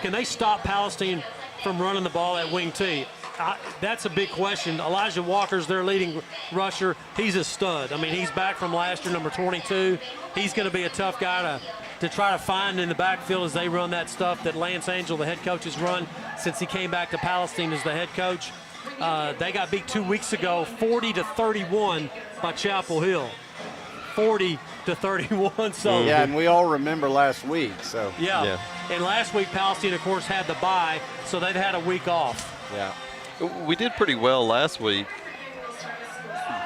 can they stop Palestine from running the ball at wing T? That's a big question. Elijah Walker's their leading rusher. He's a stud. I mean, he's back from last year, number 22. He's going to be a tough guy to try to find in the backfield as they run that stuff that Lance Angel, the head coach, has run since he came back to Palestine as the head coach. They got beat 2 weeks ago, 40-31 by Chapel Hill. 40-31. So yeah, and we all remember last week. So yeah. And last week Palestine, of course, had the bye, so they'd had a week off. Yeah. We did pretty well last week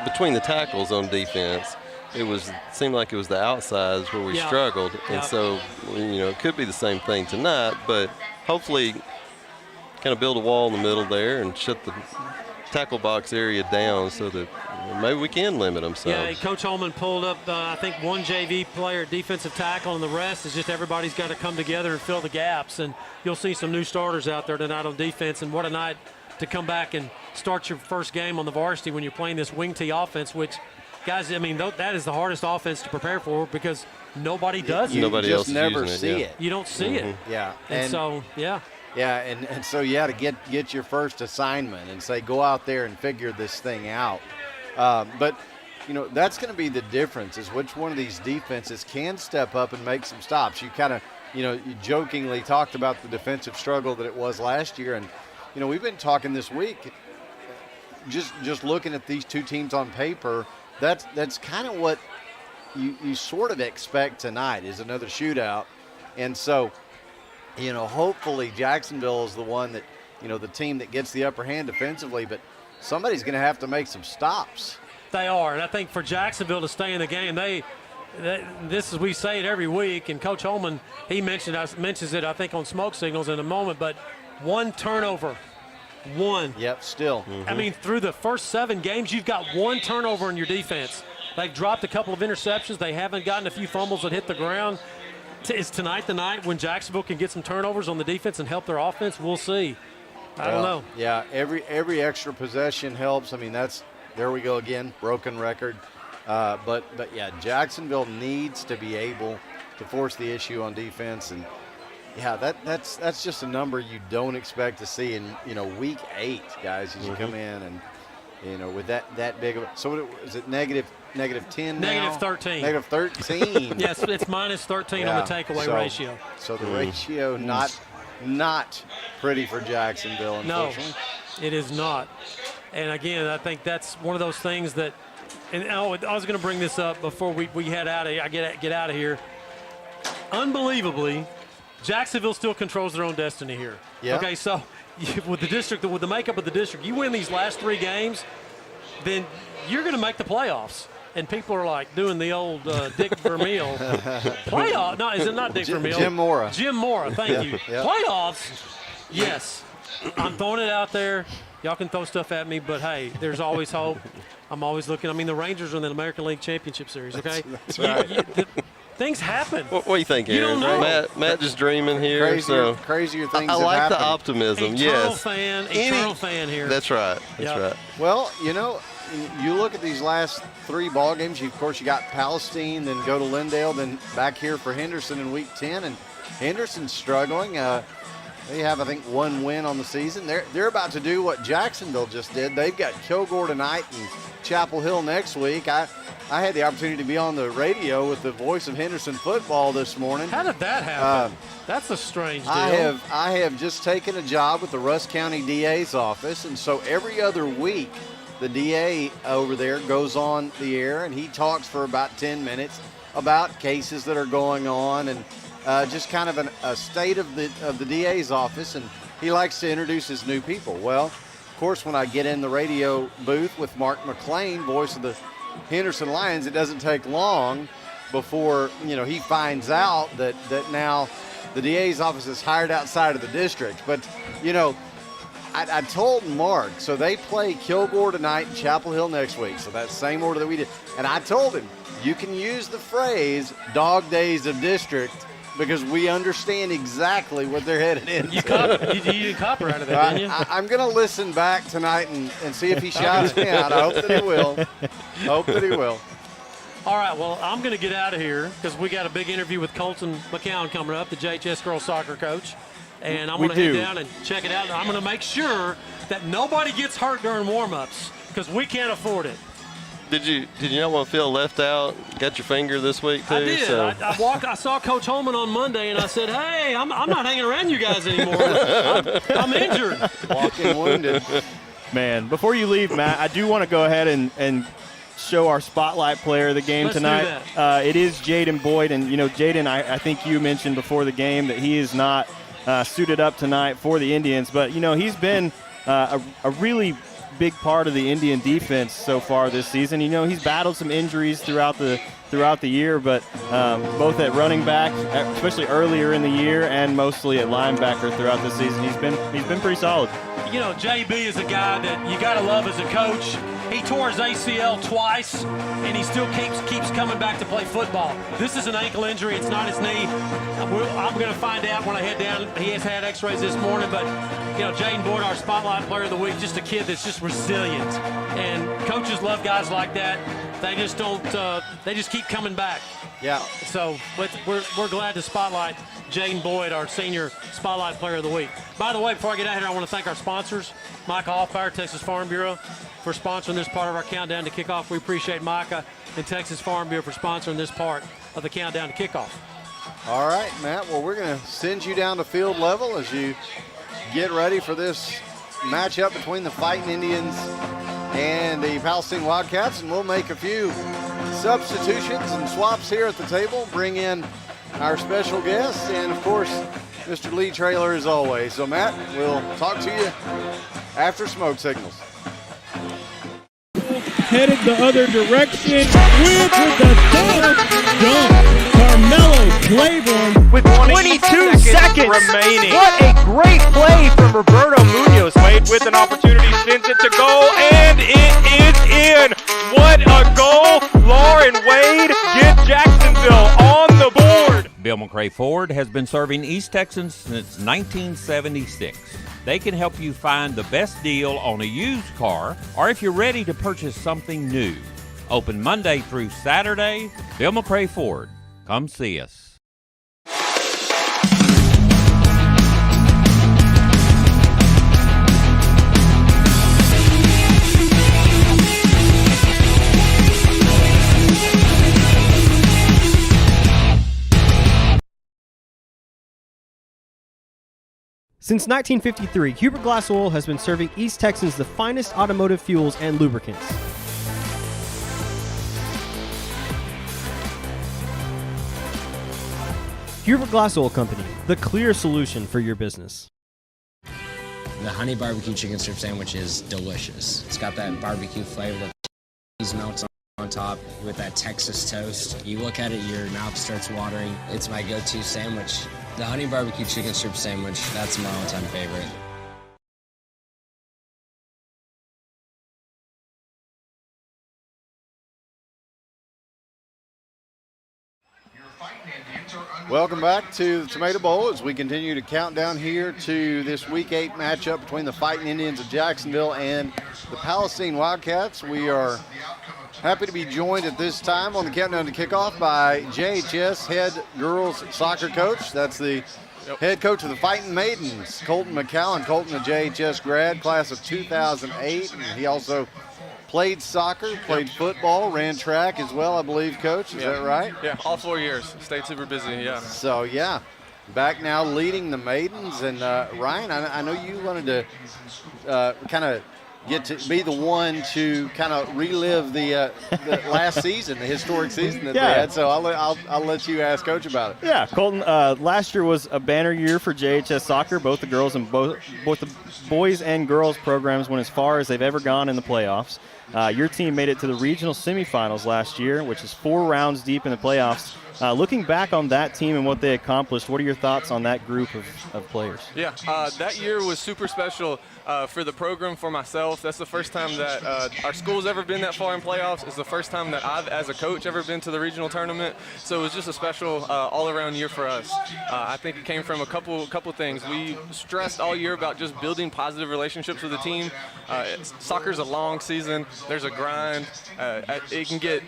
between the tackles on defense. It seemed like it was the outsides where we struggled, and so it could be the same thing tonight. But hopefully, kind of build a wall in the middle there and shut the tackle box area down so that maybe we can limit them. So. Yeah, Coach Holman pulled up, I think, one JV player at defensive tackle, and the rest is just everybody's got to come together and fill the gaps. And you'll see some new starters out there tonight on defense. And what a night to come back and start your first game on the varsity when you're playing this wing T offense, which, guys, I mean, that is the hardest offense to prepare for because nobody does it. Nobody else never is see using it. You don't see it. Yeah. And so, yeah. Yeah, and so you had to get your first assignment and say, go out there and figure this thing out. But, that's going to be the difference is which one of these defenses can step up and make some stops. You kind of, you jokingly talked about the defensive struggle that it was last year. And, we've been talking this week, just looking at these two teams on paper, that's kind of what you sort of expect tonight is another shootout. And so, hopefully Jacksonville is the one that, the team that gets the upper hand defensively, but somebody's going to have to make some stops. They are, and I think for Jacksonville to stay in the game, this is, we say it every week, and Coach Holman, he mentions it, I think, on Smoke Signals in a moment, but one turnover. One. Yep, still. I mean, through the first 7 games, you've got one turnover in your defense. They've dropped a couple of interceptions. They haven't gotten a few fumbles that hit the ground. Is tonight the night when Jacksonville can get some turnovers on the defense and help their offense? We'll see. I don't know. Yeah, every extra possession helps. I mean, there we go again, broken record. But yeah, Jacksonville needs to be able to force the issue on defense, and yeah, that's just a number you don't expect to see in week 8, guys, as you come in and with that big of a, so is it negative 10 now? -13. Negative 13. Yes, it's minus 13 on the takeaway ratio. So the ratio not pretty for Jacksonville, unfortunately. No, it is not. And again, I think that's one of those things that, and I was going to bring this up before we head out of here. I get out of here. Unbelievably, Jacksonville still controls their own destiny here. Yeah. Okay, so with the makeup of the district, you win these last 3 games, then you're going to make the playoffs. And people are like doing the old Dick Vermeil playoff. No, is it not Dick Vermeil? Jim Mora. Jim Mora, thank you. Yep. Playoffs, yes. I'm throwing it out there. Y'all can throw stuff at me, but hey, there's always hope. I'm always looking. I mean, the Rangers are in the American League Championship Series, okay? That's right. Things happen. What do you think, You Aaron? don't know. Matt just dreaming here. Crazier things I have like happened. the optimism. Eternal Yes. fan here. That's right. That's right. Well, you look at these last 3 ball games. Of course, you got Palestine, then go to Lindale, then back here for Henderson in week 10, and Henderson's struggling. They have, I think, 1 win on the season. They're about to do what Jacksonville just did. They've got Kilgore tonight and Chapel Hill next week. I had the opportunity to be on the radio with the voice of Henderson football this morning. How did that happen? That's a strange deal. I have just taken a job with the Russ County DA's office, and so every other week the DA over there goes on the air, and he talks for about 10 minutes about cases that are going on and just kind of a state of the DA's office, and he likes to introduce his new people. Well, of course, when I get in the radio booth with Mark McClain, voice of the Henderson Lions, it doesn't take long before he finds out that now the DA's office is hired outside of the district. But I told Mark, so they play Kilgore tonight and Chapel Hill next week, so that same order that we did, and I told him you can use the phrase dog days of district because we understand exactly what they're headed into. You did copper out of that, didn't you? I'm going to listen back tonight and see if he shouts me out. I hope that he will. All right, well, I'm going to get out of here because we got a big interview with Colton Macau coming up, the JHS girls soccer coach. and I'm going to head down and check it out. And I'm going to make sure that nobody gets hurt during warm-ups because we can't afford it. Did you not want to feel left out? Got your finger this week too? I did. So. I saw Coach Holman on Monday, and I said, "Hey, I'm not hanging around you guys anymore. I'm injured, walking wounded." Man, before you leave, Matt, I do want to go ahead and show our spotlight player of the game tonight. It is Jaden Boyd, and Jaden, I think you mentioned before the game that he is not suited up tonight for the Indians, but he's been a really big part of the Indian defense so far this season. He's battled some injuries throughout the year, but both at running back, especially earlier in the year, and mostly at linebacker throughout the season, he's been pretty solid. JB is a guy that you got to love as a coach. He tore his ACL twice, and he still keeps coming back to play football. This is an ankle injury. It's not his knee. I'm going to find out when I head down. He has had x-rays this morning, but, Jaden Boyd, our spotlight player of the week, just a kid that's just resilient. And coaches love guys like that. They just don't they just keep coming back. Yeah. So we're glad to spotlight Jaden Boyd, our senior spotlight player of the week. By the way, before I get out here, I want to thank our sponsors, Micah Allfire, Texas Farm Bureau, for sponsoring this part of our countdown to kickoff. We appreciate Micah and Texas Farm Bureau for sponsoring this part of the countdown to kickoff. All right, Matt. Well, we're going to send you down to field level as you get ready for this matchup between the Fighting Indians and the Palestine Wildcats, and we'll make a few substitutions and swaps here at the table, bring in our special guests, and of course, Mr. Lee Traylor as always. So Matt, we'll talk to you after smoke signals. Headed the other direction with the dunk. Carmelo Claiborne with 22 seconds remaining. What a great play from Roberto Munoz. Wade with an opportunity, sends it to goal, and it is in. What a goal. Lauren Wade gets Jacksonville on the board. Bill McRae Ford has been serving East Texans since 1976. They can help you find the best deal on a used car or if you're ready to purchase something new. Open Monday through Saturday. Bill McRae Ford. Come see us. Since 1953, Hubert Glass Oil has been serving East Texans the finest automotive fuels and lubricants. Hubert Glass Oil Company, the clear solution for your business. The honey barbecue chicken strip sandwich is delicious. It's got that barbecue flavor that cheese melts on top with that Texas toast. You look at it, your mouth starts watering. It's my go-to sandwich. The honey barbecue chicken strip sandwich, that's my all-time favorite. Welcome back to the Tomato Bowl as we continue to count down here to this Week 8 matchup between the Fighting Indians of Jacksonville and the Palestine Wildcats. We are happy to be joined at this time on the countdown to kickoff by JHS head girls soccer coach. That's the head coach of the Fighting Maidens, Colton Macau. And Colton, a JHS grad, class of 2008. And he also played soccer, played football, ran track as well, I believe, Coach. Is that right? Yeah, all 4 years. Stayed super busy, yeah. So, yeah, back now leading the Maidens. And, Ryan, I know you wanted to kind of get to be the one to kind of relive the last season, the historic season that they had. So I'll let you ask Coach about it. Yeah, Colton, last year was a banner year for JHS soccer. Both the girls and both the boys and girls programs went as far as they've ever gone in the playoffs. Your team made it to the regional semifinals last year, which is 4 rounds deep in the playoffs. Looking back on that team and what they accomplished, what are your thoughts on that group of players? Yeah, that year was super special for the program, for myself. That's the first time that our school's ever been that far in playoffs. It's the first time that I've, as a coach, ever been to the regional tournament. So it was just a special all-around year for us. I think it came from a couple things. We stressed all year about just building positive relationships with the team. Soccer's a long season. There's a grind. It can get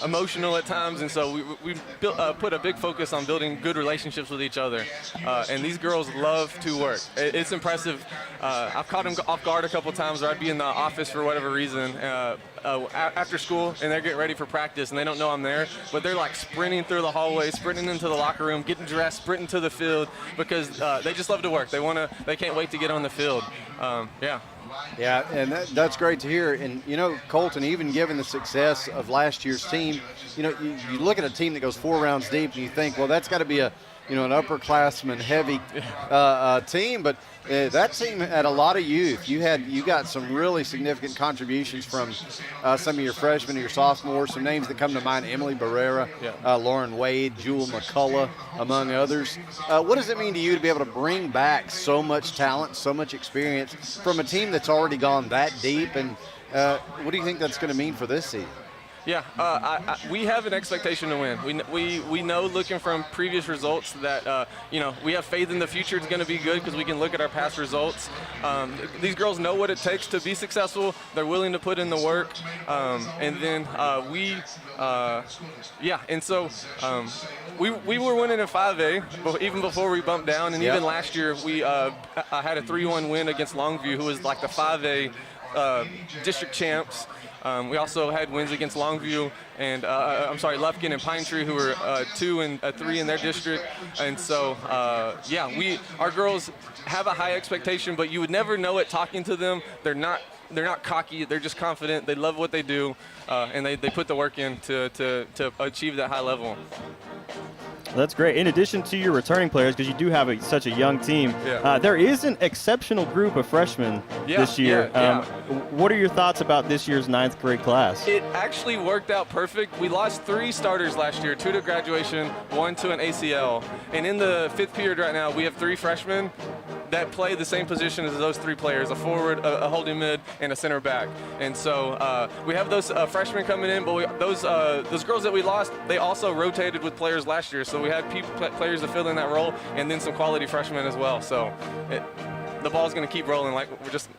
emotional at times, and so we put a big focus on building good relationships with each other. And these girls love to work. It's impressive. I've caught them off guard a couple times where I'd be in the office for whatever reason after school, and they're getting ready for practice, and they don't know I'm there, but they're like sprinting through the hallway, sprinting into the locker room, getting dressed, sprinting to the field because they just love to work. They can't wait to get on the field. Yeah, and that's great to hear. And, Colton, even given the success of last year's team, you look at a team that goes 4 rounds deep and you think, well, that's got to be an upperclassman heavy team, but that team had a lot of youth. You got some really significant contributions from some of your freshmen and your sophomores. Some names that come to mind: Emily Barrera, Lauren Wade, Jewel McCullough, among others. What does it mean to you to be able to bring back so much talent, so much experience from a team that's already gone that deep? And what do you think that's going to mean for this season? Yeah, we have an expectation to win. We know, looking from previous results, that we have faith in the future it's going to be good because we can look at our past results. These girls know what it takes to be successful. They're willing to put in the work, and then we were winning in 5A even before we bumped down, and even last year we had a 3-1 win against Longview, who was like the 5A district champs. We also had wins against Longview and Lufkin and Pine Tree, who were 2 and 3 in their district. And so, our girls have a high expectation, but you would never know it talking to them. They're not cocky. They're just confident. They love what they do, and they put the work in to achieve that high level. That's great. In addition to your returning players, because you do have such a young team, there is an exceptional group of freshmen this year. What are your thoughts about this year's 9th grade class? It actually worked out perfect. We lost 3 starters last year, 2 to graduation, 1 to an ACL. And in the 5th period right now, we have 3 freshmen that play the same position as those 3 players: a forward, a holding mid, and a center back. And so we have those freshmen coming in, but those girls that we lost, they also rotated with players last year. So we had players to fill in that role, and then some quality freshmen as well. So the ball's going to keep rolling. Like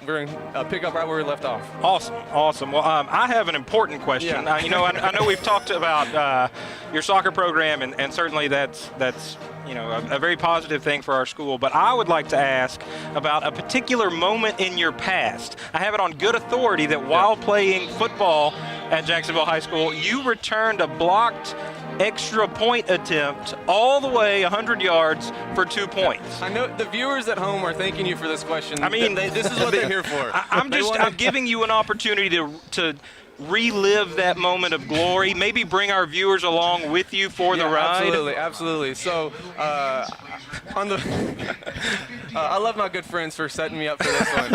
we're in pick up right where we left off. Awesome. Well, I have an important question. I know we've talked about your soccer program, and certainly that's a very positive thing for our school. But I would like to ask about a particular moment in your past. I have it on good authority that while playing football at Jacksonville High School, you returned a blocked extra point attempt all the way 100 yards for 2 points. I know the viewers at home are thanking you for this question. I mean, this is what they're here for. I'm giving you an opportunity to relive that moment of glory, maybe bring our viewers along with you for the ride. Absolutely. So I love my good friends for setting me up for this one.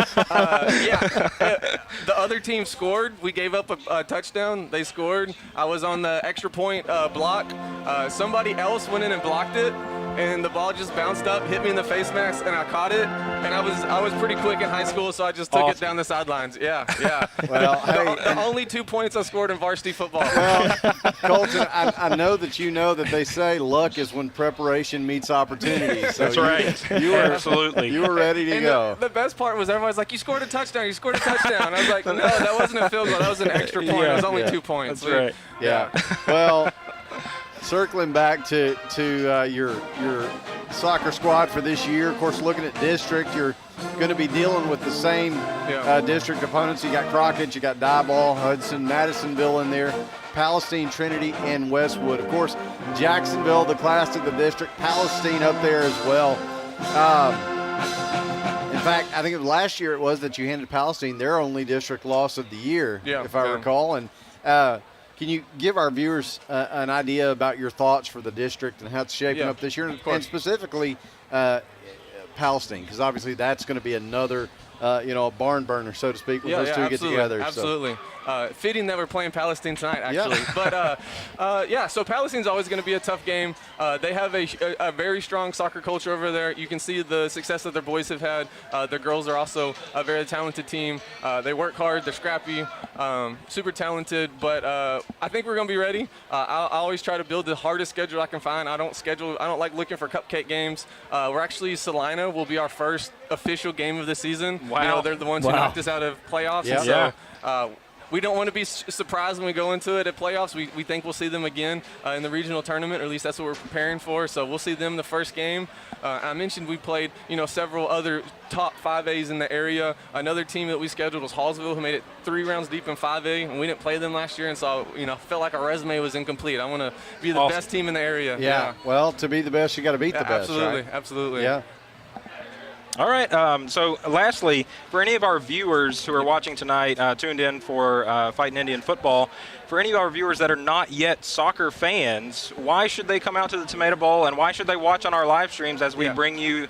The other team scored. We gave up a touchdown. They scored. I was on the extra point block. Somebody else went in and blocked it, and the ball just bounced up, hit me in the face mask, and I caught it. And I was pretty quick in high school, so I just took it down the sidelines. Well, the only 2 points I scored in varsity football. Well, Colton, I know that they say luck is when preparation meets opportunity. So that's right. You were, absolutely. You were ready to go. The best part was everybody's like, "You scored a touchdown! You scored a touchdown!" I was like, "No, that wasn't a field goal. That was an extra point. It was only 2 points." That's right. Yeah. Well, circling back to your soccer squad for this year, of course, looking at district, you're going to be dealing with the same district opponents. You got Crockett, you got Diboll, Hudson, Madisonville in there, Palestine, Trinity, and Westwood. Of course, Jacksonville, the class of the district, Palestine up there as well. In fact, I think last year it was that you handed Palestine their only district loss of the year, if I recall. And can you give our viewers an idea about your thoughts for the district and how it's shaping up this year, and specifically Palestine, because obviously that's going to be another, a barn burner, so to speak, when those two get together. Absolutely. Fitting that we're playing Palestine tonight, actually. Yeah. But, so Palestine's always going to be a tough game. They have a very strong soccer culture over there. You can see the success that their boys have had. Their girls are also a very talented team. They work hard. They're scrappy, super talented. But I think we're going to be ready. I always try to build the hardest schedule I can find. I don't like looking for cupcake games. We're actually, Salina will be our first official game of the season. Wow. You know, they're the ones who knocked us out of playoffs. Yeah. So, we don't want to be surprised when we go into it at playoffs. We think we'll see them again in the regional tournament, or at least that's what we're preparing for. So we'll see them the first game. I mentioned we played, several other top 5As in the area. Another team that we scheduled was Hallsville, who made it 3 rounds deep in 5A, and we didn't play them last year. And so, felt like our resume was incomplete. I want to be the best team in the area. Yeah. Well, to be the best, you got to beat the best. Absolutely. Right? Absolutely. Yeah. All right. So lastly, for any of our viewers who are watching tonight, tuned in for Fighting Indian football, for any of our viewers that are not yet soccer fans, why should they come out to the Tomato Bowl, and why should they watch on our live streams as we bring you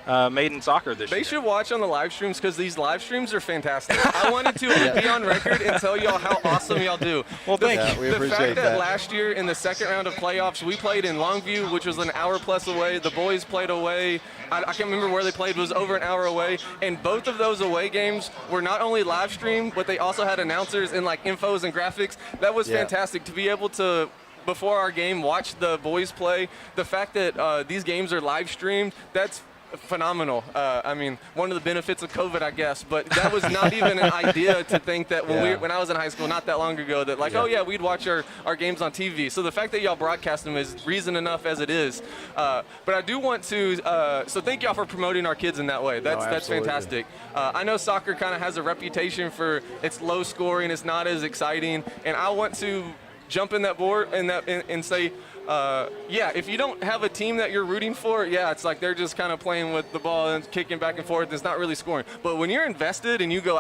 Maiden Soccer this year? They should watch on the live streams because these live streams are fantastic. I wanted to be on record and tell y'all how awesome y'all do. Well, thank you. We the appreciate fact that that. last year in the second round of playoffs, we played in Longview, which was an hour plus away. The boys played away. I can't remember where they played. It was over an hour away. And both of those away games were not only live streamed, but they also had announcers and infos and graphics. That was fantastic to be able to, before our game, watch the boys play. The fact that these games are live streamed, that's phenomenal. One of the benefits of COVID, I guess, but that was not even an idea to think that when I was in high school, not that long ago, that we'd watch our games on TV. So the fact that y'all broadcast them is reason enough as it is. But I do want to, so thank y'all for promoting our kids in that way. That's fantastic. I know soccer kind of has a reputation for it's low scoring, it's not as exciting, and I want to jump in that board and say, if you don't have a team that you're rooting for, it's like they're just kind of playing with the ball and kicking back and forth. It's not really scoring. But when you're invested and you go,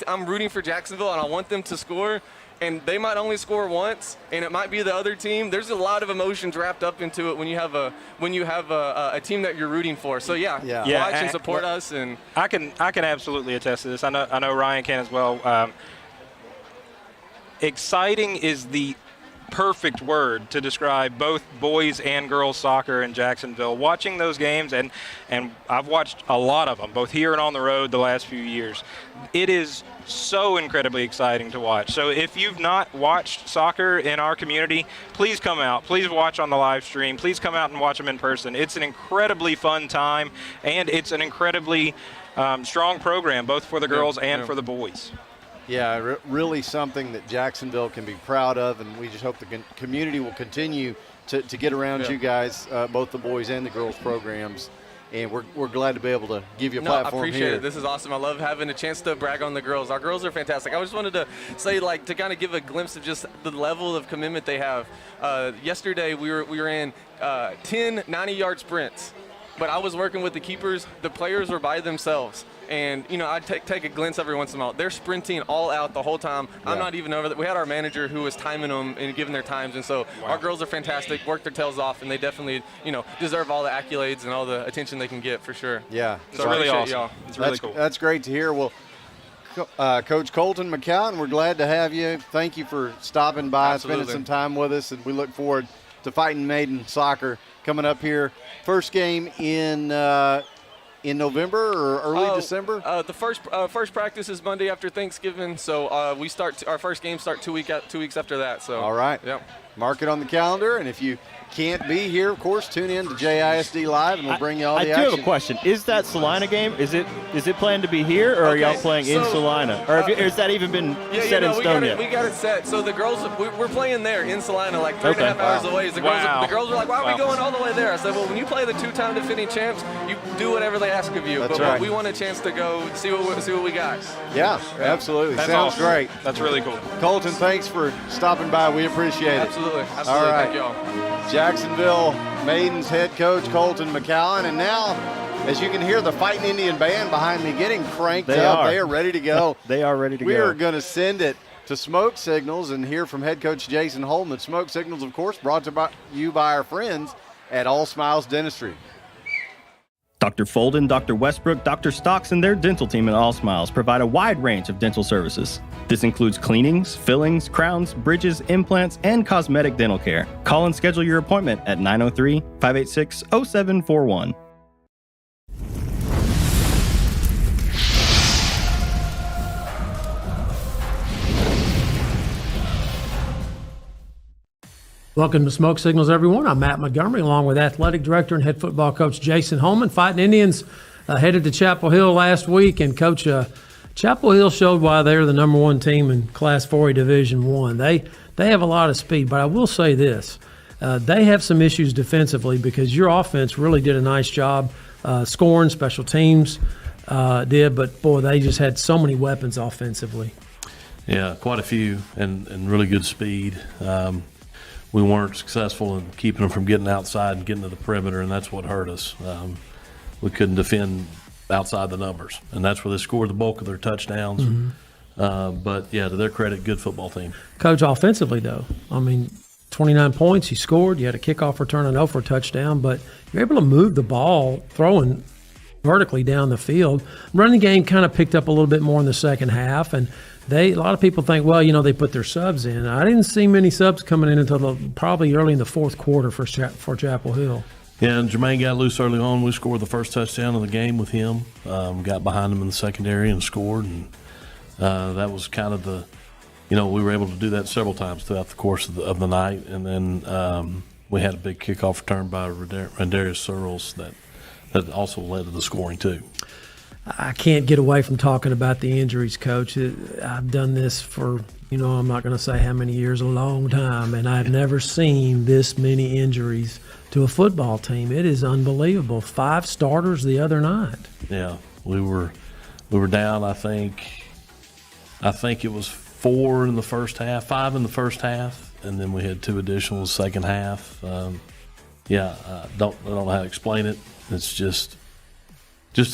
I'm rooting for Jacksonville and I want them to score, and they might only score once, and it might be the other team. There's a lot of emotions wrapped up into it when you have a team that you're rooting for. So watch and support us. And I can absolutely attest to this. I know Ryan can as well. Exciting is the perfect word to describe both boys and girls soccer in Jacksonville. Watching those games, and I've watched a lot of them, both here and on the road the last few years. It is so incredibly exciting to watch. So if you've not watched soccer in our community, please come out. Please watch on the live stream. Please come out and watch them in person. It's an incredibly fun time, and it's an incredibly strong program, both for the girls and for the boys. Yeah, really something that Jacksonville can be proud of, and we just hope the community will continue to get around you guys, both the boys and the girls programs. And we're glad to be able to give you a platform here. I appreciate it. This is awesome. I love having a chance to brag on the girls. Our girls are fantastic. I just wanted to say, to kind of give a glimpse of just the level of commitment they have. Yesterday, we were in 10 90-yard sprints, but I was working with the keepers. The players were by themselves. And, I take a glimpse every once in a while. They're sprinting all out the whole time. Yeah. I'm not even over that. We had our manager who was timing them and giving their times. And so our girls are fantastic, work their tails off, and they definitely, deserve all the accolades and all the attention they can get for sure. Yeah. So really awesome. Y'all. It's really cool. That's great to hear. Well, Coach Colton Macau, we're glad to have you. Thank you for stopping by, spending some time with us, and we look forward to Fighting Maiden Soccer coming up here. First game in November or early December? The first practice is Monday after Thanksgiving, so we start our first game 2 weeks after that. So all right, mark it on the calendar, and if you can't be here, of course, tune in to JISD Live, and we'll bring you all the action. I do have a question. Is that Salina game? Is it planned to be here, or are y'all playing in Salina? Or has that even been set in stone yet? We got it set. So the girls, we're playing there in Salina, 3.5 hours away. The girls were like, why are we going all the way there? I said, well, when you play the 2-time defending champs, you do whatever they ask of you. But we want a chance to go see what we got. Yeah, absolutely. That's Sounds awesome. great. That's really cool. Colton, thanks for stopping by. We appreciate it. Absolutely. All right. Thank y'all. Jacksonville Maidens head coach Colton Macau, and now, as you can hear, the Fighting Indian band behind me getting cranked up. They are ready to go. They are ready to go. We are going to send it to Smoke Signals and hear from head coach Jason Holman. Smoke Signals, of course, brought to you by our friends at All Smiles Dentistry. Dr. Folden, Dr. Westbrook, Dr. Stocks, and their dental team at All Smiles provide a wide range of dental services. This includes cleanings, fillings, crowns, bridges, implants, and cosmetic dental care. Call and schedule your appointment at 903-586-0741. Welcome to Smoke Signals, everyone. I'm Matt Montgomery, along with Athletic Director and Head Football Coach Jason Holman. Fighting Indians headed to Chapel Hill last week, and Coach, Chapel Hill showed why they're the number one team in Class 4A Division I. They have a lot of speed, but I will say this. They have some issues defensively because your offense really did a nice job scoring, special teams did, but, boy, they just had so many weapons offensively. Yeah, quite a few, and really good speed. We weren't successful in keeping them from getting outside and getting to the perimeter, and that's what hurt us. We couldn't defend outside the numbers, and that's where they scored the bulk of their touchdowns. Mm-hmm. But, yeah, to their credit, good football team. Coach, offensively, though, 29 points, you scored. You had a kickoff return, I know, for a touchdown, but you're able to move the ball, throwing vertically down the field. Running game kind of picked up a little bit more in the second half, and a lot of people think, well, they put their subs in. I didn't see many subs coming in until probably early in the fourth quarter for Chapel Hill. Yeah, and Jermaine got loose early on. We scored the first touchdown of the game with him. Got behind him in the secondary and scored, and that was kind of we were able to do that several times throughout the course of the night. And then we had a big kickoff return by Rendarius Searles that also led to the scoring too. I can't get away from talking about the injuries, Coach. I've done this for, I'm not going to say how many years, a long time, and I've never seen this many injuries to a football team. It is unbelievable. 5 starters the other night. Yeah, we were down, I think it was 4 in the first half, 5 in the first half, and then we had 2 additional in the second half. I don't know how to explain it. It's just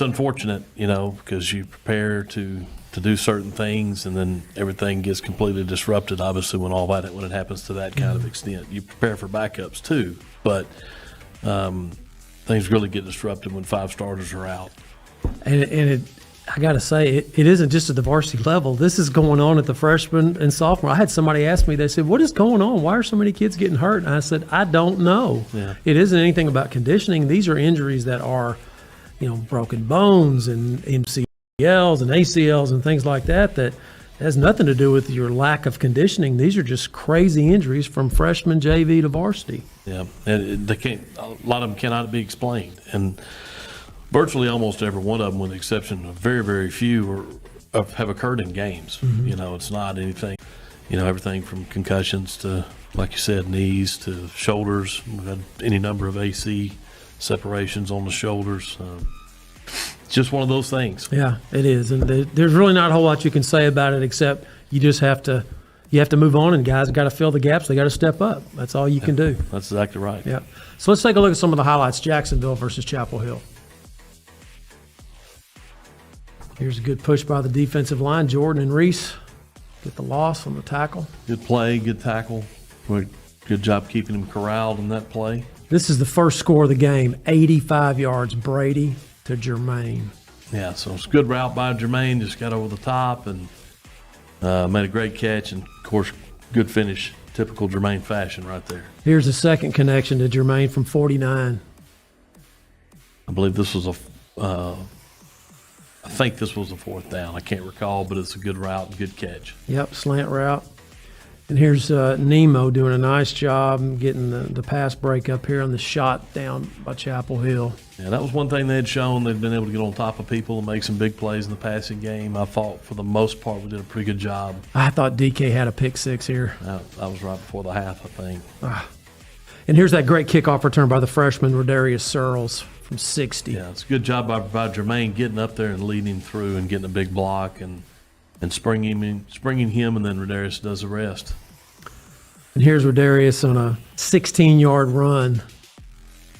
unfortunate, because you prepare to do certain things and then everything gets completely disrupted, obviously, when it happens to that kind of extent. You prepare for backups too, but things really get disrupted when 5 starters are out. And I got to say, it isn't just at the varsity level. This is going on at the freshman and sophomore. I had somebody ask me, they said, what is going on? Why are so many kids getting hurt? And I said, I don't know. Yeah. It isn't anything about conditioning. These are injuries that are broken bones and MCLs and ACLs and things like that has nothing to do with your lack of conditioning. These are just crazy injuries from freshman JV to varsity. Yeah, and a lot of them cannot be explained. And virtually almost every one of them, with the exception of very, very few, have occurred in games. Mm-hmm. It's not anything, everything from concussions to, like you said, knees to shoulders. We've had any number of AC separations on the shoulders. Just one of those things. Yeah, it is, and there's really not a whole lot you can say about it except you just have to move on, and guys got to fill the gaps. They got to step up. That's all you can do. That's exactly right. Yeah. So let's take a look at some of the highlights. Jacksonville versus Chapel Hill. Here's a good push by the defensive line. Jordan and Reese get the loss on the tackle. Good play, good tackle. Good job keeping him corralled in that play. This is the first score of the game, 85 yards, Brady to Jermaine. Yeah, so it's a good route by Jermaine, just got over the top and made a great catch, and, of course, good finish, typical Jermaine fashion right there. Here's a second connection to Jermaine from 49. I believe this was I think this was a 4th down. I can't recall, but it's a good route and good catch. Yep, slant route. And here's Nemo doing a nice job getting the pass break up here on the shot down by Chapel Hill. Yeah, that was one thing they had shown. They've been able to get on top of people and make some big plays in the passing game. I thought for the most part we did a pretty good job. I thought DK had a pick 6 here. That was right before the half, I think. And here's that great kickoff return by the freshman Rendarius Searles from 60. Yeah, it's a good job by Jermaine getting up there and leading through and getting a big block and springing him, and then Rendarius does the rest. And here's Rendarius on a 16-yard run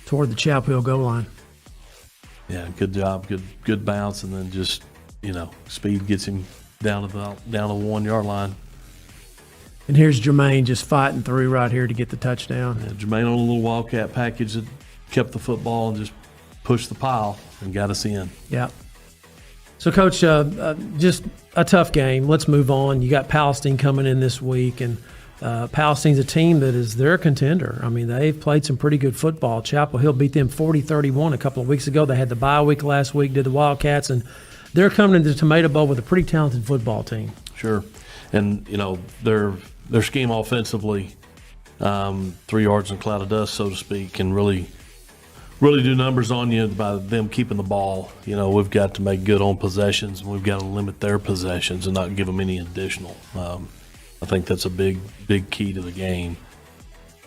toward the Chapel Hill goal line. Yeah, good job, good bounce, and then just speed gets him down to the 1-yard line. And here's Jermaine just fighting through right here to get the touchdown. Yeah, Jermaine on a little Wildcat package that kept the football and just pushed the pile and got us in. Yeah. So, Coach, just a tough game. Let's move on. You got Palestine coming in this week, and Palestine's a team that is their contender. I mean, they've played some pretty good football. Chapel Hill beat them 40-31 a couple of weeks ago. They had the bye week last week, did the Wildcats, and they're coming into the Tomato Bowl with a pretty talented football team. Sure. And, their scheme offensively, 3 yards in a cloud of dust, so to speak, can really do numbers on you by them keeping the ball. We've got to make good on possessions, and we've got to limit their possessions and not give them any additional. I think that's a big key to the game.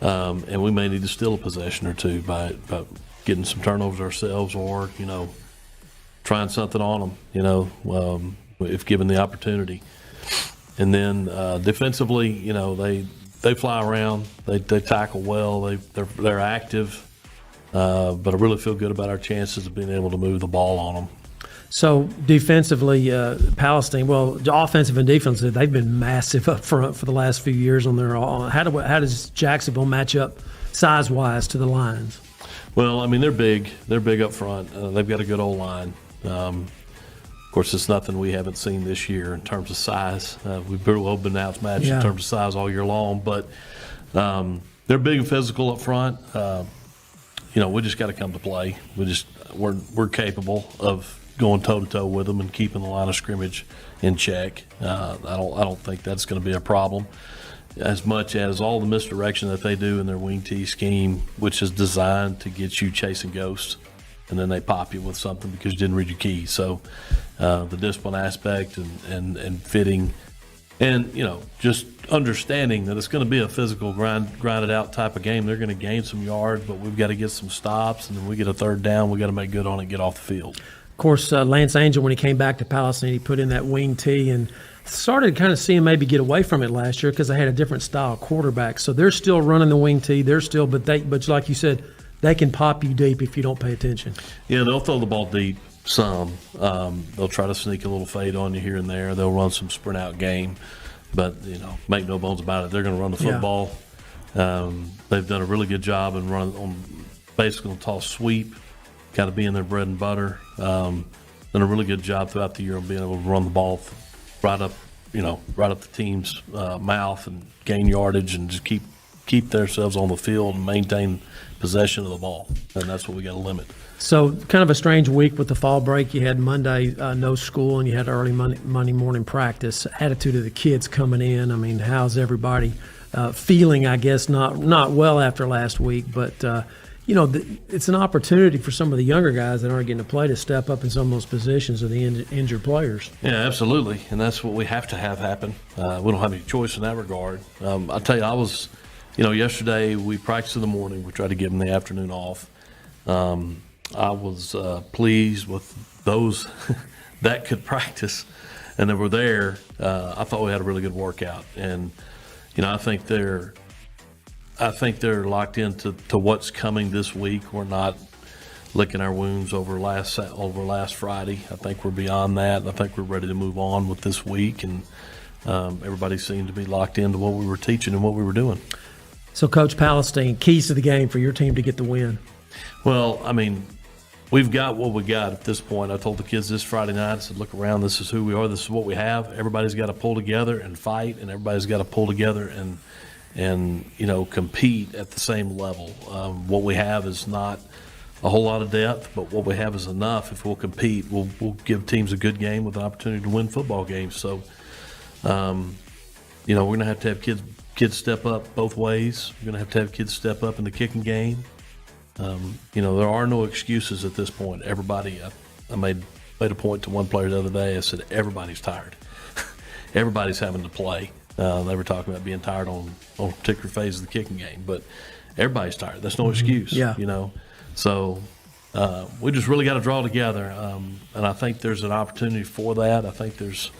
And we may need to steal a possession or two by getting some turnovers ourselves or, trying something on them, if given the opportunity. And then defensively, they fly around, they tackle well, they're active. But I really feel good about our chances of being able to move the ball on them. So defensively, Palestine, well, offensive and defensive, they've been massive up front for the last few years on their own. How does Jacksonville match up size-wise to the Lions? Well, I mean, they're big. They're big up front. They've got a good old line. Of course, it's nothing we haven't seen this year in terms of size. We've pretty well been outmatched in terms of size all year long. But they're big and physical up front. We just got to come to play. We're capable of going toe-to-toe with them and keeping the line of scrimmage in check. I don't think that's going to be a problem, as much as all the misdirection that they do in their wing tee scheme, which is designed to get you chasing ghosts, and then they pop you with something because you didn't read your keys. So the discipline aspect and fitting and, just understanding that it's going to be a physical grinded out type of game. They're going to gain some yards, but we've got to get some stops, and then we get a third down. We got to make good on it and get off the field. Of course, Lance Angel, when he came back to Palestine, he put in that wing tee and started kind of seeing maybe get away from it last year because they had a different style quarterback. So they're still running the wing tee. But like you said, they can pop you deep if you don't pay attention. Yeah, they'll throw the ball deep some. They'll try to sneak a little fade on you here and there. They'll run some sprint out game. But, make no bones about it, they're going to run the football. Yeah. They've done a really good job in running on basically a toss sweep, got to be in their bread and butter. Done a really good job throughout the year on being able to run the ball right up the team's mouth and gain yardage and just keep themselves on the field and maintain possession of the ball. And that's what we got to limit. So kind of a strange week with the fall break. You had Monday no school, and you had early Monday morning practice. Attitude of the kids coming in. I mean, how's everybody feeling? I guess not well after last week, but it's an opportunity for some of the younger guys that aren't getting to play to step up in some of those positions of the injured players. Yeah, absolutely, and that's what we have to have happen. We don't have any choice in that regard. I'll tell you, I was, yesterday we practiced in the morning. We tried to give them the afternoon off. I was pleased with those that could practice and that were there. I thought we had a really good workout, and I think they're locked into what's coming this week. We're not licking our wounds over last Friday. I think we're beyond that. I think we're ready to move on with this week, and everybody seemed to be locked into what we were teaching and what we were doing. So, Coach, Palestine, keys to the game for your team to get the win. Well, I mean, we've got what we got at this point. I told the kids this Friday night, I said, look around, this is who we are, this is what we have. Everybody's got to pull together and fight, and everybody's got to pull together and compete at the same level. What we have is not a whole lot of depth, but what we have is enough. If we'll compete, we'll give teams a good game with an opportunity to win football games. So, we're going to have kids step up both ways. We're going to have kids step up in the kicking game. There are no excuses at this point. Everybody, I made a point to one player the other day. I said, everybody's tired. Everybody's having to play. They were talking about being tired on a particular phase of the kicking game, but everybody's tired. That's no excuse. Yeah. So we just really got to draw together, and I think there's an opportunity for that. I think there's,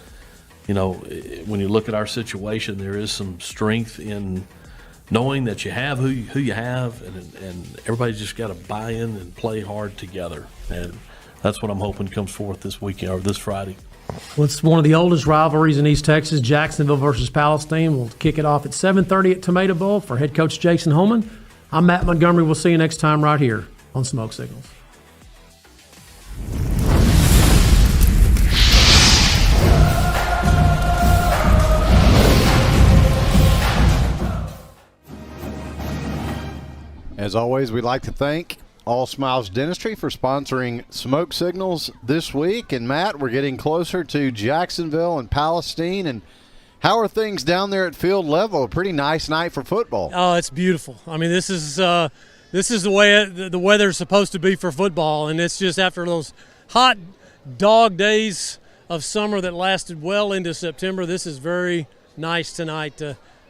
when you look at our situation, there is some strength in knowing that you have who you have, and everybody's just got to buy in and play hard together, and that's what I'm hoping comes forth this weekend or this Friday. Well, it's one of the oldest rivalries in East Texas, Jacksonville versus Palestine. We'll kick it off at 7:30 at Tomato Bowl. For head coach Jason Holman, I'm Matt Montgomery. We'll see you next time right here on Smoke Signals. As always, we'd like to thank All Smiles Dentistry for sponsoring Smoke Signals this week. And, Matt, we're getting closer to Jacksonville and Palestine. And how are things down there at field level? A pretty nice night for football. Oh, it's beautiful. I mean, this is the way the weather's supposed to be for football. And it's just after those hot dog days of summer that lasted well into September, this is very nice tonight.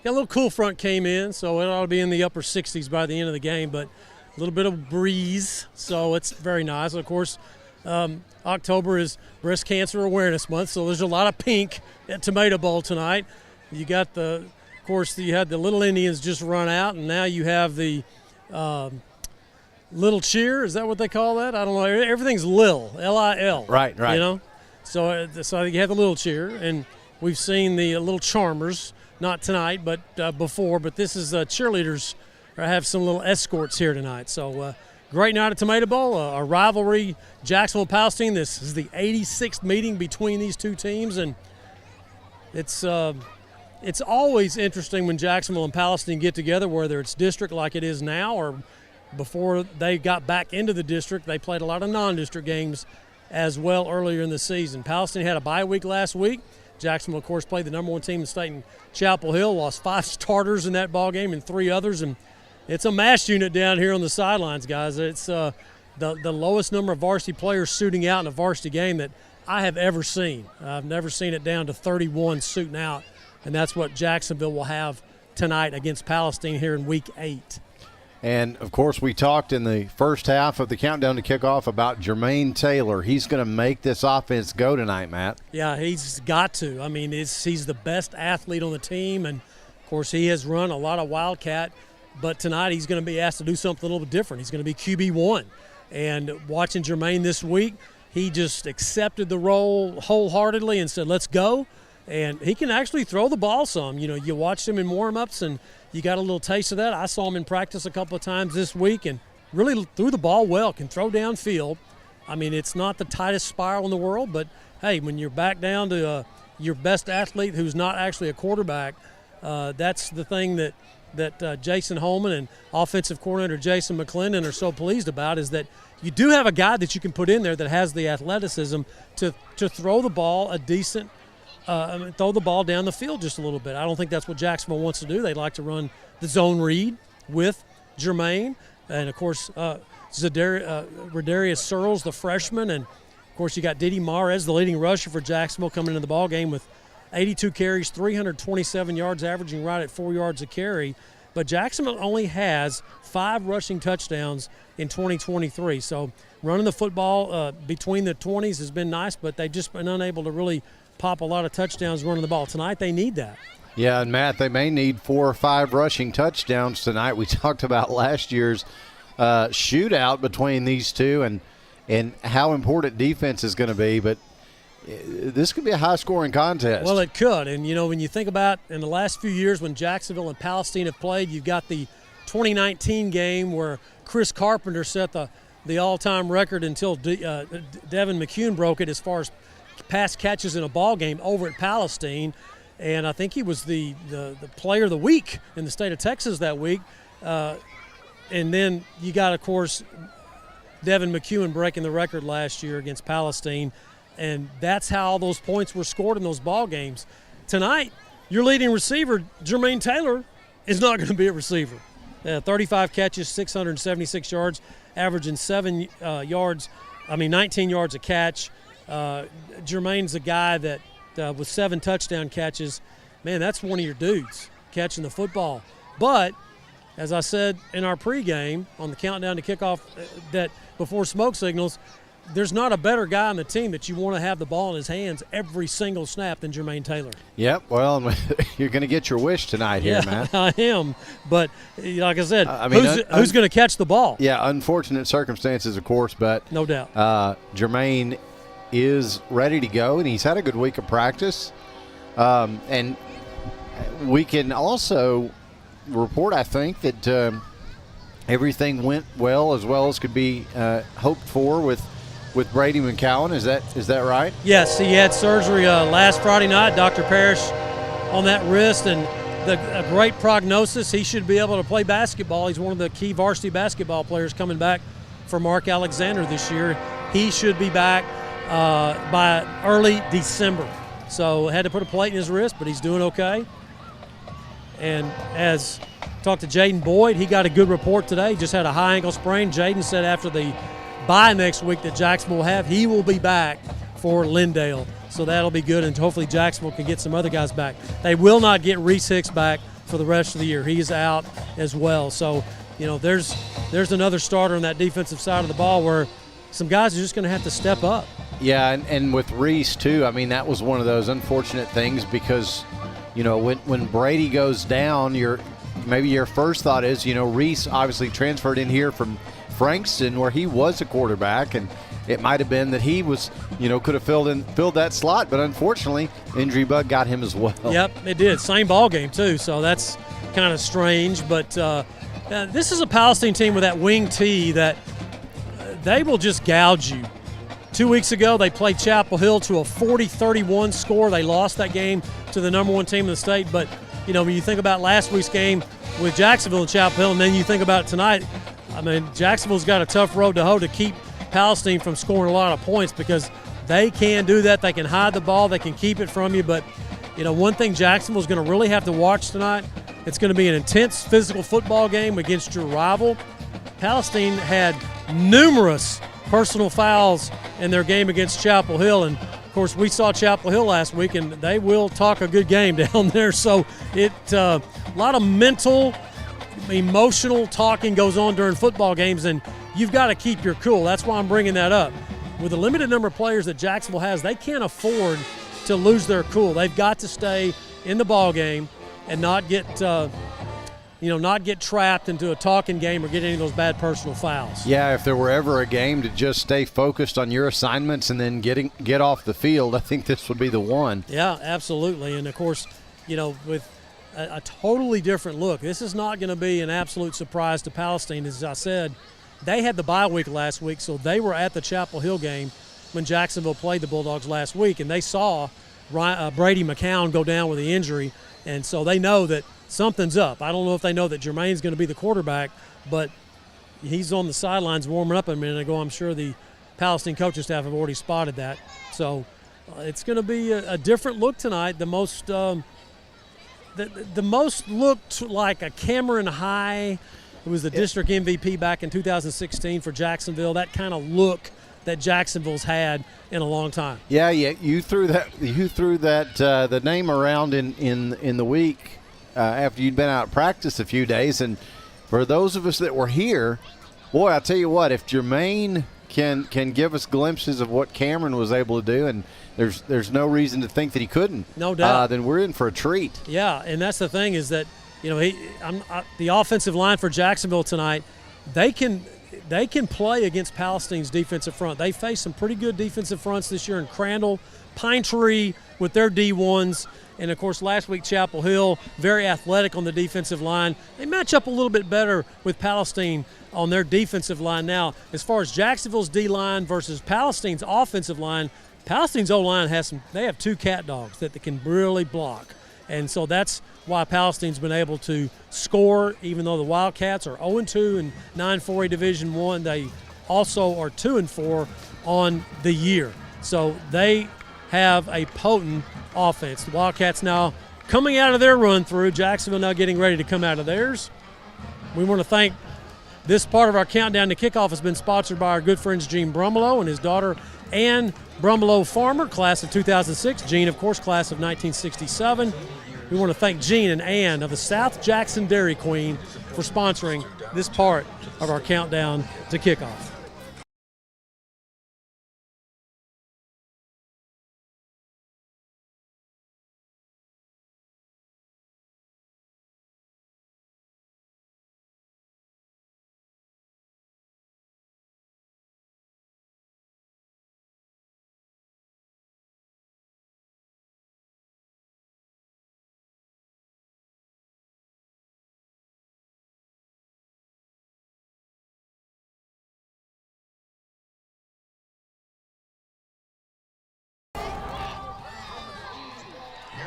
Got a little cool front came in, so it ought to be in the upper 60s by the end of the game, but a little bit of breeze, so it's very nice. Of course, October is Breast Cancer Awareness Month, so there's a lot of pink at Tomato Bowl tonight. You got you had the Little Indians just run out, and now you have the Little Cheer. Is that what they call that? I don't know. Everything's Lil, L-I-L. Right. You know? So you have the Little Cheer, and we've seen the Little Charmers, not tonight, but before. But this is cheerleaders have some little escorts here tonight. So great night at Tomato Bowl, a rivalry, Jacksonville-Palestine. This is the 86th meeting between these two teams, and it's always interesting when Jacksonville and Palestine get together, whether it's district like it is now or before they got back into the district. They played a lot of non-district games as well earlier in the season. Palestine had a bye week last week. Jacksonville, of course, played the number one team in the state in Chapel Hill, lost 5 starters in that ball game and 3 others, and it's a mass unit down here on the sidelines, guys. It's the lowest number of varsity players suiting out in a varsity game that I have ever seen. I've never seen it down to 31 suiting out, and that's what Jacksonville will have tonight against Palestine here in Week 8. And, of course, we talked in the first half of the countdown to kickoff about Jermaine Taylor. He's going to make this offense go tonight, Matt. Yeah, he's got to. I mean, he's the best athlete on the team, and, of course, he has run a lot of Wildcat, but tonight he's going to be asked to do something a little bit different. He's going to be QB1. And watching Jermaine this week, he just accepted the role wholeheartedly and said, let's go. And he can actually throw the ball some. You know, you watched him in warm-ups and you got a little taste of that. I saw him in practice a couple of times this week and really threw the ball well, can throw downfield. I mean, it's not the tightest spiral in the world, but, hey, when you're back down to your best athlete who's not actually a quarterback, that's the thing that Jason Holman and offensive coordinator Jason McClendon are so pleased about, is that you do have a guy that you can put in there that has the athleticism to throw the ball a decent throw the ball down the field just a little bit. I don't think that's what Jacksonville wants to do. They'd like to run the zone read with Jermaine. And, of course, Rodarius Searles, the freshman. And, of course, you got Didi Mahrez, the leading rusher for Jacksonville, coming into the ballgame with 82 carries, 327 yards, averaging right at 4 yards a carry. But Jacksonville only has 5 rushing touchdowns in 2023. So running the football between the 20s has been nice, but they've just been unable to really pop a lot of touchdowns running the ball. Tonight they need that. Yeah, and Matt, they may need 4 or 5 rushing touchdowns tonight. We talked about last year's shootout between these two and how important defense is going to be, but this could be a high-scoring contest. Well, it could. And, you know, when you think about in the last few years when Jacksonville and Palestine have played, you've got the 2019 game where Chris Carpenter set the all-time record until Devin McCune broke it as far as pass catches in a ball game over at Palestine, and I think he was the player of the week in the state of Texas that week. And then you got, of course, Devin McCune breaking the record last year against Palestine, and that's how all those points were scored in those ball games. Tonight, your leading receiver, Jermaine Taylor, is not going to be a receiver. 35 catches, 676 yards, averaging 19 yards a catch. Jermaine's a guy that with 7 touchdown catches, man, that's one of your dudes catching the football. But as I said in our pregame on the countdown to kickoff, that before smoke signals, there's not a better guy on the team that you want to have the ball in his hands every single snap than Jermaine Taylor. Yep, well, you're going to get your wish tonight here, Matt. I am, but like I said, who's going to catch the ball? Yeah, unfortunate circumstances, of course, but no doubt. Jermaine is ready to go, and he's had a good week of practice. And we can also report, I think, that everything went well as could be hoped for with Brady McCowan. Is that right? Yes, he had surgery last Friday night, Dr. Parrish, on that wrist, and a great prognosis. He should be able to play basketball. He's one of the key varsity basketball players coming back for Mark Alexander this year. He should be back by early December. So had to put a plate in his wrist, but he's doing okay. And as talked to Jaden Boyd, he got a good report today. Just had a high ankle sprain. Jaden said after the bye next week that Jacksonville will have, he will be back for Lindale. So that'll be good, and hopefully Jacksonville can get some other guys back. They will not get Reese Hicks back for the rest of the year. He is out as well. So, there's another starter on that defensive side of the ball where some guys are just going to have to step up. Yeah, and with Reese, too, I mean, that was one of those unfortunate things because, when Brady goes down, maybe your first thought is, Reese obviously transferred in here from Frankston where he was a quarterback, and it might have been that he was, could have filled that slot, but unfortunately, injury bug got him as well. Yep, it did. Same ball game too, so that's kind of strange. But this is a Palestine team with that wing T that they will just gouge you. 2 weeks ago, they played Chapel Hill to a 40-31 score. They lost that game to the number one team in the state. But, when you think about last week's game with Jacksonville and Chapel Hill, and then you think about tonight, I mean, Jacksonville's got a tough road to hoe to keep Palestine from scoring a lot of points because they can do that. They can hide the ball. They can keep it from you. But, one thing Jacksonville's going to really have to watch tonight, it's going to be an intense physical football game against your rival. Palestine had numerous personal fouls in their game against Chapel Hill. And, of course, we saw Chapel Hill last week, and they will talk a good game down there. So a lot of mental, emotional talking goes on during football games, and you've got to keep your cool. That's why I'm bringing that up. With the limited number of players that Jacksonville has, they can't afford to lose their cool. They've got to stay in the ball game and not get trapped into a talking game or get any of those bad personal fouls. Yeah, if there were ever a game to just stay focused on your assignments and then get off the field, I think this would be the one. Yeah, absolutely. And, of course, with a totally different look, this is not going to be an absolute surprise to Palestine. As I said, they had the bye week last week, so they were at the Chapel Hill game when Jacksonville played the Bulldogs last week, and they saw Brady McCown go down with the injury, and so they know that something's up. I don't know if they know that Jermaine's going to be the quarterback, but he's on the sidelines warming up a minute ago. I'm sure the Palestine coaching staff have already spotted that. So it's going to be a different look tonight. The most looked like a Cameron High, who was the district MVP back in 2016 for Jacksonville. That kind of look that Jacksonville's had in a long time. Yeah. You threw that the name around in the week. After you'd been out of practice a few days. And for those of us that were here, boy, I'll tell you what, if Jermaine can give us glimpses of what Cameron was able to do, and there's no reason to think that he couldn't, no doubt, then we're in for a treat. Yeah, and that's the thing is that, the offensive line for Jacksonville tonight, they can play against Palestine's defensive front. They face some pretty good defensive fronts this year in Crandall, Pine Tree with their D1s. And, of course, last week Chapel Hill, very athletic on the defensive line. They match up a little bit better with Palestine on their defensive line. Now, as far as Jacksonville's D-line versus Palestine's offensive line, Palestine's O-line they have two cat dogs that they can really block. And so that's why Palestine's been able to score, even though the Wildcats are 0-2 in 9-4A Division I. They also are 2-4 on the year. So they have a potent offense. The Wildcats now coming out of their run through. Jacksonville now getting ready to come out of theirs. We want to thank this part of our countdown to kickoff has been sponsored by our good friends Gene Brumelo and his daughter Ann Brumelo Farmer, class of 2006. Gene, of course, class of 1967. We want to thank Gene and Ann of the South Jackson Dairy Queen for sponsoring this part of our countdown to kickoff.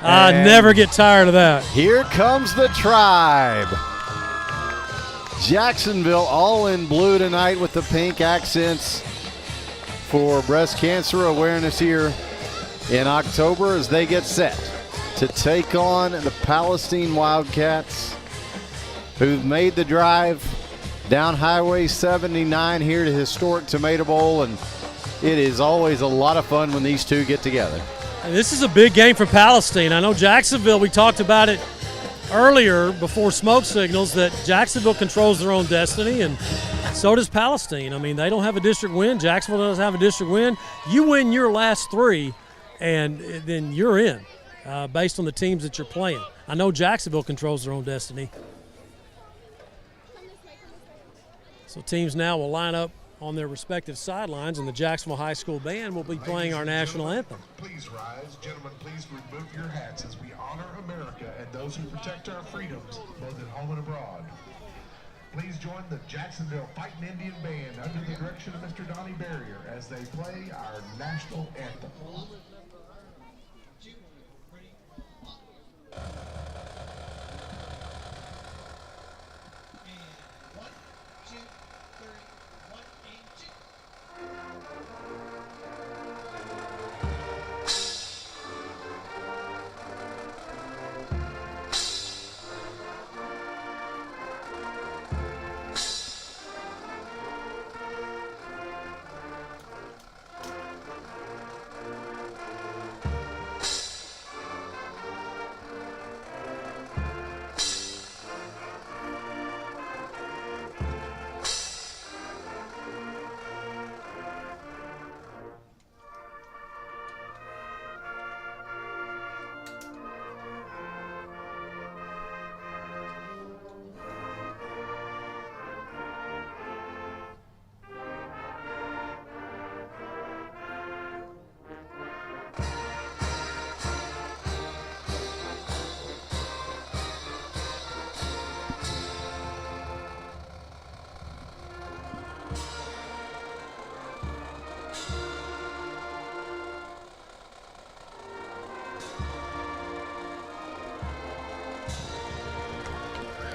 I never get tired of that. Here comes the Tribe. Jacksonville all in blue tonight with the pink accents for breast cancer awareness here in October as they get set to take on the Palestine Wildcats, who've made the drive down Highway 79 here to historic Tomato Bowl, and it is always a lot of fun when these two get together. And this is a big game for Palestine. I know Jacksonville, we talked about it earlier before smoke signals, that Jacksonville controls their own destiny, and so does Palestine. I mean, they don't have a district win. Jacksonville doesn't have a district win. You win your last three, and then you're in based on the teams that you're playing. I know Jacksonville controls their own destiny. So teams now will line up on their respective sidelines, and the Jacksonville High School Band will be playing our national anthem. Please rise. Gentlemen, please remove your hats as we honor America and those who protect our freedoms, both at home and abroad. Please join the Jacksonville Fighting Indian Band under the direction of Mr. Donnie Barrier as they play our national anthem.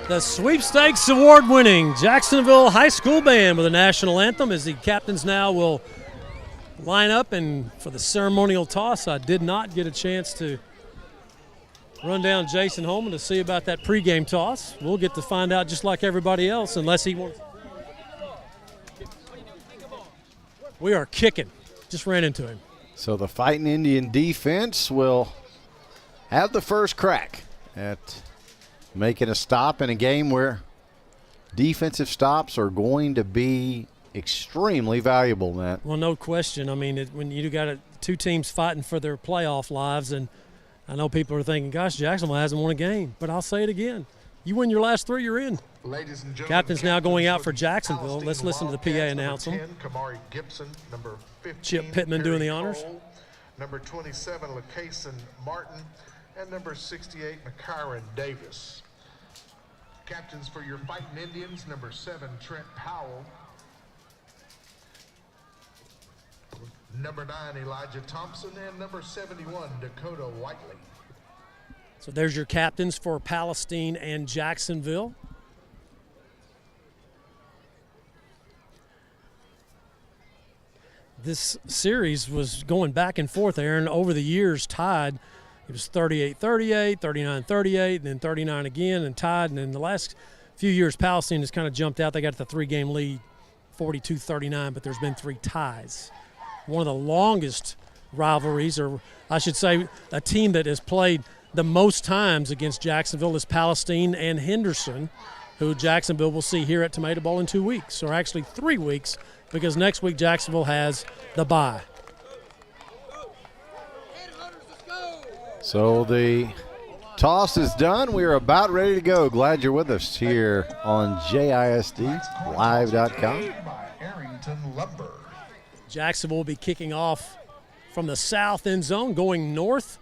The Sweepstakes Award-winning Jacksonville High School Band with a national anthem, as the captains now will line up. And for the ceremonial toss, I did not get a chance to run down Jason Holman to see about that pregame toss. We'll get to find out just like everybody else, unless he wants. We are kicking. Just ran into him. So the Fighting Indian defense will have the first crack at making a stop in a game where defensive stops are going to be extremely valuable, Matt. Well, no question. I mean, when you got two teams fighting for their playoff lives, and I know people are thinking, gosh, Jacksonville hasn't won a game. But I'll say it again. You win your last three, you're in. Ladies and gentlemen, captain's now going out for Jacksonville. Let's listen to the PA announcement. 10, Kamari Gibson, number 15, Chip Pittman doing the honors. Cole, number 27, LaCason Martin, and number 68, McCarran Davis. Captains for your Fighting Indians, number 7, Trent Powell. Number 9, Elijah Thompson, and number 71, Dakota Whiteley. So there's your captains for Palestine and Jacksonville. This series was going back and forth, Aaron, over the years, tied. It was 38-38, 39-38, and then 39 again, and tied. And in the last few years, Palestine has kind of jumped out. They got the three-game lead, 42-39, but there's been 3 ties. One of the longest rivalries, or I should say a team that has played the most times against Jacksonville is Palestine and Henderson, who Jacksonville will see here at Tomato Bowl in 2 weeks, or actually 3 weeks, because next week Jacksonville has the bye. So the toss is done. We are about ready to go. Glad you're with us here on JISDlive.com. Jacksonville will be kicking off from the south end zone, going north,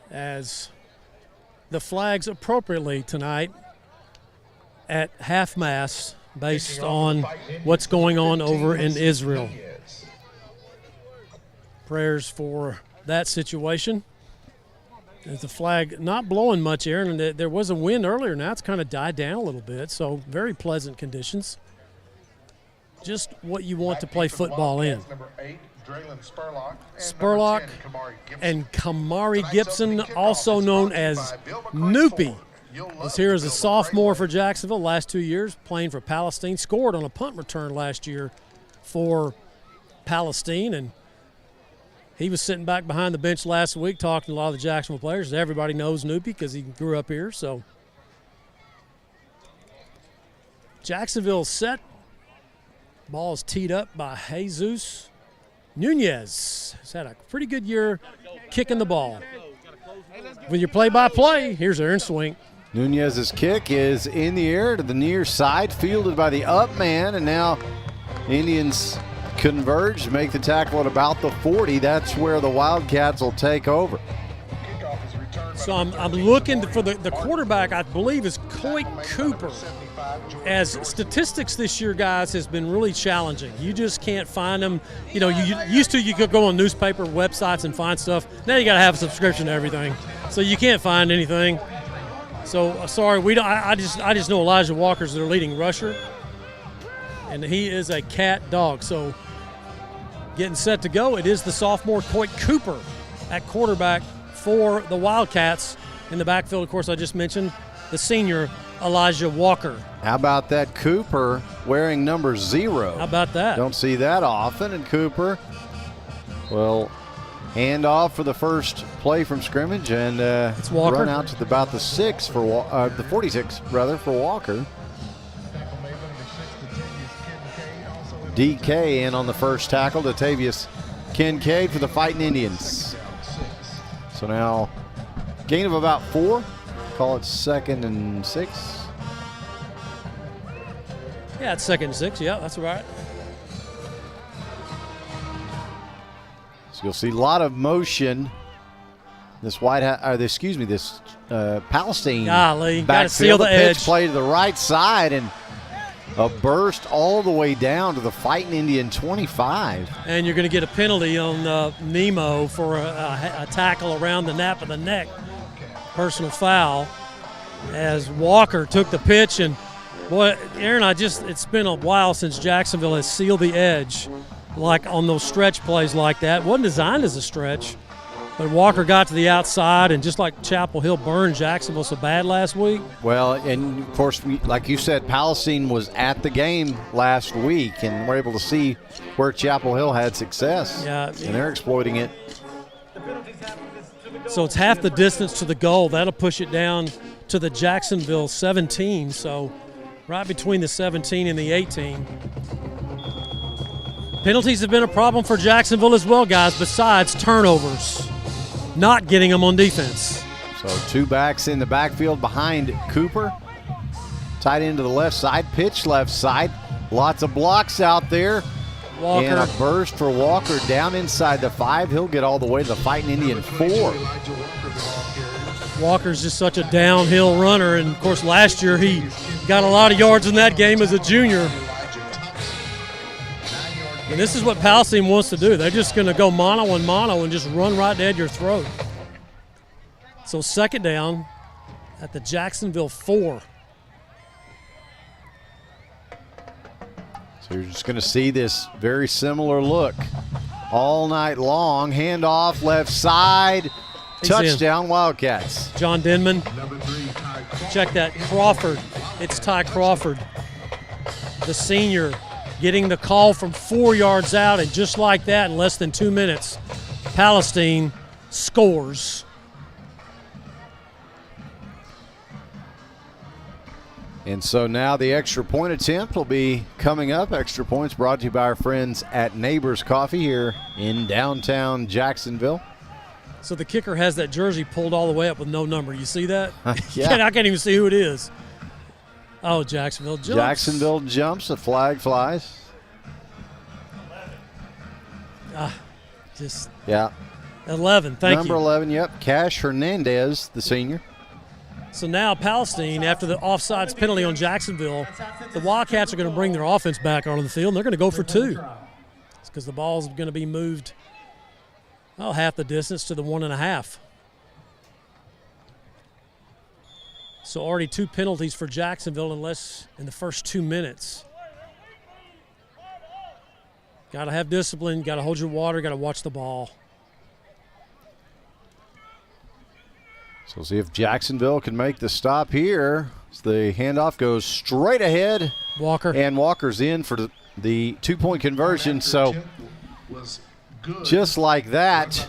as the flags appropriately tonight at half-mast based on what's going on over in Israel. Prayers for that situation. There's the flag not blowing much, Aaron, and there was a wind earlier. Now it's kind of died down a little bit, so very pleasant conditions. Just what you want to play football in. Spurlock and Kamari Gibson, also known as Noopy, was here as a sophomore for Jacksonville last 2 years, playing for Palestine. Scored on a punt return last year for Palestine, and he was sitting back behind the bench last week talking to a lot of the Jacksonville players. Everybody knows Noopy because he grew up here. So Jacksonville set. Ball is teed up by Jesus Nunez. Has had a pretty good year kicking the ball. With your play-by-play, here's Aaron Swink. Nunez's kick is in the air to the near side, fielded by the up man, and now Indians converge, make the tackle at about the 40. That's where the Wildcats will take over. So I'm looking for the quarterback, I believe, is Coit Cooper. As statistics this year, guys, has been really challenging. You just can't find them. You know, you could go on newspaper websites and find stuff. Now you got to have a subscription to everything, so you can't find anything. So sorry, we don't. I just know Elijah Walker's their leading rusher, and he is a cat dog. So getting set to go, it is the sophomore Coit Cooper at quarterback for the Wildcats. In the backfield, of course, I just mentioned the senior Elijah Walker. How about that Cooper wearing number 0? How about that? Don't see that often. And Cooper will hand off for the first play from scrimmage and it's Walker. Run out to about the 6 for the 46 rather for Walker. DK in on the first tackle. Latavius Kincaid for the Fighting Indians. So now gain of about 4. Call it 2nd and 6. Yeah, it's 2nd and 6. Yeah, that's right. So you'll see a lot of motion. This Palestine gotta seal the edge. Pitch play to the right side and a burst all the way down to the Fighting Indian 25. And you're going to get a penalty on Nemo for a tackle around the nape of the neck. Personal foul as Walker took the pitch. And boy, Aaron, it's been a while since Jacksonville has sealed the edge like on those stretch plays like that. Wasn't designed as a stretch, but Walker got to the outside, and just like Chapel Hill burned Jacksonville so bad last week. Well, and of course, like you said, Palestine was at the game last week, and we're able to see where Chapel Hill had success. Yeah, and they're exploiting it. So it's half the distance to the goal. That'll push it down to the Jacksonville 17. So right between the 17 and the 18. Penalties have been a problem for Jacksonville as well, guys, besides turnovers. Not getting them on defense. So 2 backs in the backfield behind Cooper. Tight end to the left side, pitch left side. Lots of blocks out there. Walker. And a burst for Walker down inside the 5. He'll get all the way to the Fighting Indian 4. Walker's just such a downhill runner, and of course last year he got a lot of yards in that game as a junior. And this is what Palestine wants to do. They're just going to go mono and just run right at your throat. So 2nd down at the Jacksonville 4. So you're just going to see this very similar look all night long. Handoff left side. Touchdown Wildcats. John Denman. Check that. Crawford. It's Ty Crawford, the senior, getting the call from 4 yards out, and just like that, in less than 2 minutes, Palestine scores. And so now the extra point attempt will be coming up. Extra points brought to you by our friends at Neighbors Coffee here in downtown Jacksonville. So the kicker has that jersey pulled all the way up with no number. You see that? Yeah. I can't even see who it is. Oh, Jacksonville jumps. Jacksonville jumps. A flag flies. Yeah. 11, thank you. Number 11, yep. Cash Hernandez, the senior. So now Palestine, after the offsides penalty on Jacksonville, the Wildcats are going to bring their offense back onto the field, and they're going to go for 2. It's because the ball's going to be moved half the distance to the 1.5. So already 2 penalties for Jacksonville in the first 2 minutes. Got to have discipline, got to hold your water, got to watch the ball. So we'll see if Jacksonville can make the stop here. As the handoff goes straight ahead. Walker. And Walker's in for the 2-point conversion. So just like that,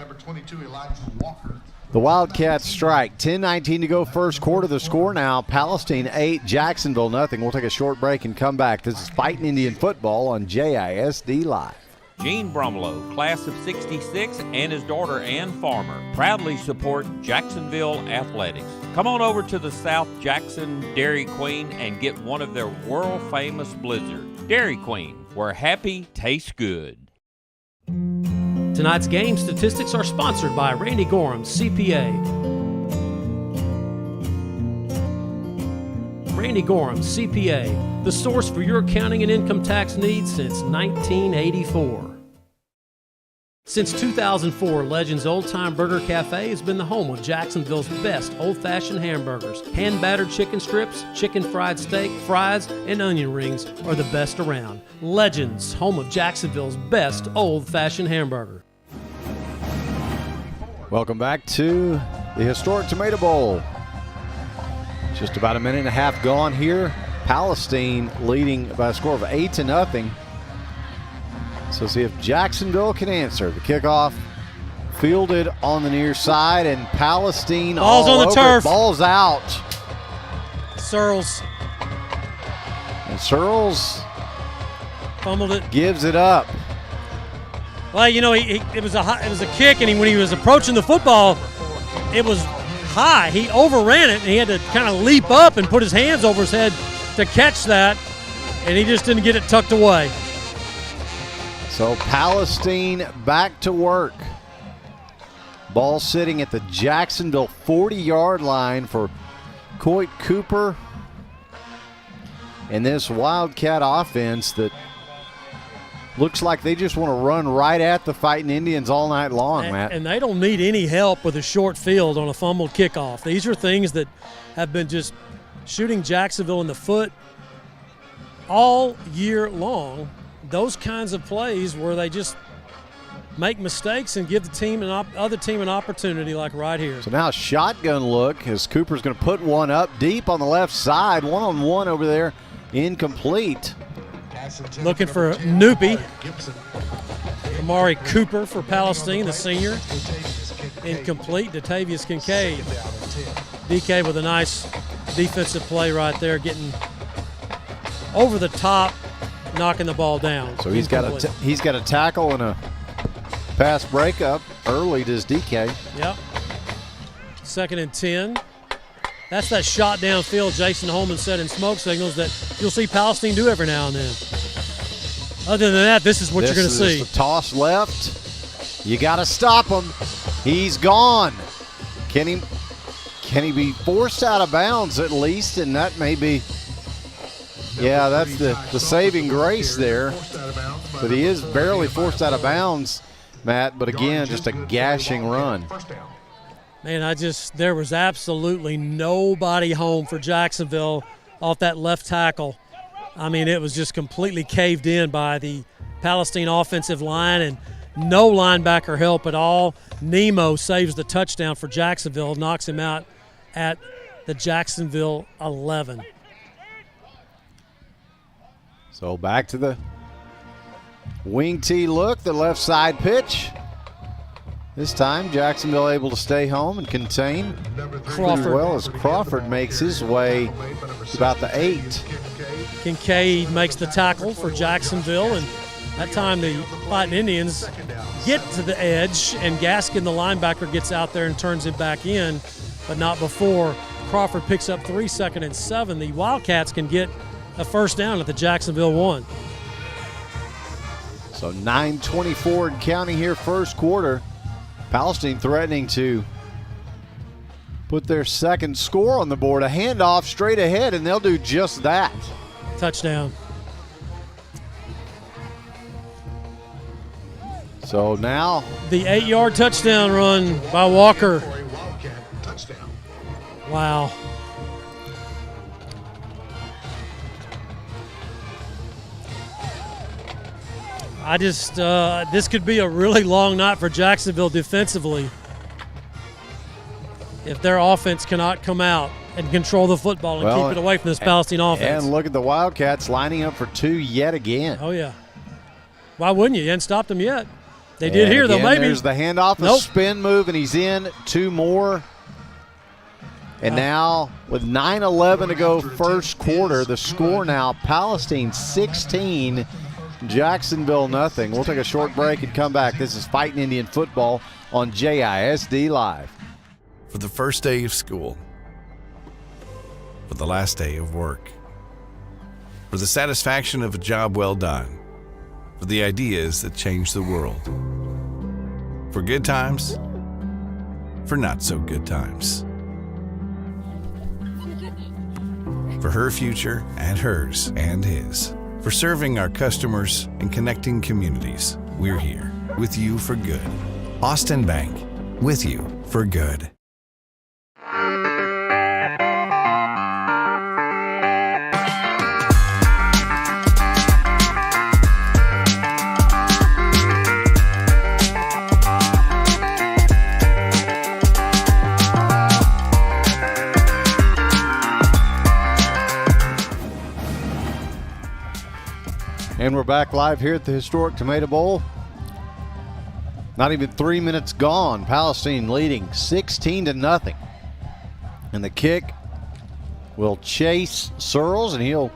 the Wildcats strike. 10-19 to go first quarter. The score now, Palestine 8, Jacksonville nothing. We'll take a short break and come back. This is Fighting Indian Football on JISD Live. Gene Brumlow, class of 66, and his daughter Ann Farmer proudly support Jacksonville athletics. Come on over to the South Jackson Dairy Queen and get one of their world-famous blizzards. Dairy Queen, where happy tastes good. Tonight's game statistics are sponsored by Randy Gorham, CPA. Randy Gorham, CPA, the source for your accounting and income tax needs since 1984. Since 2004, Legends Old Time Burger Cafe has been the home of Jacksonville's best old-fashioned hamburgers. Hand-battered chicken strips, chicken fried steak, fries, and onion rings are the best around. Legends, home of Jacksonville's best old-fashioned hamburger. Welcome back to the historic Tomato Bowl. Just about a minute and a half gone here. Palestine leading by a score of 8-0. So see if Jacksonville can answer. The kickoff fielded on the near side, and Palestine ball's all on the over. turf. Ball's out. Searles. And Searles fumbled it. Gives it up. Well, you know, it was a kick, and when he was approaching the football, it was high. He overran it, and he had to kind of leap up and put his hands over his head to catch that, and he just didn't get it tucked away. So Palestine back to work. Ball sitting at the Jacksonville 40-yard line for Coit Cooper. And this Wildcat offense that looks like they just want to run right at the Fighting Indians all night long, Matt. And they don't need any help with a short field on a fumbled kickoff. These are things that have been just shooting Jacksonville in the foot all year long. Those kinds of plays where they just make mistakes and give the team other team an opportunity, like right here. So now shotgun look as Cooper's going to put one up deep on the left side. One-on-one over there, incomplete. Looking for Noopy. Amari Cooper for Palestine, the senior. Incomplete. Datavius Kincaid. DK with a nice defensive play right there, getting over the top, knocking the ball down. So he's got a tackle and a pass breakup early, does DK. Yep. 2nd and 10. That's that shot downfield Jason Holman said in smoke signals that you'll see Palestine do every now and then. Other than that, this is what you're going to see. The toss left. You got to stop him. He's gone. Can he be forced out of bounds at least? And that may be, yeah, that's the saving grace there. But he is barely forced out of bounds, Matt. But again, just a gashing run. Man, there was absolutely nobody home for Jacksonville off that left tackle. I mean, it was just completely caved in by the Palestine offensive line and no linebacker help at all. Nemo saves the touchdown for Jacksonville, knocks him out at the Jacksonville 11. So back to the wing tee look, the left side pitch. This time, Jacksonville able to stay home and contain pretty well as Crawford makes his way to about the 8. Kincaid makes the tackle for Jacksonville, and that time the Fighting Indians get to the edge, and Gaskin, the linebacker, gets out there and turns it back in, but not before Crawford picks up 3, 2nd and 7. The Wildcats can get a first down at the Jacksonville 1. So 9:24 and counting here, first quarter. Palestine threatening to put their second score on the board. A handoff straight ahead, and they'll do just that. Touchdown. So now the 8-yard touchdown run by Walker. Wow. I just this could be a really long night for Jacksonville defensively if their offense cannot come out and control the football and keep it away from this Palestine offense. And look at the Wildcats lining up for 2 yet again. Oh, yeah. Why wouldn't you? You hadn't stopped them yet. They did here, though, maybe. There's the handoff, a spin move, and he's in. 2 more. And now, with 9:11 to go first quarter, the score now, Palestine 16, Jacksonville nothing. We'll take a short break and come back. This is Fighting Indian Football on JISD Live. For the first day of school, for the last day of work, for the satisfaction of a job well done, for the ideas that change the world, for good times, for not so good times, for her future and hers and his, for serving our customers and connecting communities. We're here with you for good. Austin Bank, with you for good. And we're back live here at the historic Tomato Bowl. Not even 3 minutes gone. Palestine leading 16-0. And the kick will chase Searles, and he'll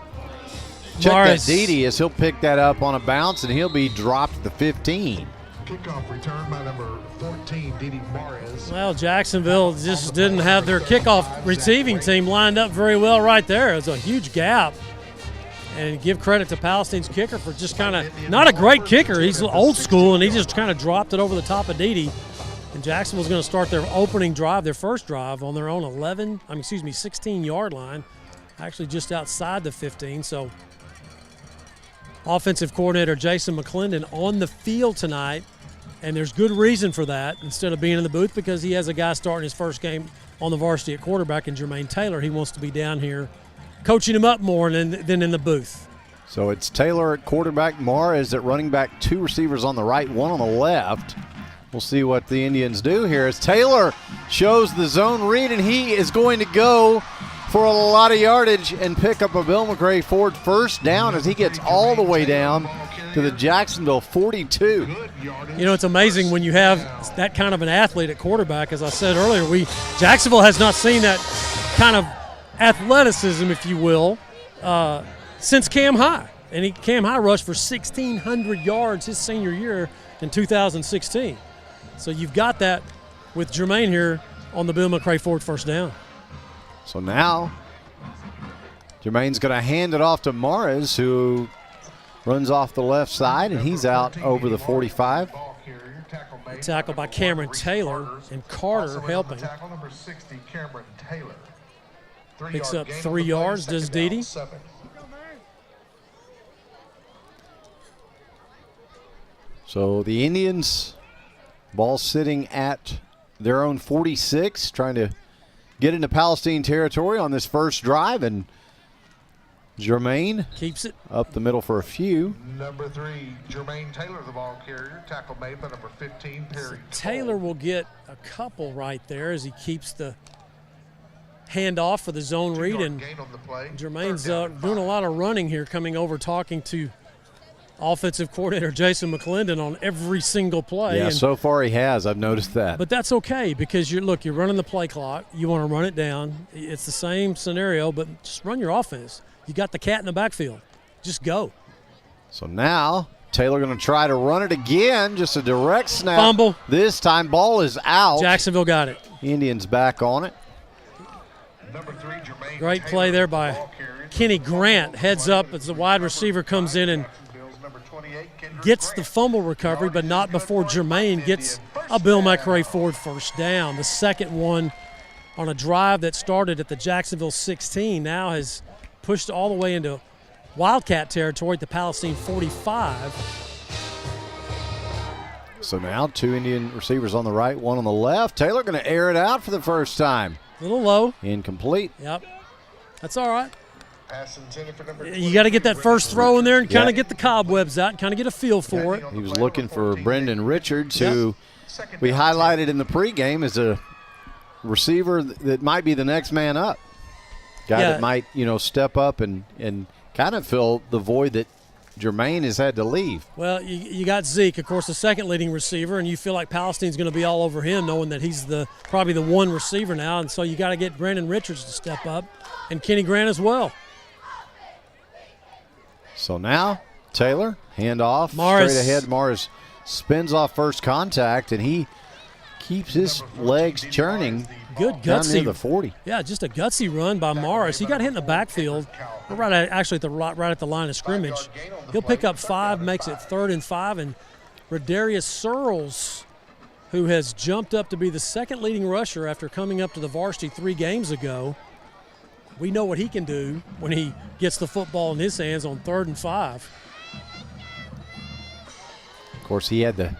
check that Dede as he'll pick that up on a bounce, and he'll be dropped at the 15. Kickoff return by number 14, Dede Morris. Well, Jacksonville just didn't have their kickoff receiving team lined up very well right there. It was a huge gap. And give credit to Palestine's kicker for just kind of, not a great kicker. He's old school, and he just kind of dropped it over the top of Dede. And Jacksonville's going to start their opening drive, their first drive, on their own 16-yard line, actually just outside the 15. So offensive coordinator Jason McClendon on the field tonight, and there's good reason for that instead of being in the booth, because he has a guy starting his first game on the varsity at quarterback in Jermaine Taylor. He wants to be down here coaching him up more than in the booth. So it's Taylor at quarterback, Morris at running back, 2 receivers on the right, 1 on the left. We'll see what the Indians do here as Taylor shows the zone read, and he is going to go for a lot of yardage and pick up a Bill McRae Ford first down as he gets all the way down to the Jacksonville 42. You know, it's amazing when you have that kind of an athlete at quarterback. As I said earlier, Jacksonville has not seen that kind of athleticism, if you will, since Cam High. And Cam High rushed for 1,600 yards his senior year in 2016. So you've got that with Jermaine here on the Bill McRae Ford first down. So now Jermaine's going to hand it off to Morris, who runs off the left side, and he's out over the 45. Tackle by Cameron Taylor, and Carter helping. Tackle number 60, Cameron Taylor. Picks up 3 yards, does Dede. So the Indians, ball sitting at their own 46, trying to get into Palestine territory on this first drive, and Jermaine keeps it up the middle for a few. Number 3, Jermaine Taylor, the ball carrier. Tackle made by number 15, Perry. Taylor will get a couple right there as he keeps the handoff for the zone read, and Jermaine's doing a lot of running here, coming over, talking to offensive coordinator Jason McClendon on every single play. Yeah, so far he has. I've noticed that. But that's okay, because you're running the play clock. You want to run it down. It's the same scenario, but just run your offense. You got the cat in the backfield. Just go. So now Taylor going to try to run it again. Just a direct snap. Fumble. This time ball is out. Jacksonville got it. Indians back on it. Great play there by Kenny Grant. Heads up as the wide receiver comes in and gets the fumble recovery, but not before Jermaine gets a Bill McRae Ford first down. The second one on a drive that started at the Jacksonville 16 now has pushed all the way into Wildcat territory at the Palestine 45. So now 2 Indian receivers on the right, 1 on the left. Taylor going to air it out for the first time. A little low. Incomplete. Yep. That's all right. You got to get that first throw in there and kind of get the cobwebs out and kind of get a feel for it. He was looking for Brendan Richards, who we highlighted in the pregame as a receiver that might be the next man up. Guy that might, step up and kind of fill the void that Jermaine has had to leave. Well, you got Zeke, of course, the second leading receiver, and you feel like Palestine's going to be all over him, knowing that he's probably the one receiver now, and so you got to get Brendan Richards to step up, and Kenny Grant as well. So now Taylor, handoff, Morris. Straight ahead. Morris spins off first contact, and he keeps his legs churning. Good gutsy. Down near the 40. Yeah, just a gutsy run by Morris. He got hit in the backfield, right at the line of scrimmage. He'll pick up 5, makes it 3rd and 5, and Radarius Searles, who has jumped up to be the second leading rusher after coming up to the varsity 3 games ago. We know what he can do when he gets the football in his hands on 3rd and 5. Of course, he had the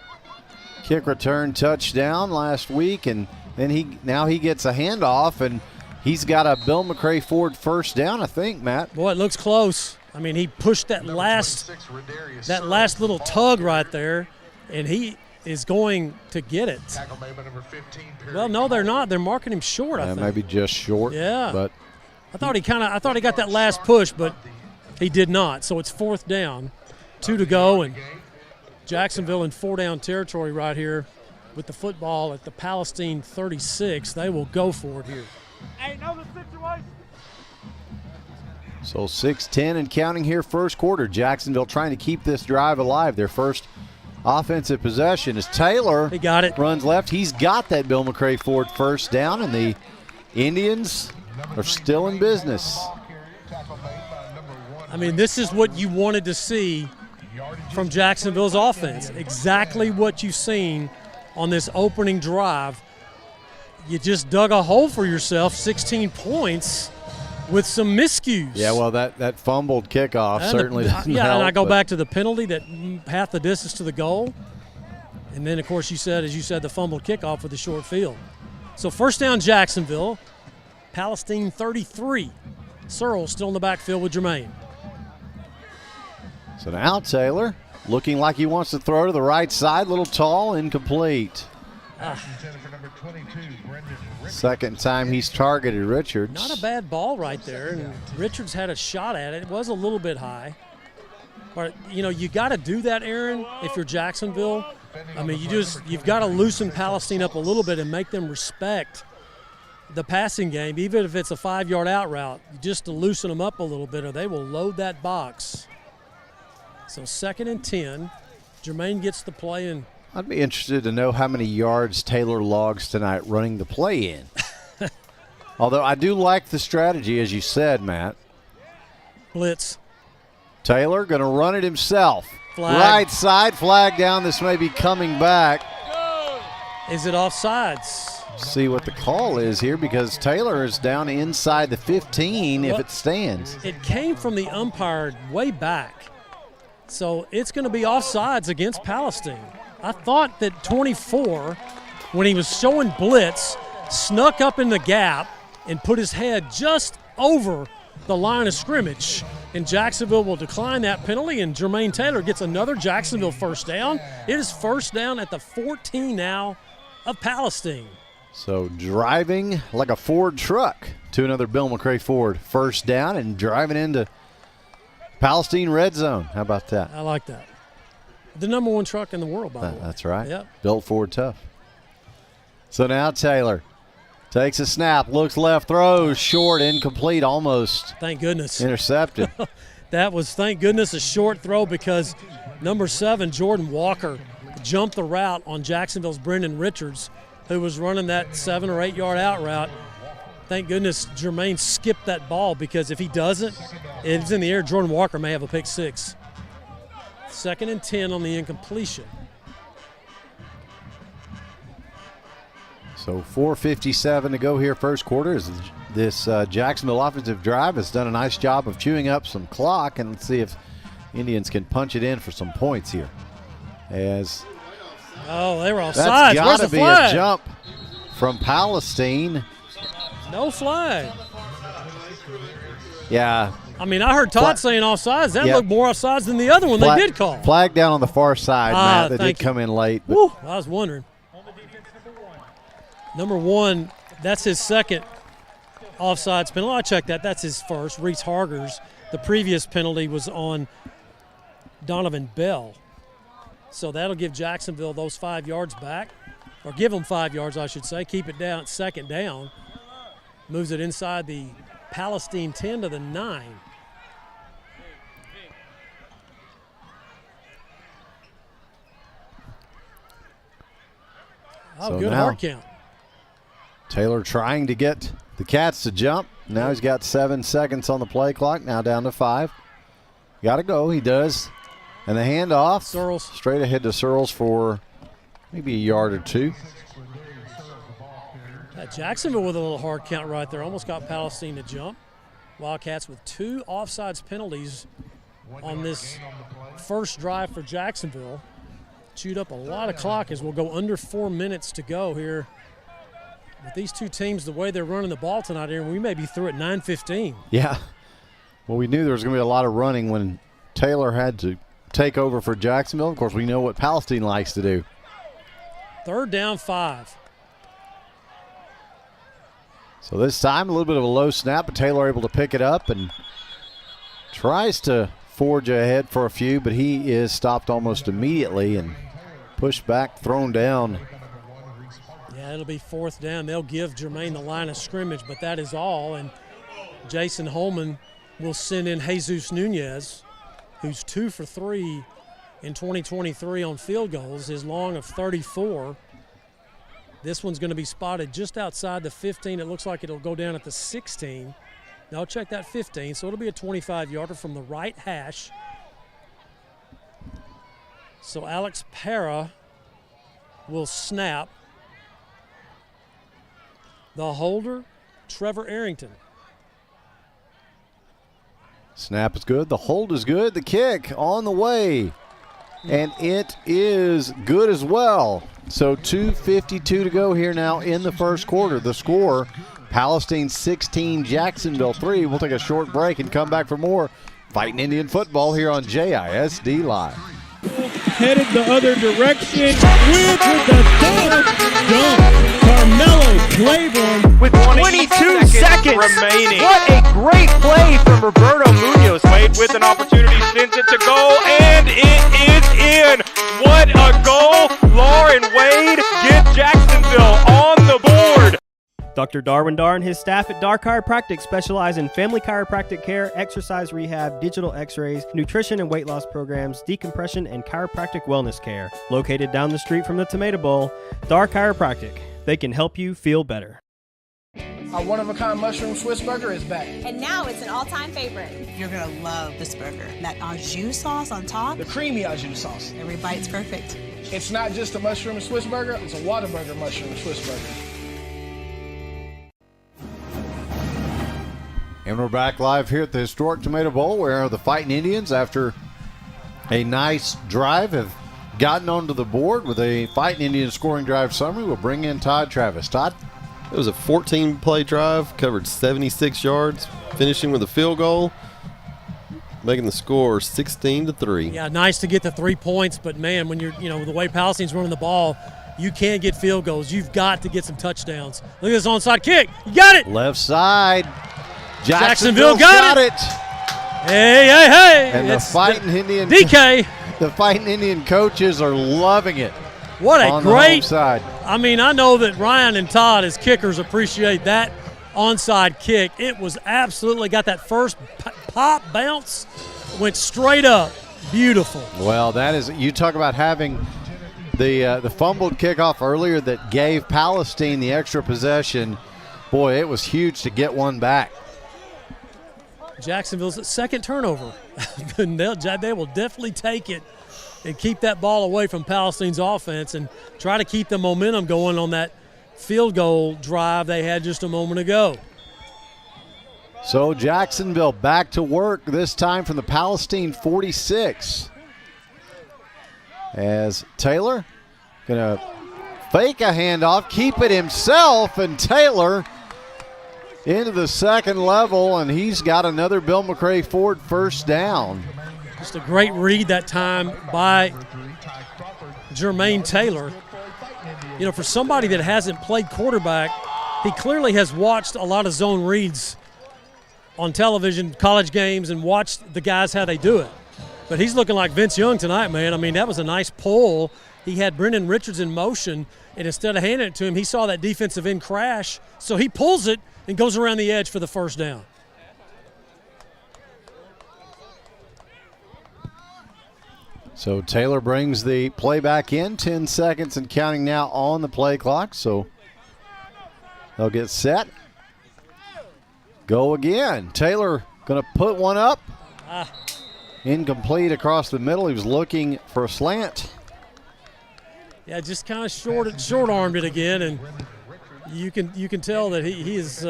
kick return touchdown last week, and then now he gets a handoff, and he's got a Bill McCray Ford first down, I think, Matt. Boy, it looks close. I mean, he pushed that last little tug right there, and he is going to get it. Well, no, they're not. They're marking him short, I think. Maybe just short. Yeah. But I thought he got that last push, but he did not. So it's 4th down, 2 to go, and Jacksonville in 4-down territory right here with the football at the Palestine 36. They will go for it here. So 6:10 and counting here, first quarter. Jacksonville trying to keep this drive alive. Their first offensive possession is Taylor. He got it. Runs left. He's got that Bill McCray Ford first down, and the Indians are still in business. I mean, this is what you wanted to see from Jacksonville's offense. Exactly what you've seen on this opening drive. You just dug a hole for yourself, 16 points with some miscues. Yeah, well, that fumbled kickoff certainly doesn't help. Yeah, and I go back to the penalty that half the distance to the goal. And then, of course, as you said, the fumbled kickoff with the short field. So first down, Jacksonville. Palestine 33. Searle still in the backfield with Jermaine. So now Taylor looking like he wants to throw to the right side. Little tall, incomplete. Second time he's targeted Richards. Not a bad ball right there, and Richards had a shot at it. It was a little bit high. But, you got to do that, Aaron, if you're Jacksonville. I mean, you've got to loosen Palestine up a little bit and make them respect the passing game, even if it's a 5-yard out route, just to loosen them up a little bit, or they will load that box. So 2nd and 10. Jermaine gets the play, and I'd be interested to know how many yards Taylor logs tonight running the play in. Although I do like the strategy, as you said, Matt. Blitz. Taylor going to run it himself. Flag. Right side, flag down. This may be coming back. Is it offsides? See what the call is here, because Taylor is down inside the 15 if it stands. It came from the umpire way back. So it's going to be offsides against Palestine. I thought that 24, when he was showing blitz, snuck up in the gap and put his head just over the line of scrimmage. And Jacksonville will decline that penalty, and Jermaine Taylor gets another Jacksonville first down. It is first down at the 14 now of Palestine. So driving like a Ford truck to another Bill McCray Ford first down and driving into Palestine red zone. How about that? I like that. The number 1 truck in the world, by the way. That's right. Yep. Built Ford tough. So now Taylor takes a snap, looks left, throws short, incomplete, almost. Thank goodness. Intercepted. That was, thank goodness, a short throw, because number 7, Jordan Walker, jumped the route on Jacksonville's Brendan Richards, who was running that 7 or 8 yard out route. Thank goodness Jermaine skipped that ball, because if he doesn't, it's in the air. Jordan Walker may have a pick 6. 2nd and 10 on the incompletion. So 4:57 to go here first quarter. As this Jacksonville offensive drive has done a nice job of chewing up some clock, and let's see if Indians can punch it in for some points here. As they were offsides. That's got Where's to the be flag? a jump from Palestine. No flag. Yeah, I mean, I heard Todd saying offsides. That looked more offsides than the other one they did call. Flag down on the far side, Matt. That did come in late. Woo, I was wondering. Number 1, that's his second offsides penalty. I checked that. That's his first. Reese Hargers. The previous penalty was on Donovan Bell. So that'll give Jacksonville those 5 yards back, or give them 5 yards, I should say. Keep it down, second down. Moves it inside the Palestine 10 to the 9. Oh, So good now, hard count. Taylor trying to get the Cats to jump. Now he's got 7 seconds on the play clock, now down to 5. Got to go, he does. And the handoff, Searles. Straight ahead to Searles for maybe a yard or 2. Jacksonville with a little hard count right there. Almost got Palestine to jump. Wildcats with 2 offsides penalties on this first drive for Jacksonville. Chewed up a lot of clock as we'll go under 4 minutes to go here. With these two teams, the way they're running the ball tonight here, we may be through at 9:15. Yeah. Well, we knew there was going to be a lot of running when Taylor had to take over for Jacksonville. Of course, we know what Palestine likes to do. 3rd down, 5. So this time, a little bit of a low snap, but Taylor able to pick it up and tries to forge ahead for a few, but he is stopped almost immediately and pushed back, thrown down. Yeah, it'll be 4th down. They'll give Jermaine the line of scrimmage, but that is all. And Jason Holman will send in Jesus Nunez, who's 2 for 3 in 2023 on field goals, his long of 34. This one's going to be spotted just outside the 15. It looks like it'll go down at the 16. Now check that 15, so it'll be a 25-yarder from the right hash. So Alex Para will snap. The holder, Trevor Arrington. Snap is good. The hold is good. The kick on the way. And it is good as well. So 2:52 to go here now in the first quarter. The score, Palestine 16, Jacksonville 3. We'll take a short break and come back for more Fighting Indian football here on JISD Live. Headed the other direction with the dunk. Carmelo Claiborne with 22 seconds remaining. What a great play from Roberto Munoz. Wade with an opportunity, sends it to goal, and it is in. What a goal. Lauren Wade gets Jacksonville on the board. Dr. Darwin Dar and his staff at Dar Chiropractic specialize in family chiropractic care, exercise rehab, digital x-rays, nutrition and weight loss programs, decompression, and chiropractic wellness care. Located down the street from the Tomato Bowl, Dar Chiropractic. They can help you feel better. Our one-of-a-kind mushroom Swiss burger is back. And now it's an all-time favorite. You're going to love this burger. That au jus sauce on top. The creamy au jus sauce. Every bite's perfect. It's not just a mushroom Swiss burger, it's a Whataburger mushroom Swiss burger. And we're back live here at the historic Tomato Bowl, where the Fighting Indians, after a nice drive, have gotten onto the board with a Fighting Indian scoring drive summary. We'll bring in Todd Travis. Todd? It was a 14-play drive, covered 76 yards, finishing with a field goal, making the score 16-3. Yeah, nice to get the 3 points, but man, when you're, the way Palestine's running the ball, you can't get field goals. You've got to get some touchdowns. Look at this onside kick. You got it. Left side. Jacksonville got it. Hey. And the Fighting Indian DK. The Fighting Indian coaches are loving it. What a great side. I mean, I know that Ryan and Todd as kickers appreciate that onside kick. It was absolutely got that first pop bounce, went straight up. Beautiful. Well, that is, you talk about having the fumbled kickoff earlier that gave Palestine the extra possession. Boy, it was huge to get one back. Jacksonville's second turnover. They will definitely take it and keep that ball away from Palestine's offense and try to keep the momentum going on that field goal drive they had just a moment ago. So Jacksonville back to work, this time from the Palestine 46. As Taylor going to fake a handoff, keep it himself, and Taylor into the second level, and he's got another Bill McRae Ford first down. Just a great read that time by Jermaine Taylor. You know, for somebody that hasn't played quarterback, he clearly has watched a lot of zone reads on television, college games, and watched the guys how they do it. But he's looking like Vince Young tonight, man. I mean, that was a nice pull. He had Brendan Richards in motion, and instead of handing it to him, he saw that defensive end crash, so he pulls it and goes around the edge for the first down. So Taylor brings the play back in, 10 seconds and counting now on the play clock. So they'll get set. Go again. Taylor going to put one up. Incomplete across the middle. He was looking for a slant. Yeah, just kind of short-armed it again, and you can tell that he is.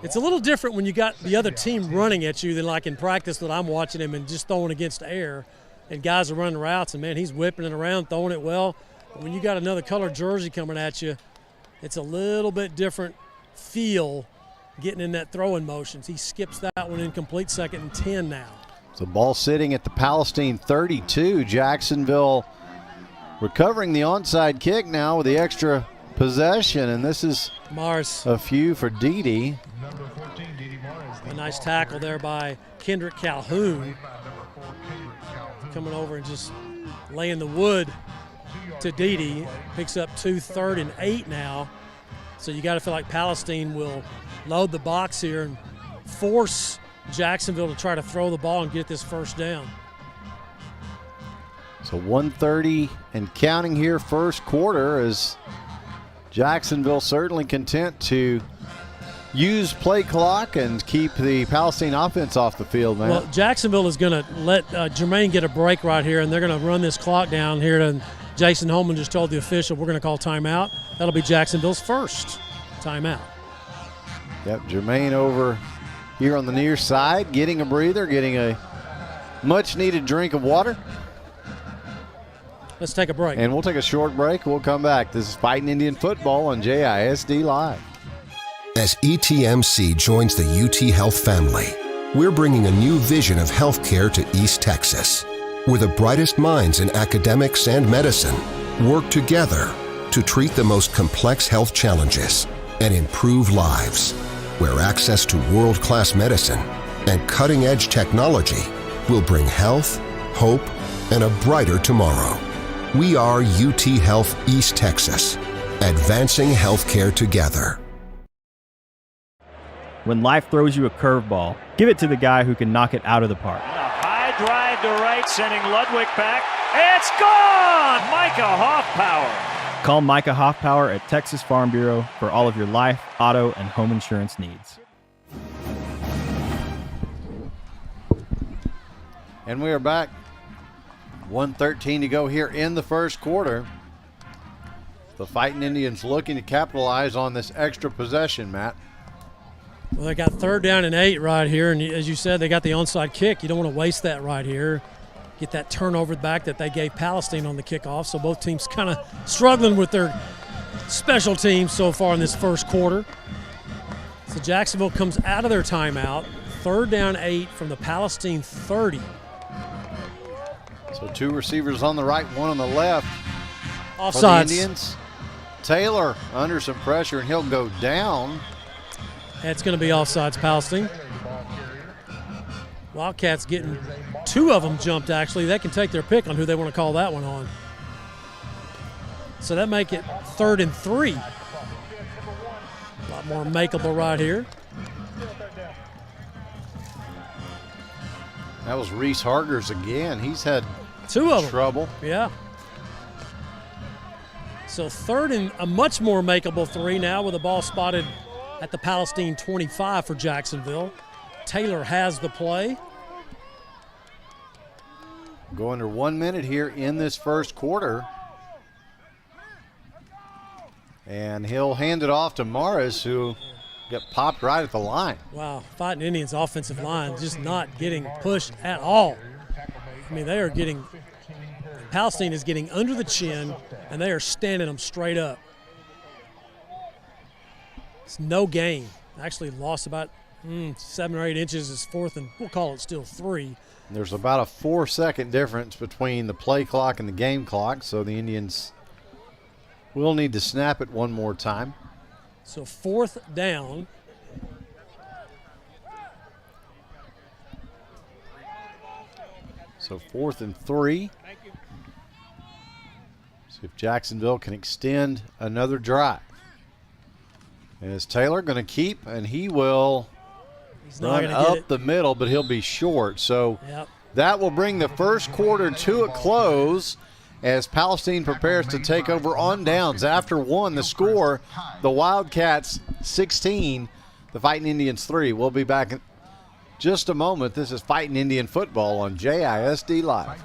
It's a little different when you got the other team running at you than like in practice that I'm watching him and just throwing against the air, and guys are running routes, and man, he's whipping it around, throwing it well. But when you got another colored jersey coming at you, it's a little bit different feel getting in that throwing motions. He skips that one incomplete, 2nd and 10 now. So ball sitting at the Palestine 32. Jacksonville recovering the onside kick now with the extra possession, and this is Mars. A few for Dede. A nice tackle there by Kendrick Calhoun, coming over and just laying the wood to Dede. Picks up 2 3rd and 8 now. So you got to feel like Palestine will load the box here and force Jacksonville to try to throw the ball and get this first down. So 1:30 and counting here, first quarter, as Jacksonville certainly content to use play clock and keep the Palestine offense off the field, man. Well, Jacksonville is going to let Jermaine get a break right here, and they're going to run this clock down here. And Jason Holman just told the official we're going to call timeout. That'll be Jacksonville's first timeout. Yep, Jermaine over here on the near side, getting a breather, getting a much-needed drink of water. Let's take a break. And we'll take a short break. We'll come back. This is Fighting Indian Football on JISD Live. As ETMC joins the UT Health family, we're bringing a new vision of healthcare to East Texas, where the brightest minds in academics and medicine work together to treat the most complex health challenges and improve lives, where access to world-class medicine and cutting-edge technology will bring health, hope, and a brighter tomorrow. We are UT Health East Texas, advancing healthcare together. When life throws you a curveball, give it to the guy who can knock it out of the park. A high drive to right, sending Ludwig back. It's gone! Micah Hoffpower. Call Micah Hoffpower at Texas Farm Bureau for all of your life, auto, and home insurance needs. And we are back. 1:13 to go here in the first quarter. The Fighting Indians looking to capitalize on this extra possession, Matt. Well, they got 3rd down and 8 right here, and as you said, they got the onside kick. You don't want to waste that right here. Get that turnover back that they gave Palestine on the kickoff. So both teams kind of struggling with their special teams so far in this first quarter. So Jacksonville comes out of their timeout. 3rd down 8 from the Palestine 30. So 2 receivers on the right, 1 on the left. Offsides. For the Indians. Taylor under some pressure, and he'll go down. That's going to be offsides, Palestine. Wildcats getting 2 of them jumped, actually. They can take their pick on who they want to call that one on. So that make it 3rd and 3. A lot more makeable right here. That was Reese Hargers again. He's had 2 of them. Trouble. Yeah. So 3rd and a much more makeable 3 now with the ball spotted at the Palestine 25 for Jacksonville. Taylor has the play. Go under 1 minute here in this first quarter. And he'll hand it off to Morris, who got popped right at the line. Wow, Fighting Indians offensive line just not getting pushed at all. I mean, they are getting, Palestine is getting under the chin, and they are standing them straight up. It's no gain. Actually lost about 7 or 8 inches. It's fourth and we'll call it still 3. There's about a 4-second difference between the play clock and the game clock, so the Indians will need to snap it one more time. So 4th down. So 4th and 3. See if Jacksonville can extend another drive. And is Taylor going to keep, and he will run up the middle, but he'll be short. So that will bring the first quarter to a close as Palestine prepares to take over on downs. After 1, the score, the Wildcats 16, the Fighting Indians 3. We'll be back in just a moment. This is Fighting Indian Football on JISD Live.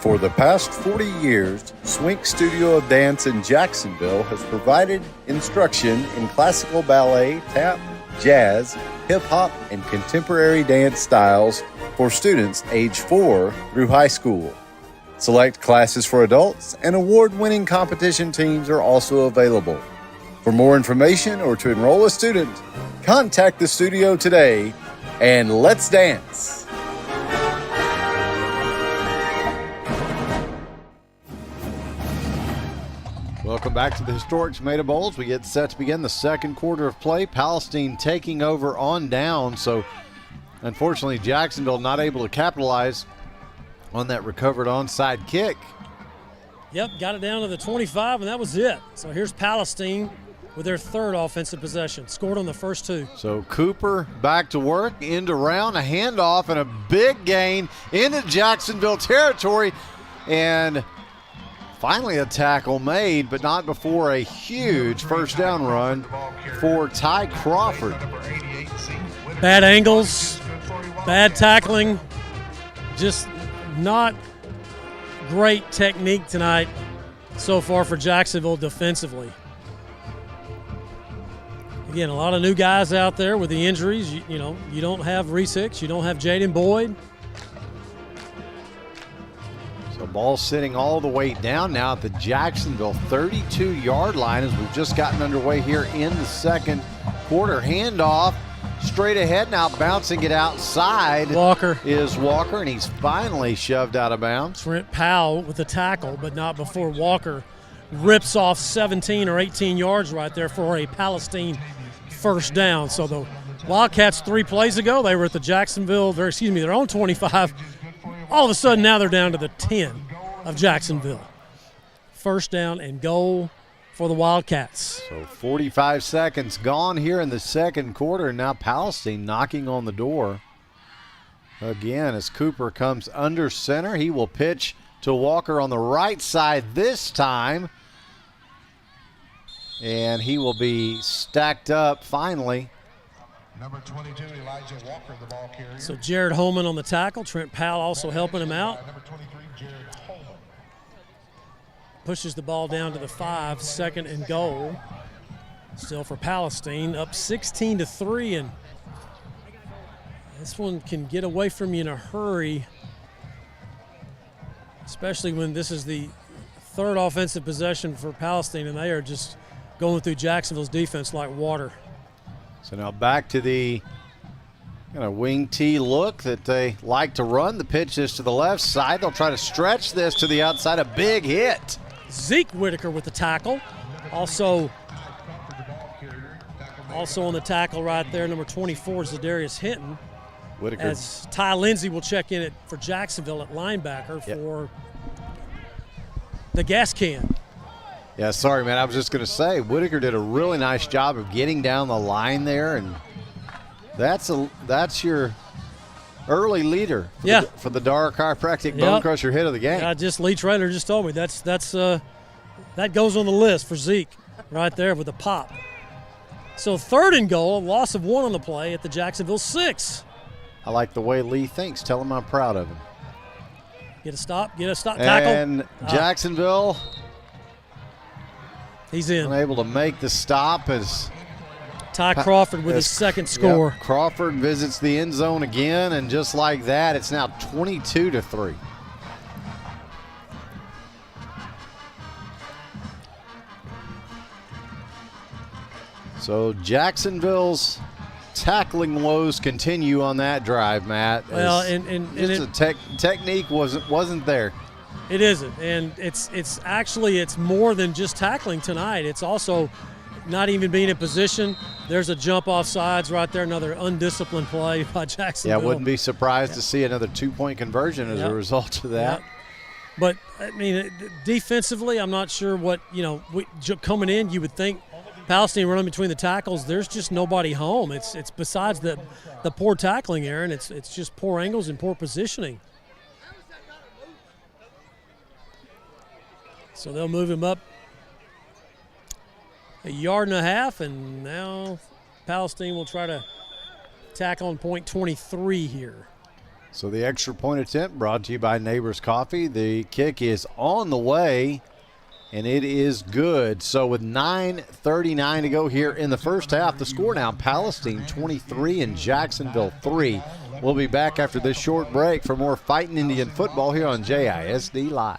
For the past 40 years, Swink Studio of Dance in Jacksonville has provided instruction in classical ballet, tap, jazz, hip-hop, and contemporary dance styles for students age 4 through high school. Select classes for adults and award-winning competition teams are also available. For more information or to enroll a student, contact the studio today and let's dance. Welcome back to the historic Tomato Bowls. We get set to begin the second quarter of play. Palestine taking over on down. So, unfortunately, Jacksonville not able to capitalize on that recovered onside kick. Yep, got it down to the 25, and that was it. So here's Palestine with their 3rd offensive possession. Scored on the first 2. So Cooper back to work, end around, a handoff, and a big gain into Jacksonville territory. And finally a tackle made, but not before a huge first down run for Ty Crawford. Bad angles, bad tackling, just not great technique tonight so far for Jacksonville defensively. Again, a lot of new guys out there with the injuries. You know, you don't have Reese Hicks, you don't have Jaden Boyd. So ball sitting all the way down now at the Jacksonville 32-yard line as we've just gotten underway here in the second quarter. Handoff straight ahead now, bouncing it outside. Walker is Walker, and he's finally shoved out of bounds. Trent Powell with the tackle, but not before Walker rips off 17 or 18 yards right there for a Palestine first down. So the Wildcats 3 plays ago, they were at the their own 25. All of a sudden now they're down to the 10 of Jacksonville. First down and goal for the Wildcats. So 45 seconds gone here in the second quarter. Now Palestine knocking on the door again as Cooper comes under center. He will pitch to Walker on the right side this time. And he will be stacked up finally. Number 22, Elijah Walker, the ball carrier. So Jared Holman on the tackle. Trent Powell also helping him out. Number 23, Jared Holman. Pushes the ball down to the 5, 2nd and goal. Still for Palestine, up 16-3, and this one can get away from you in a hurry, especially when this is the 3rd offensive possession for Palestine, and they are just going through Jacksonville's defense like water. So now back to the kind of wing T look that they like to run. The pitch is to the left side. They'll try to stretch this to the outside. A big hit. Zeke Whitaker with the tackle. Also on the tackle right there, number 24 is Zadarius Hinton. Whitaker. As Ty Lindsay will check in for Jacksonville at linebacker for the gas can. Yeah, sorry, man. I was just going to say, Whitaker did a really nice job of getting down the line there, and that's your early leader for the Dar Chiropractic Bone Crusher hit of the game. Yeah, just Lee Traylor just told me that goes on the list for Zeke right there with the pop. So 3rd and goal, a loss of 1 on the play at the Jacksonville 6. I like the way Lee thinks. Tell him I'm proud of him. Get a stop, tackle. And Jacksonville. He's in. Unable to make the stop as Ty Crawford with his second score. Yep, Crawford visits the end zone again, and just like that, it's now 22-3. So Jacksonville's tackling woes continue on that drive, Matt. Well, technique wasn't there. It isn't, and it's actually more than just tackling tonight. It's also not even being in position. There's a jump off sides right there, another undisciplined play by Jacksonville. Yeah, wouldn't be surprised to see another 2-point conversion as a result of that. Yep. But, I mean, defensively, I'm not sure what, coming in, you would think Palestine running between the tackles, there's just nobody home. It's besides the poor tackling, Aaron, it's just poor angles and poor positioning. So they'll move him up a yard and a half, and now Palestine will try to tack on point 23 here. So the extra point attempt brought to you by Neighbors Coffee. The kick is on the way, and it is good. So with 9:39 to go here in the first half, the score now, Palestine 23 and Jacksonville 3. We'll be back after this short break for more Fighting Indian football here on JISD Live.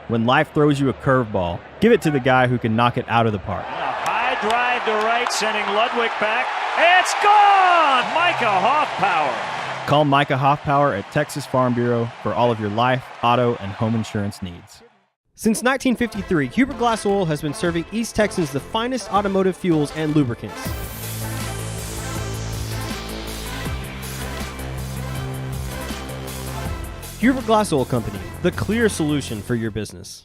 When life throws you a curveball, give it to the guy who can knock it out of the park. A high drive to right, sending Ludwig back. It's gone! Micah Hoffpower. Call Micah Hoffpower at Texas Farm Bureau for all of your life, auto, and home insurance needs. Since 1953, Huber Glass Oil has been serving East Texans the finest automotive fuels and lubricants. Huber Glass Oil Company, the clear solution for your business.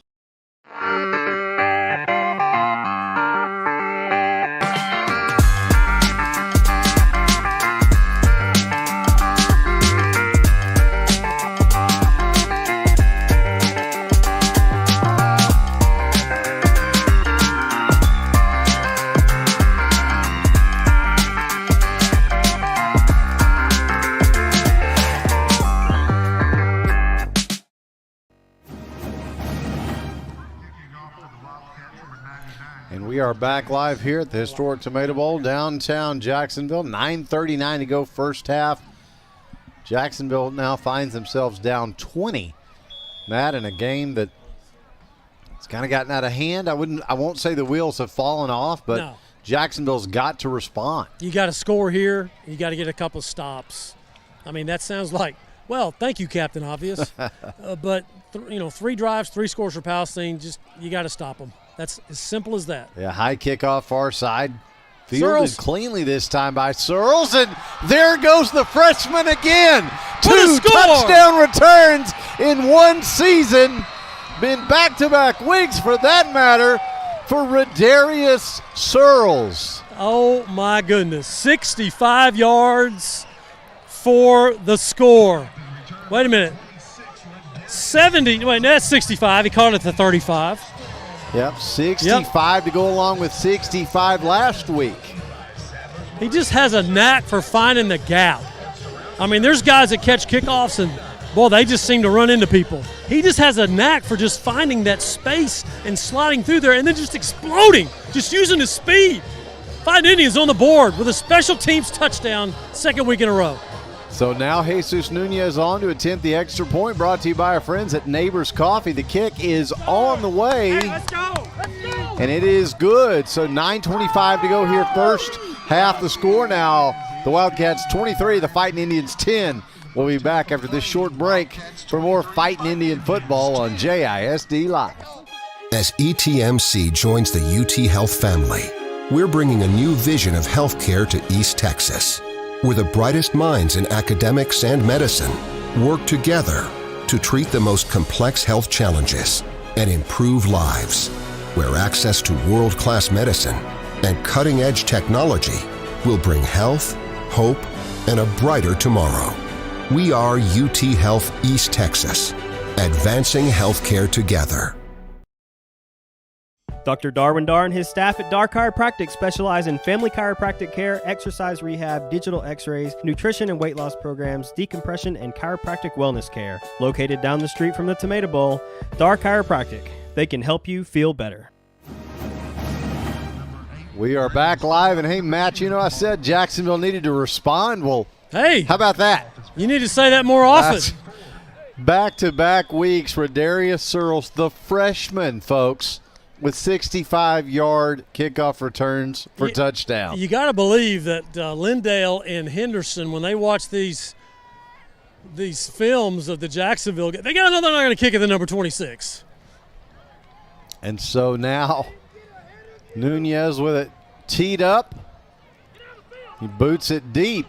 We are back live here at the historic Tomato Bowl, downtown Jacksonville. 9:39 to go first half. Jacksonville now finds themselves down 20. Matt, in a game that it's kind of gotten out of hand. I won't say the wheels have fallen off, but no. Jacksonville's got to respond. You got to score here. You got to get a couple of stops. I mean, that sounds like, well, thank you, Captain Obvious. But 3 drives, 3 scores for Palestine. Just you got to stop them. That's as simple as that. Yeah, high kickoff, far side. Fielded cleanly this time by Searles, and there goes the freshman again. 2 touchdown returns in one season. Been back-to-back weeks, for that matter, for Redarius Searles. Oh, my goodness. 65 yards for the score. Wait a minute. 70. Wait, that's 65. He caught it to 35. Yep, 65 to go along with 65 last week. He just has a knack for finding the gap. I mean, there's guys that catch kickoffs and, boy, they just seem to run into people. He just has a knack for just finding that space and sliding through there and then just exploding, just using his speed. Fighting Indians on the board with a special teams touchdown, second week in a row. So now Jesus Nunez on to attempt the extra point, brought to you by our friends at Neighbors Coffee. The kick is on the way. Hey, let's go. And it is good. So 9:25 to go here first half. The score now, the Wildcats 23, the Fighting Indians 10. We'll be back after this short break for more Fighting Indian football on JISD Live. As ETMC joins the UT Health family, we're bringing a new vision of healthcare to East Texas, where the brightest minds in academics and medicine work together to treat the most complex health challenges and improve lives, where access to world-class medicine and cutting-edge technology will bring health, hope, and a brighter tomorrow. We are UT Health East Texas, advancing healthcare together. Dr. Darwin Dar and his staff at Dar Chiropractic specialize in family chiropractic care, exercise rehab, digital x-rays, nutrition and weight loss programs, decompression, and chiropractic wellness care. Located down the street from the Tomato Bowl, Dar Chiropractic. They can help you feel better. We are back live, and hey, Matt, you know I said Jacksonville needed to respond. Well, hey, how about that? You need to say that more often. Back-to-back weeks, Radarius Searles, the freshman, folks, with 65-yard kickoff returns for touchdown. You got to believe that Lindale and Henderson, when they watch these films of the Jacksonville game, they got another guy going to kick at the number 26. And so now Nunez with it teed up. He boots it deep.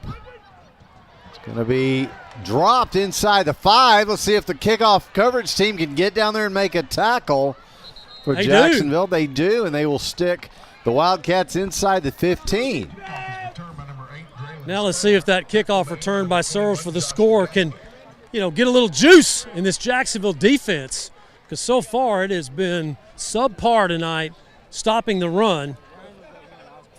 It's going to be dropped inside the 5. Let's see if the kickoff coverage team can get down there and make a tackle for Jacksonville. They do, and they will stick the Wildcats inside the 15. Now let's see if that kickoff return by Searles for the score can, get a little juice in this Jacksonville defense, because so far it has been subpar tonight, stopping the run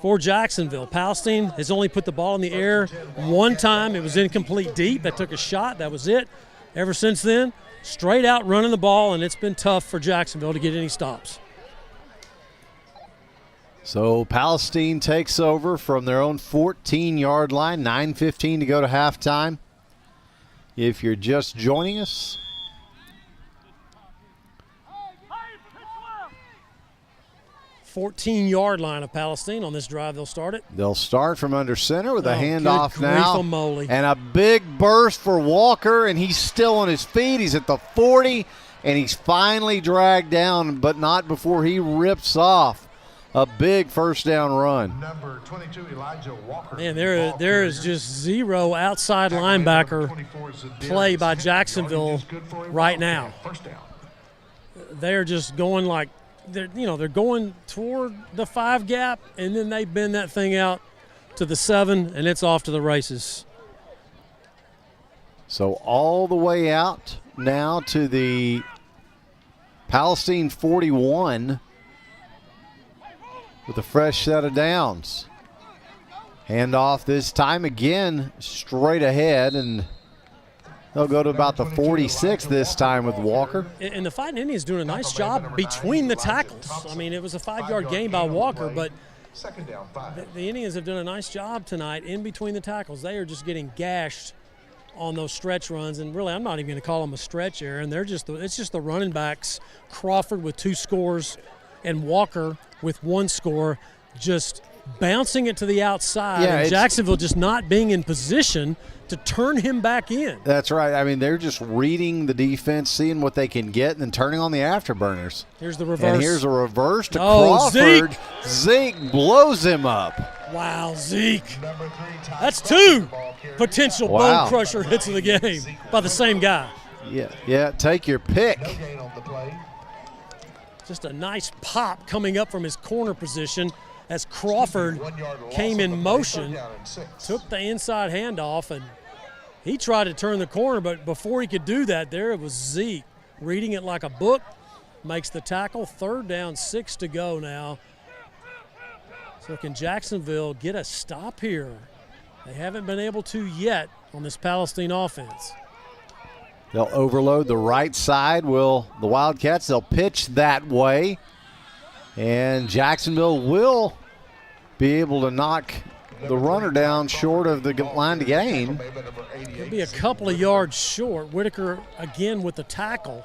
for Jacksonville. Palestine has only put the ball in the air one time. It was incomplete deep. That took a shot. That was it. Ever since then, straight out running the ball, and it's been tough for Jacksonville to get any stops. So Palestine takes over from their own 14-yard line, 9:15 to go to halftime. If you're just joining us, 14-yard line of Palestine on this drive. They'll start it. They'll start from under center with a handoff good now. grief a-moly. And a big burst for Walker, and he's still on his feet. He's at the 40, and he's finally dragged down, but not before he rips off a big first down run. Number 22, Elijah Walker. Man, there is just zero outside linebacker play by Jacksonville right now. They're just going like, they're going toward the 5 gap, and then they bend that thing out to the 7, and it's off to the races. So all the way out now to the Palestine 41 with a fresh set of downs. Handoff this time again straight ahead, and they'll go to about the 46 this time with Walker. And the Fighting Indians doing a nice job between the tackles. I mean, it was a 5-yard gain by Walker, but the Indians have done a nice job tonight in between the tackles. They are just getting gashed on those stretch runs, and really I'm not even going to call them a stretch, Aaron. It's just the running backs, Crawford with 2 scores and Walker with 1 score, just bouncing it to the outside, and Jacksonville just not being in position to turn him back in. That's right. I mean, they're just reading the defense, seeing what they can get, and then turning on the afterburners. Here's the reverse. And here's a reverse to Crawford. Zeke blows him up. Wow, Zeke. That's 2 potential bone crusher hits of the game by the same guy. Yeah, take your pick. Just a nice pop coming up from his corner position as Crawford came in motion, took the inside handoff, and he tried to turn the corner, but before he could do that, there it was Zeke reading it like a book, makes the tackle. 3rd down, 6 to go now. So can Jacksonville get a stop here? They haven't been able to yet on this Palestine offense. They'll overload the right side. The Wildcats, they'll pitch that way. And Jacksonville will be able to knock the runner down short of the line to gain. Could be a couple of yards short. Whitaker again with the tackle.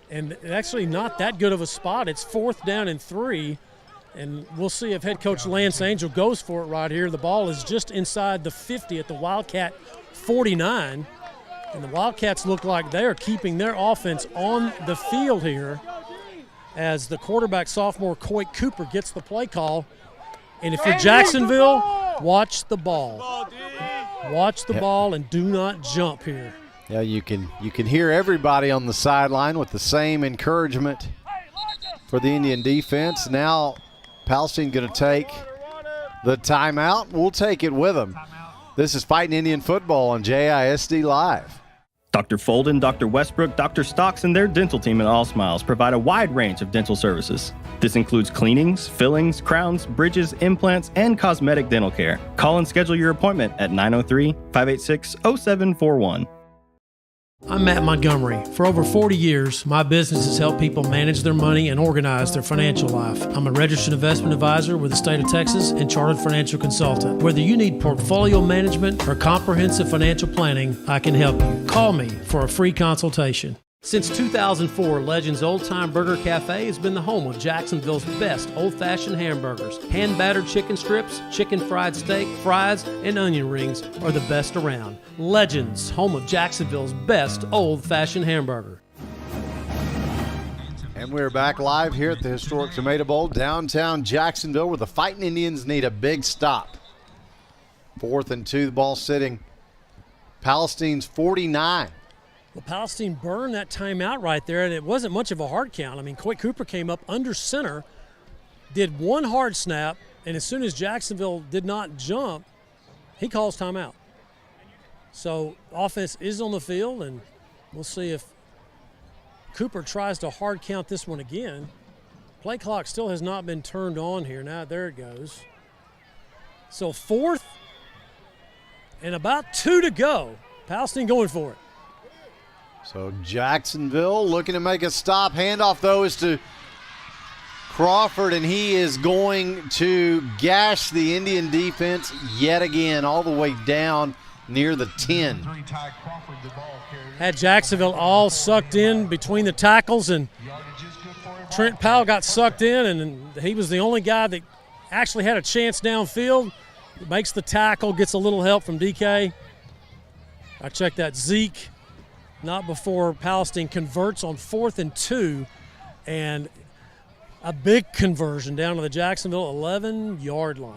And actually not that good of a spot. It's 4th down and 3. And we'll see if head coach Lance Angel goes for it right here. The ball is just inside the 50 at the Wildcat 49. And the Wildcats look like they are keeping their offense on the field here as the quarterback, sophomore Coy Cooper, gets the play call. And if you're Jacksonville, watch the ball. Watch the ball and do not jump here. Yeah, you can hear everybody on the sideline with the same encouragement for the Indian defense. Now Palestine going to take the timeout. We'll take it with them. This is Fighting Indian Football on JISD Live. Dr. Folden, Dr. Westbrook, Dr. Stocks, and their dental team at All Smiles provide a wide range of dental services. This includes cleanings, fillings, crowns, bridges, implants, and cosmetic dental care. Call and schedule your appointment at 903-586-0741. I'm Matt Montgomery. For over 40 years, my business has helped people manage their money and organize their financial life. I'm a registered investment advisor with the state of Texas and chartered financial consultant. Whether you need portfolio management or comprehensive financial planning, I can help you. Call me for a free consultation. Since 2004, Legends Old Time Burger Cafe has been the home of Jacksonville's best old-fashioned hamburgers. Hand-battered chicken strips, chicken fried steak, fries, and onion rings are the best around. Legends, home of Jacksonville's best old-fashioned hamburger. And we're back live here at the historic Tomato Bowl, downtown Jacksonville, where the Fighting Indians need a big stop. 4th and 2, the ball sitting Palestine's 49. Well, Palestine burned that timeout right there, and it wasn't much of a hard count. I mean, Coit Cooper came up under center, did one hard snap, and as soon as Jacksonville did not jump, he calls timeout. So offense is on the field, and we'll see if Cooper tries to hard count this one again. Play clock still has not been turned on here. Now there it goes. So 4th and about 2 to go. Palestine going for it. So Jacksonville looking to make a stop. Handoff, though, is to Crawford, and he is going to gash the Indian defense yet again, all the way down near the 10. Had Jacksonville all sucked in between the tackles, and Trent Powell got sucked in, and he was the only guy that actually had a chance downfield. Makes the tackle, gets a little help from DK. I checked that Zeke. Not before Palestine converts on 4th and 2, and a big conversion down to the Jacksonville 11-yard line.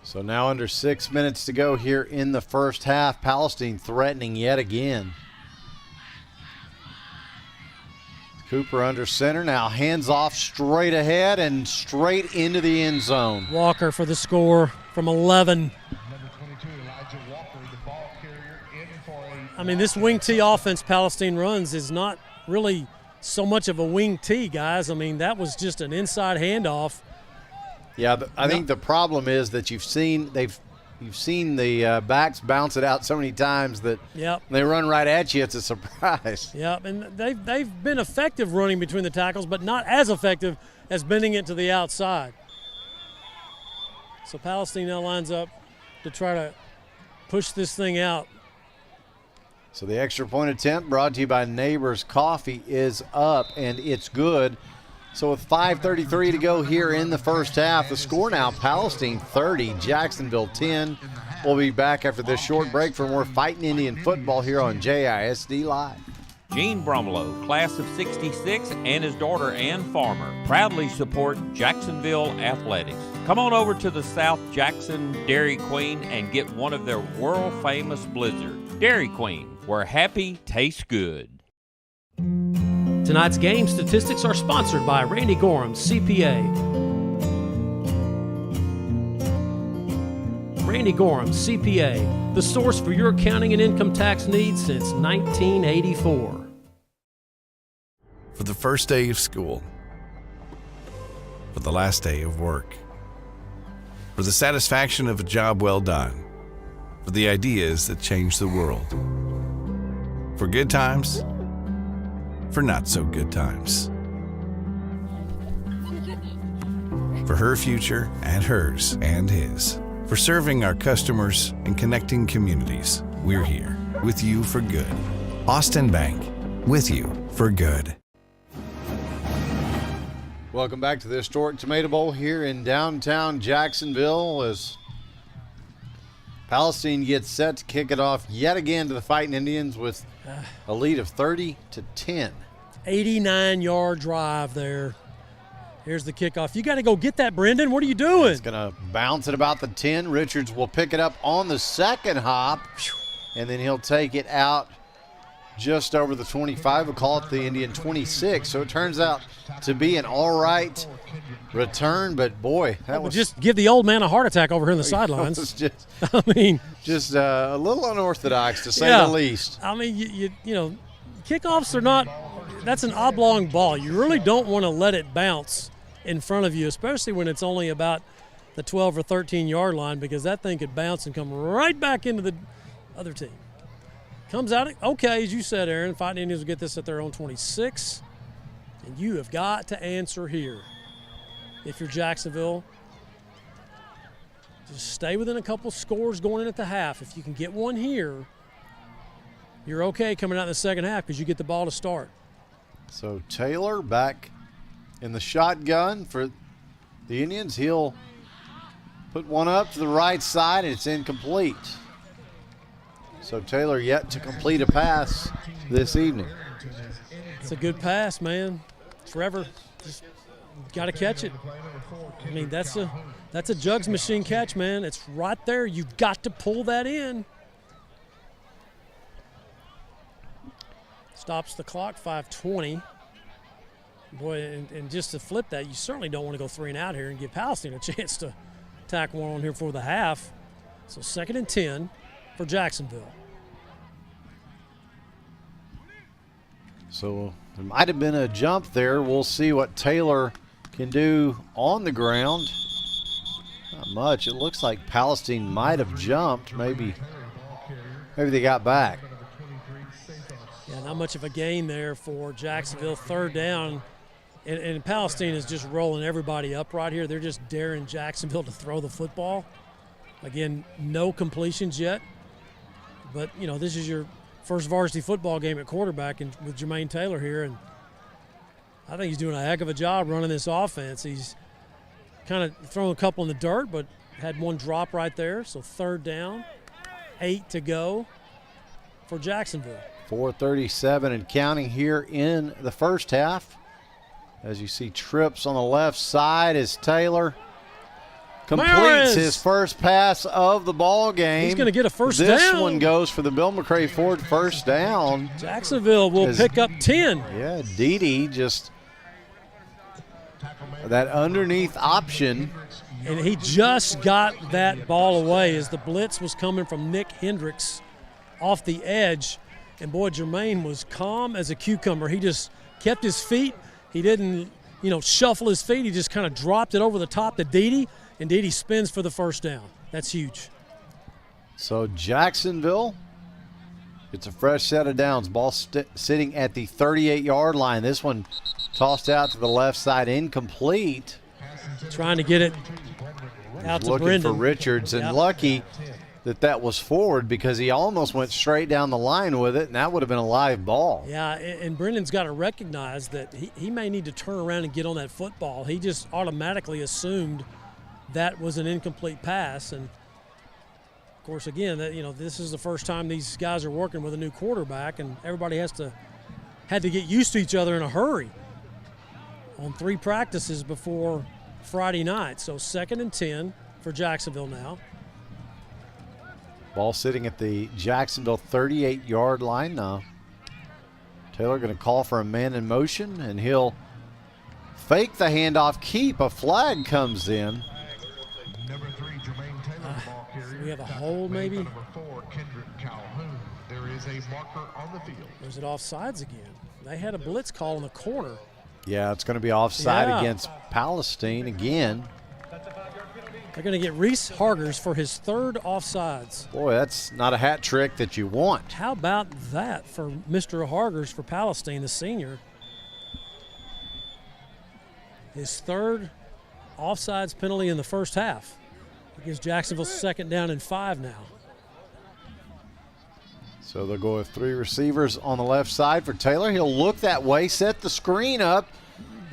So now under 6 minutes to go here in the first half. Palestine threatening yet again. Cooper under center, now hands off straight ahead and straight into the end zone. Walker for the score from 11. I mean, this wing T offense Palestine runs is not really so much of a wing T, guys. I mean, that was just an inside handoff. Yeah, I think the problem is that you've seen the backs bounce it out so many times that they run right at you. It's a surprise. Yep, and they've been effective running between the tackles, but not as effective as bending it to the outside. So Palestine now lines up to try to push this thing out. So the extra point attempt brought to you by Neighbors Coffee is up, and it's good. So with 5:33 to go here in the first half, the score now Palestine 30, Jacksonville 10. We'll be back after this short break for more Fighting Indian football here on JISD Live. Gene Brumlow, class of 66, and his daughter Ann Farmer proudly support Jacksonville athletics. Come on over to the South Jackson Dairy Queen and get one of their world-famous blizzards. Dairy Queen, where happy tastes good. Tonight's game statistics are sponsored by Randy Gorham, CPA. Randy Gorham, CPA, the source for your accounting and income tax needs since 1984. For the first day of school, for the last day of work, for the satisfaction of a job well done, for the ideas that change the world, for good times, for not so good times, for her future and hers and his, for serving our customers and connecting communities. We're here with you for good. Austin Bank, with you for good. Welcome back to the historic Tomato Bowl here in downtown Jacksonville as Palestine gets set to kick it off yet again to the Fighting Indians with a lead of 30-10. 89-yard drive there. Here's the kickoff. You got to go get that, Brendan. What are you doing? It's going to bounce at about the 10. Richards will pick it up on the second hop, and then he'll take it out just over the 25. We'll call it the Indian 26. So it turns out to be an all right return, but boy, that was just give the old man a heart attack over here in the sidelines. Just, I mean, just a little unorthodox to say the least. I mean, you know, kickoffs are not. That's an oblong ball. You really don't want to let it bounce in front of you, especially when it's only about the 12 or 13 yard line, because that thing could bounce and come right back into the other team. Comes out, okay, as you said, Aaron, Fighting Indians will get this at their own 26. And you have got to answer here. If you're Jacksonville, just stay within a couple scores going in at the half. If you can get one here, you're okay coming out in the second half because you get the ball to start. So Taylor back in the shotgun for the Indians. He'll put one up to the right side, and it's incomplete. So Taylor yet to complete a pass this evening. It's a good pass, man. Trevor, just got to catch it. I mean, that's a jugs machine catch, man. It's right there. You've got to pull that in. Stops the clock, 5:20. Boy, and just to flip that, you certainly don't want to go 3 and out here and give Palestine a chance to tack one on here for the half. So 2nd and 10 for Jacksonville. So there might have been a jump there. We'll see what Taylor can do on the ground. Not much. It looks like Palestine might have jumped. Maybe they got back. Yeah, not much of a gain there for Jacksonville. 3rd down. And Palestine is just rolling everybody up right here. They're just daring Jacksonville to throw the football. Again, no completions yet. But, you know, this is your first varsity football game at quarterback and with Jermaine Taylor here. And I think he's doing a heck of a job running this offense. He's kind of thrown a couple in the dirt, but had one drop right there. So 3rd down, 8 to go for Jacksonville. 4:37 and counting here in the first half. As you see, trips on the left side as Taylor completes his first pass of the ball game. He's going to get a first down. This one goes for the Bill McRae Ford first down. Jacksonville will pick up 10. Yeah, Dede just that underneath option. And he just got that ball away as the blitz was coming from Nick Hendricks off the edge. And, boy, Jermaine was calm as a cucumber. He just kept his feet. He didn't, shuffle his feet. He just kind of dropped it over the top to Dede, and Dede spins for the first down. That's huge. So Jacksonville gets a fresh set of downs. Ball sitting at the 38-yard line. This one tossed out to the left side, incomplete. Trying to get it out to looking Brendan. For Richards, and lucky that was forward because he almost went straight down the line with it, and that would have been a live ball. Yeah, and Brendan's got to recognize that he may need to turn around and get on that football. He just automatically assumed that was an incomplete pass. And, of course, again, this is the first time these guys are working with a new quarterback, and everybody had to get used to each other in a hurry on 3 practices before Friday night. So 2nd and 10 for Jacksonville now. Ball sitting at the Jacksonville 38-yard line now. Taylor going to call for a man in motion, and he'll fake the handoff, keep. A flag comes in. We have a hold maybe. There is a marker on the field. Or is it offsides again? They had a blitz call in the corner. Yeah, it's going to be offside against Palestine again. They're going to get Reese Hargers for his 3rd offsides. Boy, that's not a hat trick that you want. How about that for Mr. Hargers for Palestine, the senior? His 3rd offsides penalty in the first half. It gives Jacksonville 2nd down and 5 now. So they'll go with 3 receivers on the left side for Taylor. He'll look that way, set the screen up,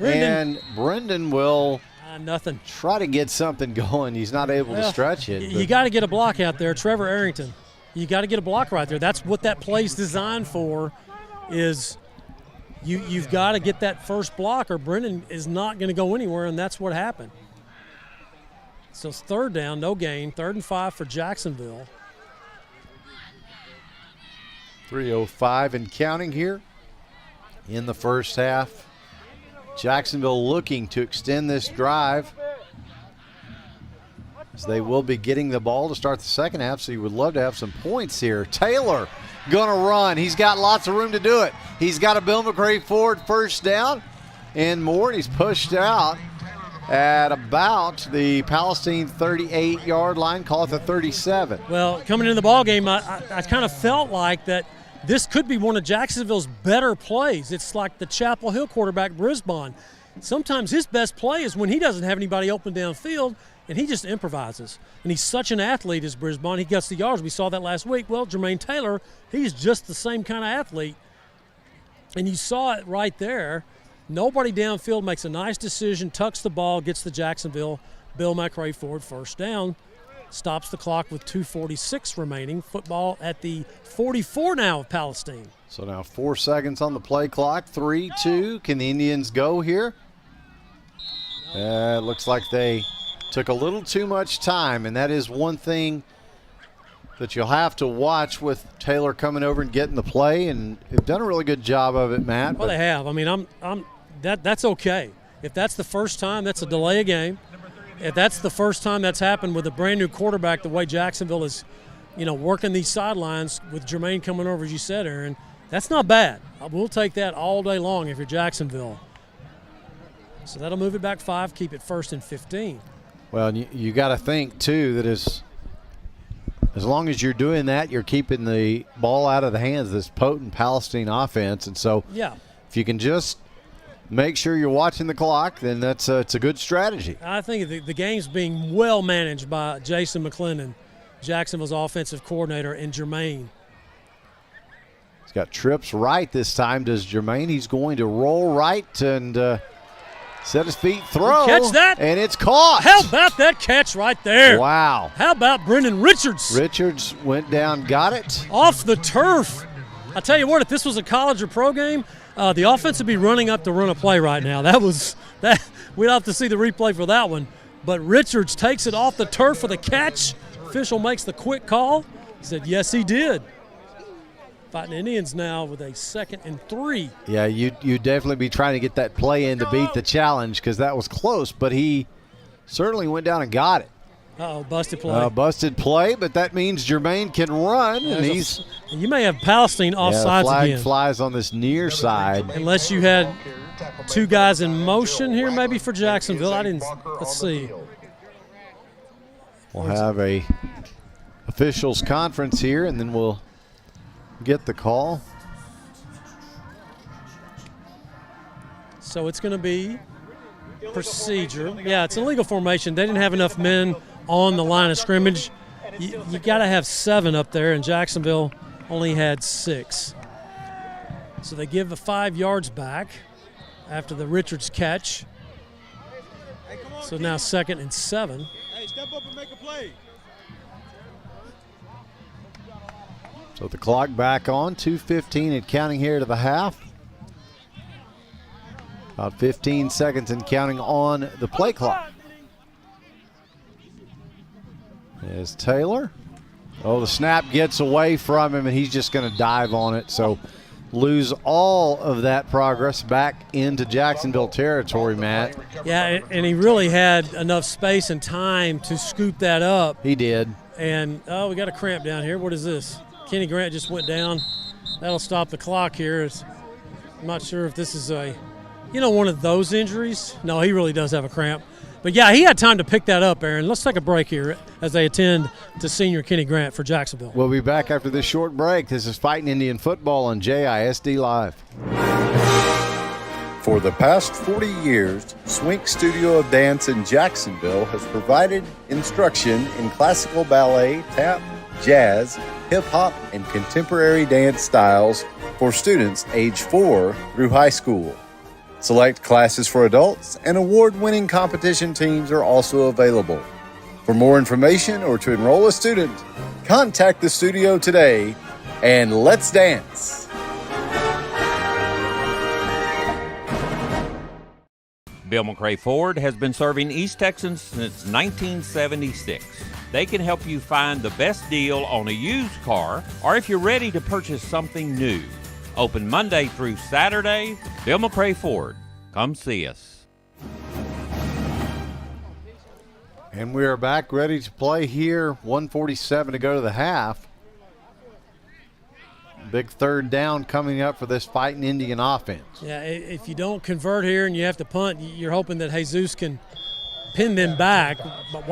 and Brendan will nothing. Try to get something going. He's not able to stretch it. You got to get a block out there. Trevor Arrington, you got to get a block right there. That's what that play's designed for, is you've got to get that first block or Brendan is not going to go anywhere, and that's what happened. So it's 3rd down, no gain, 3rd and 5 for Jacksonville. 3:05 and counting here in the first half. Jacksonville looking to extend this drive, as they will be getting the ball to start the second half, so you would love to have some points here. Taylor gonna run. He's got lots of room to do it. He's got a Bill McRae Ford first down and more, and he's pushed out at about the Palestine 38-yard line, call it the 37. Well, coming into the ball game, I kind of felt like that this could be one of Jacksonville's better plays. It's like the Chapel Hill quarterback, Brisbane. Sometimes his best play is when he doesn't have anybody open downfield, and he just improvises. And he's such an athlete as Brisbane. He gets the yards. We saw that last week. Well, Jermaine Taylor, he's just the same kind of athlete. And you saw it right there. Nobody downfield, makes a nice decision, tucks the ball, gets the Jacksonville Bill McRae Ford first down. Stops the clock with 2:46 remaining. Football at the 44 now of Palestine. So now 4 seconds on the play clock. 3-2. Can the Indians go here? It looks like they took a little too much time, and that is one thing that you'll have to watch with Taylor coming over and getting the play, and they've done a really good job of it, Matt. Well, they have. I mean, that's okay. If that's the first time, that's a delay of game. If that's the first time that's happened with a brand new quarterback, the way Jacksonville is, working these sidelines with Jermaine coming over, as you said, Aaron, that's not bad. We'll take that all day long if you're Jacksonville. So that'll move it back 5, keep it 1st and 15. Well, you got to think, too, that as long as you're doing that, you're keeping the ball out of the hands of this potent Palestine offense. And so if you can just make sure you're watching the clock, then it's a good strategy. I think the game's being well managed by Jason McClendon, Jacksonville's offensive coordinator, and Jermaine. He's got trips right this time, does Jermaine. He's going to roll right and set his feet, throw. Catch that. And it's caught. How about that catch right there? Wow. How about Brendan Richards? Richards went down, got it. Off the turf. I tell you what, if this was a college or pro game, the offense would be running up to run a play right now. We'd have to see the replay for that one. But Richards takes it off the turf for the catch. Official makes the quick call. He said, yes, he did. Fighting Indians now with a 2nd and 3. Yeah, you'd definitely be trying to get that play in to beat the challenge, because that was close, but he certainly went down and got it. Uh-oh, busted play. Busted play, but that means Jermaine can run, and you may have Palestine offsides flag again. Flies on this near side. Unless you had 2 guys in motion here, maybe for Jacksonville. Let's see. We'll have a officials conference here, and then we'll get the call. So it's going to be procedure. Yeah, it's an illegal formation. They didn't have enough men on the line of scrimmage. You got to have 7 up there, and Jacksonville only had 6. So they give the 5 yards back after the Richards catch. So now 2nd and 7. Hey, step up and make a play. So the clock back on, 2:15 and counting here to the half. About 15 seconds and counting on the play clock. There's Taylor. Oh, the snap gets away from him, and he's just going to dive on it. So lose all of that progress back into Jacksonville territory, Matt. Yeah, and he really had enough space and time to scoop that up. He did. And, we got a cramp down here. What is this? Kenny Grant just went down. That'll stop the clock here. I'm not sure if this is one of those injuries. No, he really does have a cramp. But, yeah, he had time to pick that up, Aaron. Let's take a break here as they attend to senior Kenny Grant for Jacksonville. We'll be back after this short break. This is Fighting Indian Football on JISD Live. For the past 40 years, Swink Studio of Dance in Jacksonville has provided instruction in classical ballet, tap, jazz, hip-hop, and contemporary dance styles for students age 4 through high school. Select classes for adults and award-winning competition teams are also available. For more information or to enroll a student, contact the studio today and let's dance. Bill McRae Ford has been serving East Texans since 1976. They can help you find the best deal on a used car or if you're ready to purchase something new. Open Monday through Saturday. Bill McRae Ford. Come see us. And we are back ready to play here. 1:47 to go to the half. Big third down coming up for this Fighting Indian offense. Yeah, if you don't convert here and you have to punt, you're hoping that Jesus can pin them back. But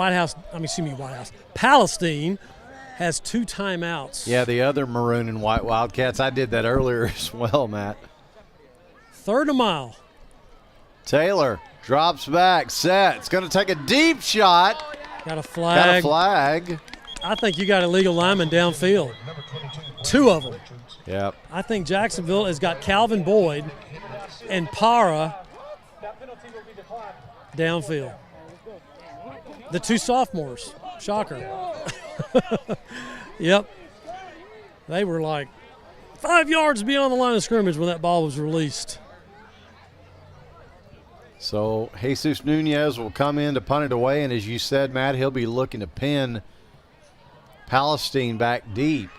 Palestine has 2 timeouts. Yeah, the other maroon and white Wildcats. I did that earlier as well, Matt. 3rd and mile. Taylor drops back, sets. Going to take a deep shot. Got a flag. I think you got illegal linemen downfield. 2 of them. Yep. I think Jacksonville has got Calvin Boyd and Para downfield. The 2 sophomores. Shocker. Yep. They were like 5 yards beyond the line of scrimmage when that ball was released. So Jesus Nunez will come in to punt it away, and as you said, Matt, he'll be looking to pin Palestine back deep.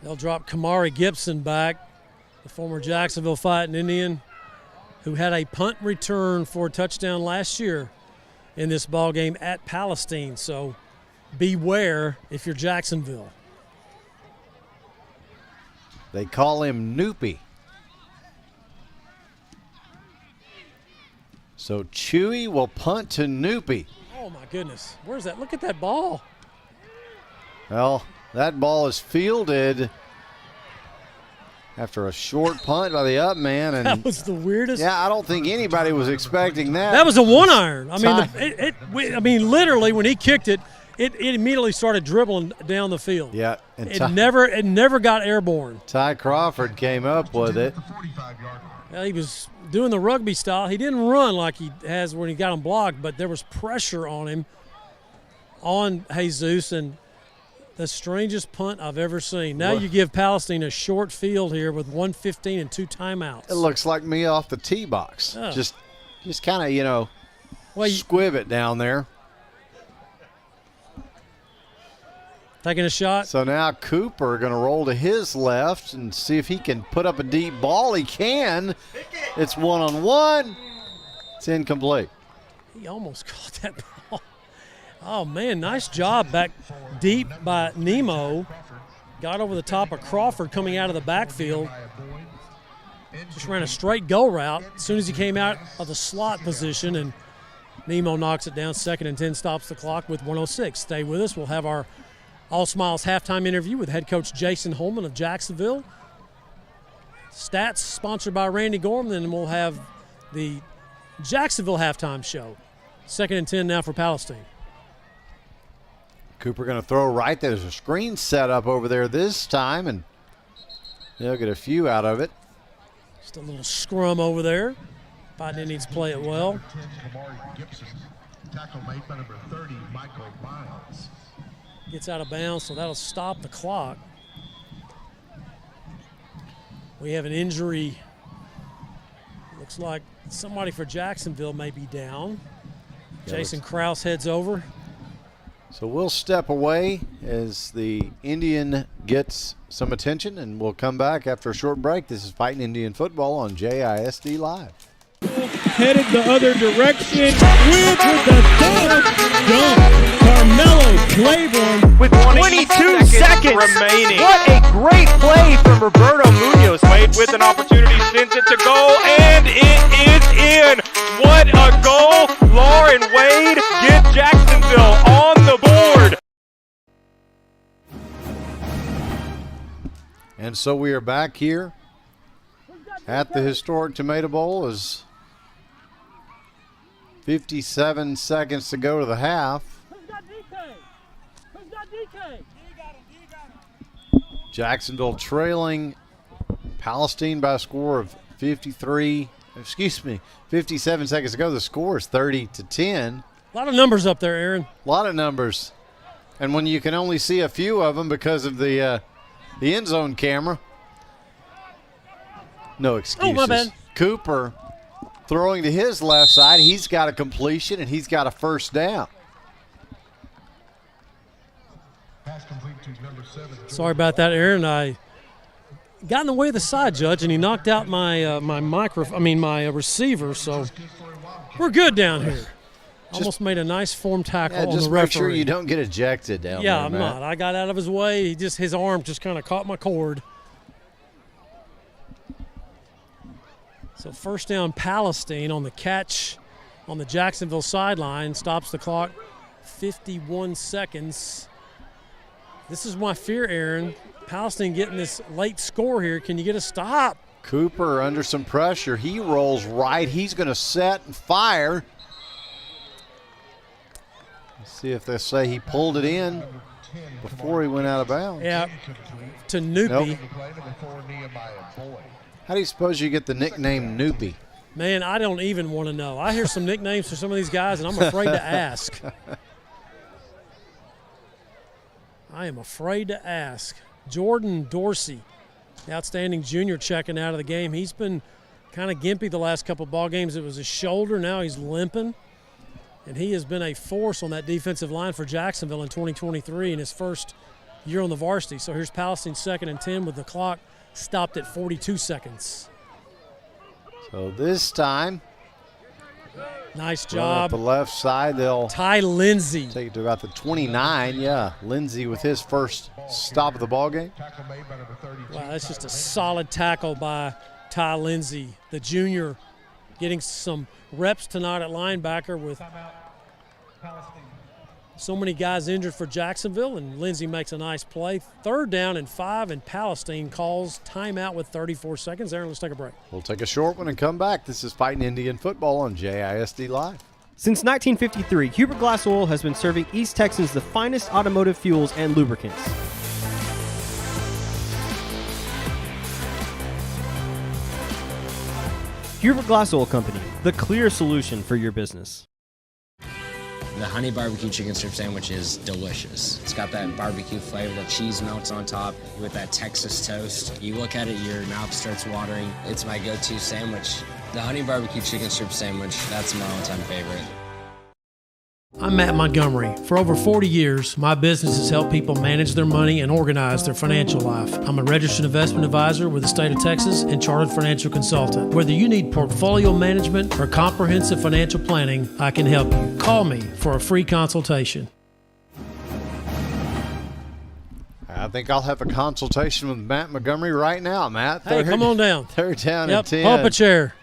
They'll drop Kamari Gibson back, the former Jacksonville Fighting Indian, who had a punt return for a touchdown last year in this ball game at Palestine. So beware if you're Jacksonville. They call him Noopy. So Chewy will punt to Noopy. Oh, my goodness. Where's that? Look at that ball. Well, that ball is fielded after a short punt by the up man. And that was the weirdest. Yeah, I don't think anybody was expecting that. That was a 1-iron. I mean, literally, when he kicked it, it immediately started dribbling down the field. Yeah. And it never got airborne. Ty Crawford came up with it. Well, he was doing the rugby style. He didn't run like he has when he got him blocked, but there was pressure on him, on Jesus, and the strangest punt I've ever seen. Now you give Palestine a short field here with 1:15 and 2 timeouts. It looks like me off the tee box. Oh. Just kind of, squib it down there. Taking a shot. So now Cooper going to roll to his left and see if he can put up a deep ball. He can. It's 1-on-1. It's incomplete. He almost caught that ball. Oh, man, nice job back deep by Nemo. Got over the top of Crawford coming out of the backfield. Just ran a straight go route as soon as he came out of the slot position, and Nemo knocks it down. 2nd and 10, stops the clock with 1:06. Stay with us. We'll have our All Smiles halftime interview with head coach Jason Holman of Jacksonville. Stats sponsored by Randy Gorham. Then we'll have the Jacksonville halftime show. 2nd and 10 now for Palestine. Cooper going to throw right. There's a screen set up over there this time, and they'll get a few out of it. Just a little scrum over there. Fighting Indians play it well. Tackle made by number 30, Michael Miles. Gets out of bounds, so that'll stop the clock. We have an injury. Looks like somebody for Jacksonville may be down. Jason Krause heads over. So we'll step away as the Indian gets some attention, and we'll come back after a short break. This is Fighting Indian Football on JISD Live. Headed the other direction with the dunk. Carmelo Claiborne with 22 seconds remaining. What a great play from Roberto Munoz. Wade with an opportunity, sends it to goal, and it is in. What a goal. Lauren Wade gets Jacksonville on the board. And so we are back here at the historic Tomato Bowl as 57 seconds to go to the half. Jacksonville trailing Palestine by a score of 57 seconds to go. The score is 30-10. A lot of numbers up there, Aaron. A lot of numbers. And when you can only see a few of them because of the end zone camera. No excuses. Oh, my bad. Cooper throwing to his left side. He's got a completion, and he's got a first down. Sorry about that, Aaron. I got in the way of the side judge, and he knocked out my my receiver. So we're good down here. Almost made a nice form tackle on the referee. Just make sure you don't get ejected down there, Yeah, I'm Matt. not. I got out of his way. His arm just kind of caught my cord. So first down, Palestine on the catch on the Jacksonville sideline. Stops the clock, 51 seconds. This is my fear, Aaron. Palestine getting this late score here. Can you get a stop? Cooper under some pressure. He rolls right. He's going to set and fire. Let's see if they say he pulled it in before he went out of bounds. Yeah, to Noopy. Nope. How do you suppose you get the nickname Noopy? Man, I don't even want to know. I hear some nicknames for some of these guys, and I'm afraid to ask. I am afraid to ask. Jordan Dorsey, the outstanding junior, checking out of the game. He's been kind of gimpy the last couple of ball games. It was his shoulder. Now he's limping. And he has been a force on that defensive line for Jacksonville in 2023 in his first year on the varsity. So here's Palestine 2nd and 10 with the clock stopped at 42 seconds. So this time, nice on job. the left side, they'll Ty Lindsey take it to about the 29. Yeah, Lindsey with his first stop of the ball game. Wow, that's just a solid tackle by Ty Lindsey, the junior, getting some reps tonight at linebacker with so many guys injured for Jacksonville, and Lindsey makes a nice play. 3rd down and 5, and Palestine calls timeout with 34 seconds. Aaron, let's take a break. We'll take a short one and come back. This is Fighting Indian Football on JISD Live. Since 1953, Huber Glass Oil has been serving East Texans the finest automotive fuels and lubricants. Huber Glass Oil Company, the clear solution for your business. The honey barbecue chicken strip sandwich is delicious. It's got that barbecue flavor, the cheese melts on top with that Texas toast. You look at it, your mouth starts watering. It's my go-to sandwich. The honey barbecue chicken strip sandwich, that's my all-time favorite. I'm Matt Montgomery. For over 40 years, my business has helped people manage their money and organize their financial life. I'm a registered investment advisor with the state of Texas and chartered financial consultant. Whether you need portfolio management or comprehensive financial planning, I can help you. Call me for a free consultation. I think I'll have a consultation with Matt Montgomery right now, Matt. Hey, come on down. 3rd down Yep, and 10. pull up a chair.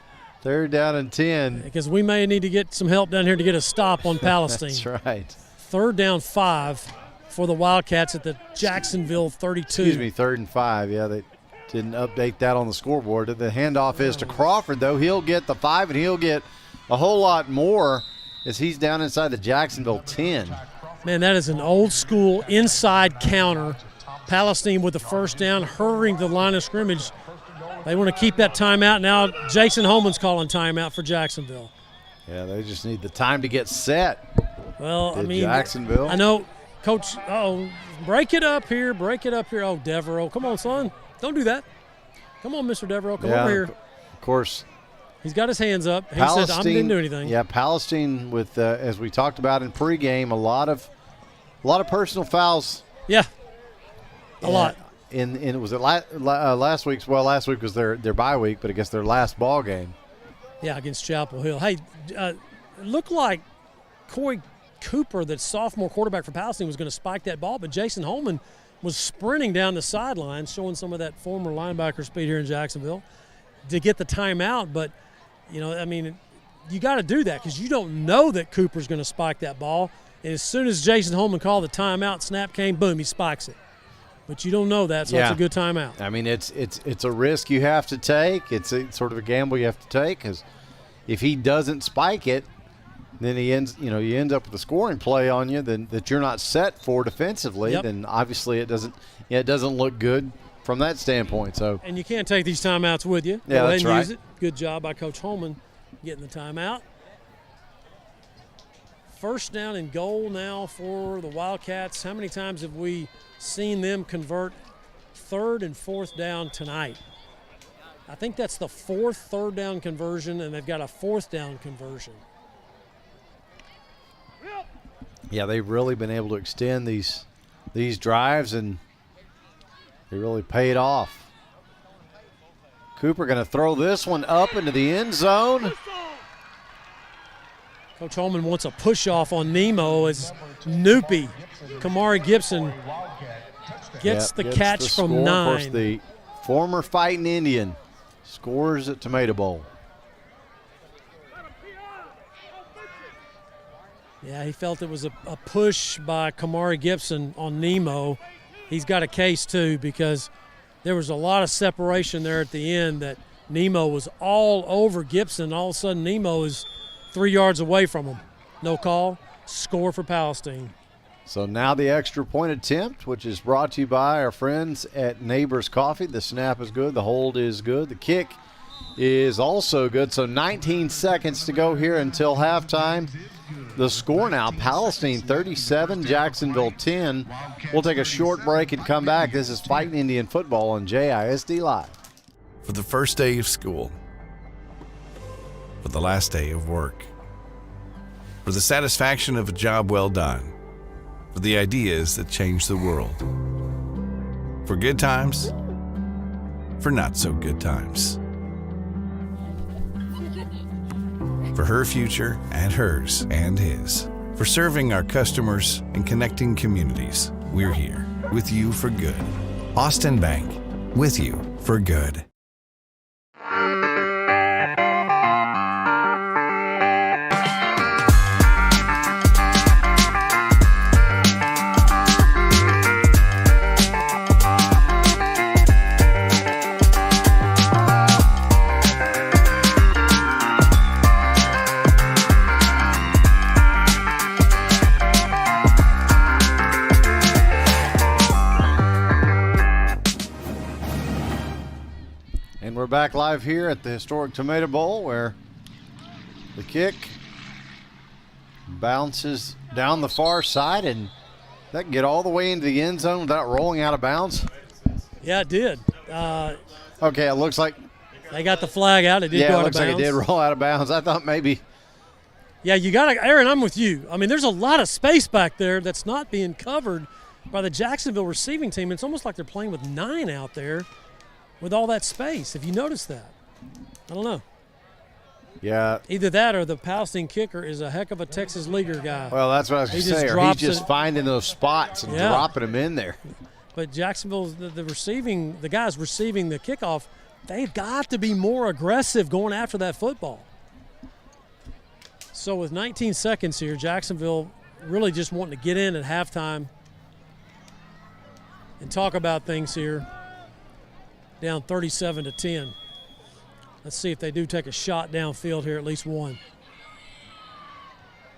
3rd down and 10. Because we may need to get some help down here to get a stop on Palestine. That's right. 3rd down 5 for the Wildcats at the Jacksonville 32. Excuse me, 3rd and 5. Yeah, they didn't update that on the scoreboard. The handoff is to Crawford, though. He'll get the 5, and he'll get a whole lot more as he's down inside the Jacksonville 10. Man, that is an old school inside counter. Palestine with the first down, hurrying to the line of scrimmage. They want to keep that timeout. Now Jason Holman's calling timeout for Jacksonville. Yeah, they just need the time to get set. Well, I mean, Jacksonville. I know, Coach, break it up here. Oh, Devereaux, come on, son. Don't do that. Come on, Mr. Devereaux, come over here. Of course. He's got his hands up. He said, I didn't do anything. Yeah, Palestine with, as we talked about in pregame, a lot of personal fouls. Yeah, a lot. In was it last week's? Well, last week was their bye week, but I guess their last ball game. Yeah, against Chapel Hill. Hey, it looked like Coy Cooper, the sophomore quarterback for Palestine, was going to spike that ball, but Jason Holman was sprinting down the sideline, showing some of that former linebacker speed here in Jacksonville to get the timeout. But, you know, I mean, you got to do that because you don't know that Cooper's going to spike that ball. And as soon as Jason Holman called the timeout, snap came, boom, he spikes it. But you don't know that, so it's a good timeout. I mean, it's a risk you have to take. It's sort of a gamble you have to take because if he doesn't spike it, then you end up with a scoring play on you that you're not set for defensively. Yep. Then obviously it doesn't look good from that standpoint. So and you can't take these timeouts with you. Yeah, Go ahead that's and right. use it. Good job by Coach Holman getting the timeout. First down and goal now for the Wildcats. How many times have we seen them convert 3rd and 4th down tonight? I think that's the 4th third down conversion, and they've got a 4th down conversion. Yeah, they've really been able to extend these drives, and they really paid off. Cooper going to throw this one up into the end zone. Coach Holman wants a push-off on Nemo as Noopy, Kamari Gibson, gets the catch from 9. Of course, the former Fighting Indian scores at Tomato Bowl. Yeah, he felt it was a push by Kamari Gibson on Nemo. He's got a case, too, because there was a lot of separation there at the end that Nemo was all over Gibson. All of a sudden, Nemo is 3 yards away from him. No call. Score for Palestine. So now the extra point attempt, which is brought to you by our friends at Neighbors Coffee. The snap is good. The hold is good. The kick is also good. So 19 seconds to go here until halftime. The score now, Palestine 37, Jacksonville 10. We'll take a short break and come back. This is Fighting Indian Football on JISD Live. For the first day of school, for the last day of work, for the satisfaction of a job well done, for the ideas that change the world, for good times, for not so good times, for her future and hers and his, for serving our customers and connecting communities. We're here with you for good. Austin Bank, with you for good. We're back live here at the historic Tomato Bowl, where the kick bounces down the far side, and that can get all the way into the end zone without rolling out of bounds. Yeah, it did. Okay, it looks like they got the flag out. It did go out of bounds. Yeah, it looks like it did roll out of bounds. I thought maybe. Yeah, you got to, Aaron, I'm with you. I mean, there's a lot of space back there that's not being covered by the Jacksonville receiving team. It's almost like they're playing with 9 out there with all that space. Have you noticed that? I don't know. Yeah. Either that or the Palestine kicker is a heck of a Texas leaguer guy. Well, that's what I was going to say. He's just finding those spots and dropping them in there. But Jacksonville's the guys receiving the kickoff, they've got to be more aggressive going after that football. So with 19 seconds here, Jacksonville really just wanting to get in at halftime and talk about things here. Down 37-10. Let's see if they do take a shot downfield here, at least one.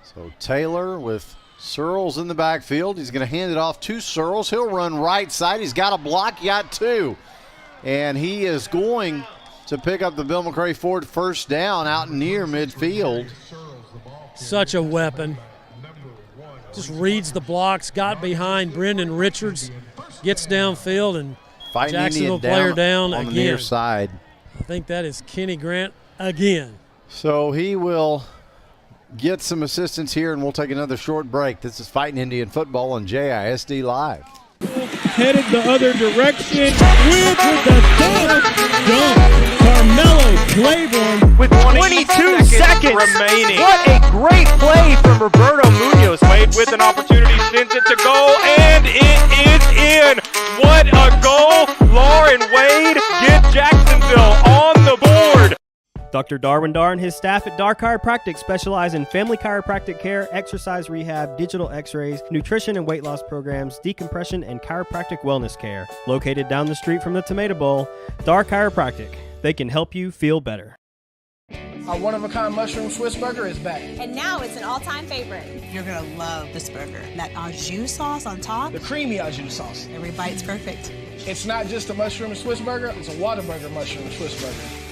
So Taylor with Searles in the backfield. He's going to hand it off to Searles. He'll run right side. He's got a block. He got 2. And he is going to pick up the Bill McRae Ford first down out near midfield. Such a weapon. Just reads the blocks, got behind Brendan Richards, gets downfield, and Fighting Jacksonville Indian player down on again. The near side. I think that is Kenny Grant again. So he will get some assistance here, and we'll take another short break. This is Fighting Indian Football on JISD Live. Headed the other direction with the dunk. Carmelo Claiborne with 22 seconds remaining. What a great play from Roberto Munoz. Wade with an opportunity, sends it to goal, and it is in. What a goal. Lauren Wade gets Jacksonville on the board. Dr. Darwin Dar and his staff at Dar Chiropractic specialize in family chiropractic care, exercise rehab, digital x-rays, nutrition and weight loss programs, decompression, and chiropractic wellness care. Located down the street from the Tomato Bowl, Dar Chiropractic. They can help you feel better. Our one-of-a-kind mushroom Swiss burger is back. And now it's an all-time favorite. You're going to love this burger. That au jus sauce on top. The creamy au jus sauce. Every bite's perfect. It's not just a mushroom Swiss burger, it's a Whataburger mushroom Swiss burger.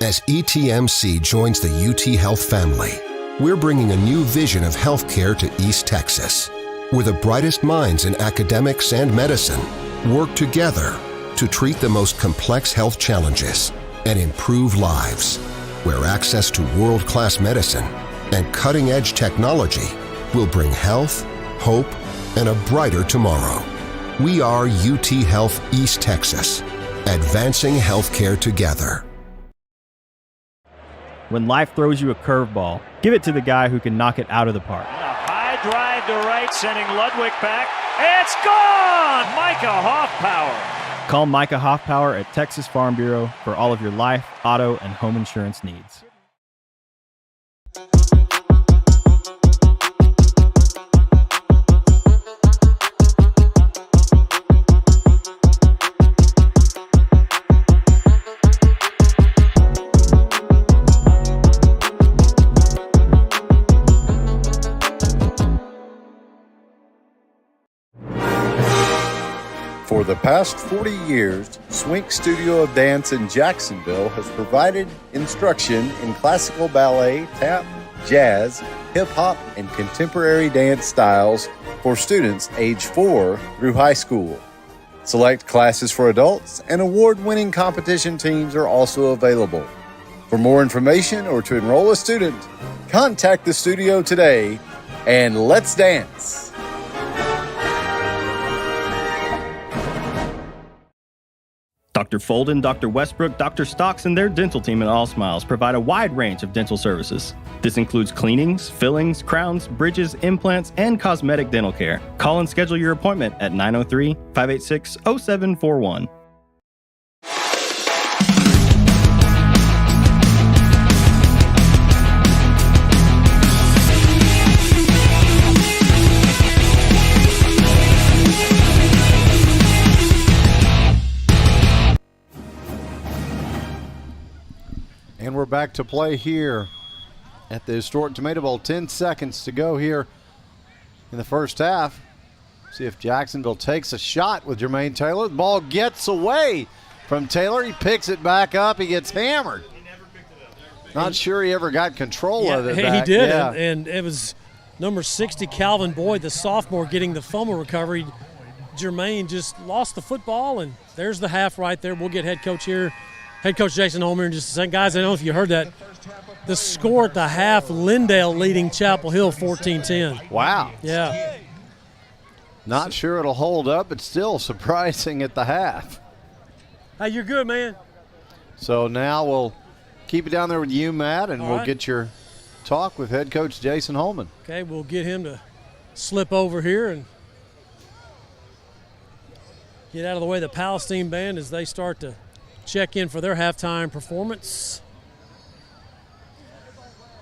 As ETMC joins the UT Health family, we're bringing a new vision of healthcare to East Texas. where the brightest minds in academics and medicine work together to treat the most complex health challenges and improve lives, where access to world-class medicine and cutting-edge technology will bring health, hope, and a brighter tomorrow. We are UT Health East Texas, advancing healthcare together. When life throws you a curveball, give it to the guy who can knock it out of the park. A high drive to right, sending Ludwig back. It's gone! Micah Hoffpower. Call Micah Hoffpower at Texas Farm Bureau for all of your life, auto, and home insurance needs. For the past 40 years, Swink Studio of Dance in Jacksonville has provided instruction in classical ballet, tap, jazz, hip-hop, and contemporary dance styles for students age 4 through high school. Select classes for adults and award-winning competition teams are also available. For more information or to enroll a student, contact the studio today and let's dance. Dr. Folden, Dr. Westbrook, Dr. Stocks, and their dental team at All Smiles provide a wide range of dental services. This includes cleanings, fillings, crowns, bridges, implants, and cosmetic dental care. Call and schedule your appointment at 903-586-0741. And we're back to play here at the historic Tomato Bowl. 10 seconds to go here in the first half. See if Jacksonville takes a shot with Jermaine Taylor. The ball gets away from Taylor. He picks it back up. He gets hammered. Not sure he ever got control of it. He did, yeah. And it was number 60, Calvin Boyd, the sophomore, getting the fumble recovery. Jermaine just lost the football, and there's the half right there. We'll get head coach Jason Holman in just a second. Guys, I don't know if you heard that. The score at the half, Lindale leading Chapel Hill 14-10. Wow. Yeah. Not sure it'll hold up, but still surprising at the half. Hey, you're good, man. So now we'll keep it down there with you, Matt, and we'll get your talk with head coach Jason Holman. Okay, we'll get him to slip over here and get out of the way of the Palestine band as they start to check in for their halftime performance.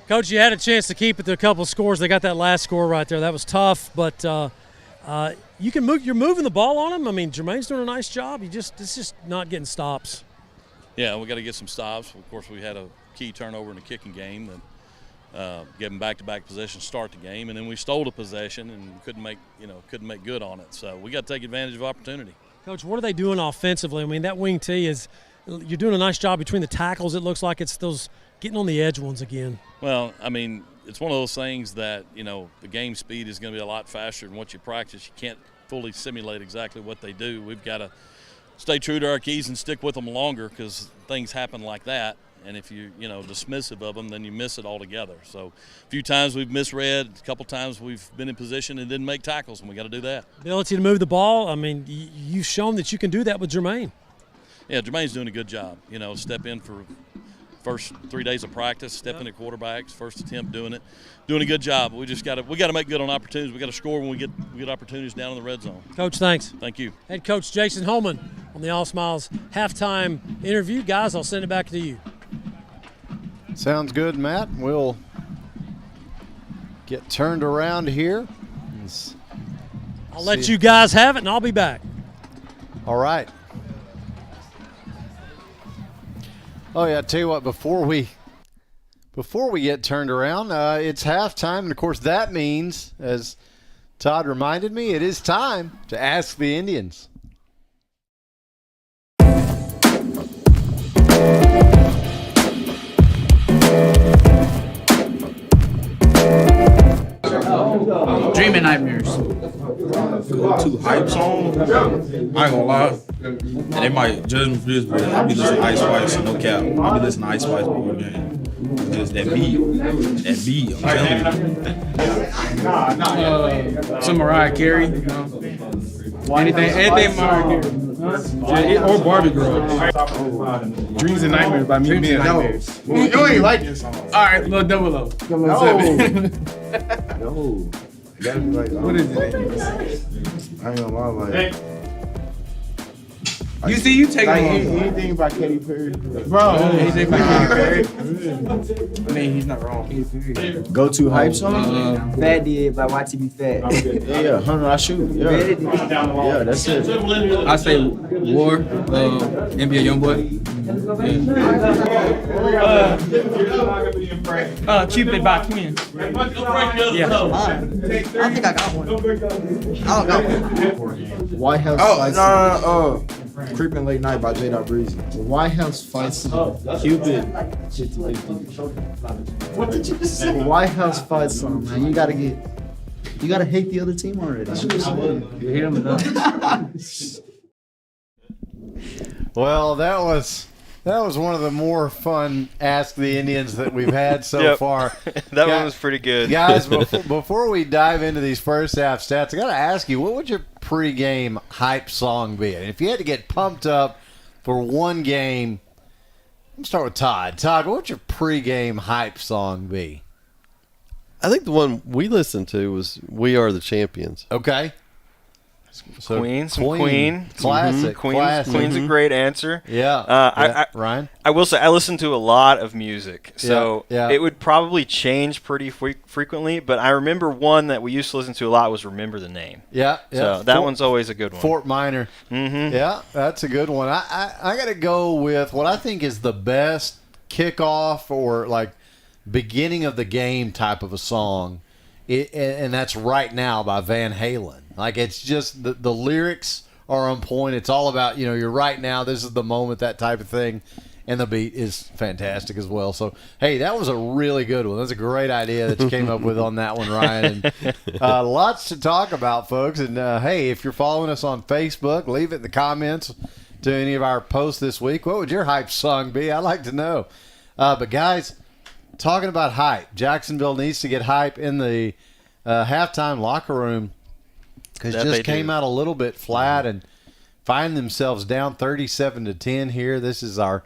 Coach, you had a chance to keep it to a couple of scores. They got that last score right there. That was tough, but you can move. You're moving the ball on them. I mean, Jermaine's doing a nice job. It's just not getting stops. Yeah, we got to get some stops. Of course, we had a key turnover in the kicking game that gave them back-to-back possessions to start the game, and then we stole a possession and couldn't make good on it. So we got to take advantage of opportunity. Coach, what are they doing offensively? I mean, that wing T is. You're doing a nice job between the tackles. It looks like it's those getting on the edge ones again. Well, I mean, it's one of those things that, the game speed is going to be a lot faster than what you practice. You can't fully simulate exactly what they do. We've got to stay true to our keys and stick with them longer because things happen like that. And if you're, dismissive of them, then you miss it altogether. So a few times we've misread, a couple times we've been in position and didn't make tackles, and we got to do that. Ability to move the ball, I mean, you've shown that you can do that with Jermaine. Yeah, Jermaine's doing a good job. Step in for first 3 days of practice, stepping at quarterbacks, first attempt doing a good job. We got to make good on opportunities. We got to score when we get opportunities down in the red zone. Coach, thanks. Thank you. Head coach Jason Holman on the All Smiles halftime interview. Guys, I'll send it back to you. Sounds good, Matt. We'll get turned around here. I'll let you guys have it, and I'll be back. All right. Oh yeah, I tell you what, before we get turned around, it's halftime, and of course that means, as Todd reminded me, it is time to ask the Indians. Dreaming Nightmares. Go-to hype song? I ain't gonna lie. And they might judge me for this, but I be listening to Ice Spice, no cap. I be listening to Ice Spice before the game. Just that beat. I'm telling you. Some Mariah Carey. You know. Anything Mariah Carey. Or Barbie Girl. Dreams and Nightmares by me. You ain't like this song. All right, little double O. 007. No. Gotta be like, What is it? I ain't gonna lie, like. You see, you take like it anything by Katy Perry. Bro, anything by Katy Perry. I mean, he's not wrong. Go-to hype song? Fat did by YTB Fat. Yeah, 100 I shoot. Yeah, that's it. I say War, NBA Youngboy. Cupid by Twin. Yeah. I think I got one. I don't got one. White House Fights. No. Creeping Late Night by J. Breezy. White House Fights Cupid. What did you just say? White House Fights song, man. You gotta hate the other team already. You hate them enough. Well, that was one of the more fun Ask the Indians that we've had so far. That one was pretty good. Guys, before we dive into these first half stats, I got to ask you, what would your pregame hype song be? And if you had to get pumped up for one game, let's start with Todd. Todd, what would your pregame hype song be? I think the one we listened to was "We Are the Champions." Okay. So Queen. Classic. Mm-hmm. Queen's a great answer. Yeah. Ryan? I will say I listen to a lot of music, so it would probably change pretty frequently, but I remember one that we used to listen to a lot was Remember the Name. Yeah. So that one's always a good one. Fort Minor. Mm-hmm. Yeah, that's a good one. I got to go with what I think is the best kickoff or like beginning of the game type of a song, and that's Right Now by Van Halen. Like, it's just the lyrics are on point. It's all about, you're right now. This is the moment, that type of thing. And the beat is fantastic as well. So, hey, that was a really good one. That's a great idea that you came up with on that one, Ryan. And lots to talk about, folks. And, hey, if you're following us on Facebook, leave it in the comments to any of our posts this week. What would your hype song be? I'd like to know. But, guys, talking about hype, Jacksonville needs to get hype in the halftime locker room. Because just came out a little bit flat and find themselves down 37-10 here. This is our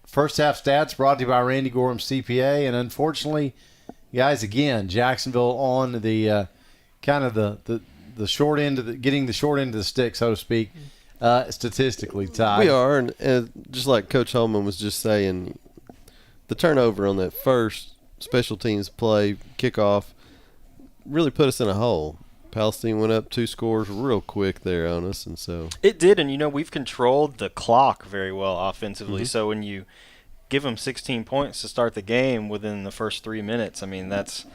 first half stats brought to you by Randy Gorham CPA. And unfortunately, guys, again, Jacksonville on the kind of the short end of getting the short end of the stick, so to speak, statistically, Ty. We are, and just like Coach Holman was just saying, the turnover on that first special teams play kickoff really put us in a hole. Palestine went up 2 scores real quick there on us, and so it did. And we've controlled the clock very well offensively. Mm-hmm. So when you give them 16 points to start the game within the first 3 minutes, I mean that's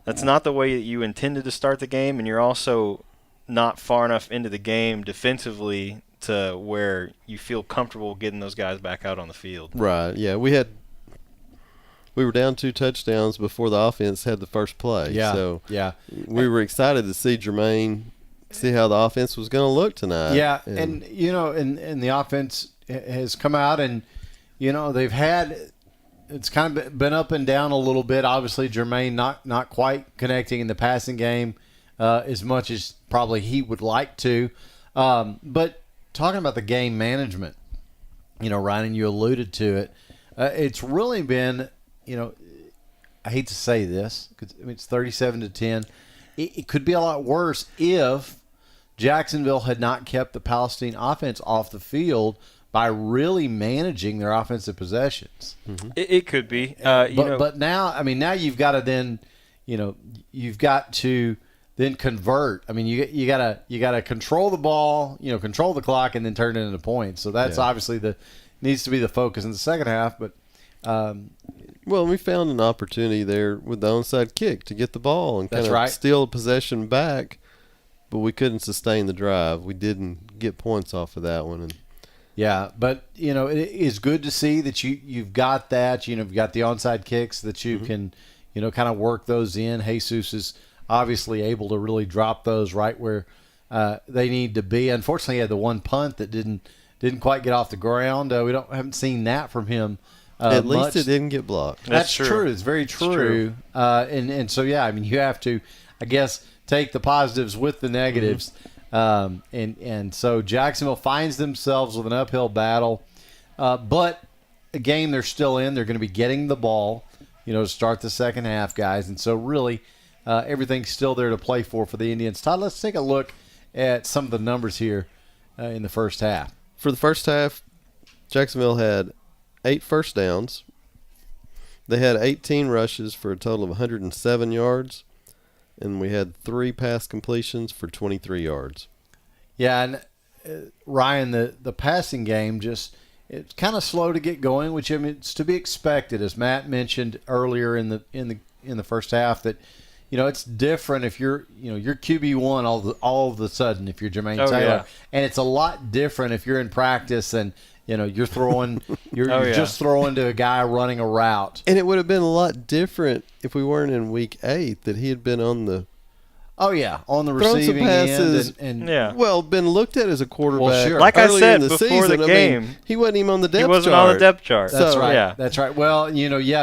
not the way that you intended to start the game, and you're also not far enough into the game defensively to where you feel comfortable getting those guys back out on the field. Right. Yeah, we were down 2 touchdowns before the offense had the first play. Yeah. So yeah, we were excited to see Jermaine, see how the offense was going to look tonight. Yeah, and the offense has come out, and they've had, it's kind of been up and down a little bit. Obviously, Jermaine not quite connecting in the passing game as much as probably he would like to. But talking about the game management, Ryan, you alluded to it. It's really been. I hate to say this because it's 37-10. It could be a lot worse if Jacksonville had not kept the Palestine offense off the field by really managing their offensive possessions. Mm-hmm. It could be, but now, now you've got to then, you've got to then convert. You gotta control the ball, control the clock, and then turn it into points. So that's obviously needs to be the focus in the second half, but. Well, we found an opportunity there with the onside kick to get the ball and kind of steal a possession back, but we couldn't sustain the drive. We didn't get points off of that one. Yeah, but it is good to see that you've got that. You've got the onside kicks that you can, kind of work those in. Jesus is obviously able to really drop those right where they need to be. Unfortunately, he had the one punt that didn't quite get off the ground. We haven't seen that from him. At least much. it didn't get blocked. That's true. It's very true. And so, yeah, I mean, you have to, I guess, take the positives with the negatives. And so Jacksonville finds themselves with an uphill battle. But a game they're still in, they're going to be getting the ball, to start the second half, guys. And so really everything's still there to play for the Indians. Todd, let's take a look at some of the numbers here in the first half. For the first half, Jacksonville had 8 first downs. They had 18 rushes for a total of 107 yards, and we had 3 pass completions for 23 yards. Yeah, and Ryan, the passing game it's kind of slow to get going, which it's to be expected, as Matt mentioned earlier in the first half that it's different if you're QB1 all of a sudden if you're Jermaine Taylor, yeah. and it's a lot different if you're in practice and you're throwing you're just throwing to a guy running a route. And it would have been a lot different if we weren't in week 8 that he had been on the on the receiving passes end been looked at as a quarterback. Well, sure. Like I said in the before season, the game, he wasn't even on the depth chart. He wasn't on the depth chart. That's right. Yeah. That's right. Well,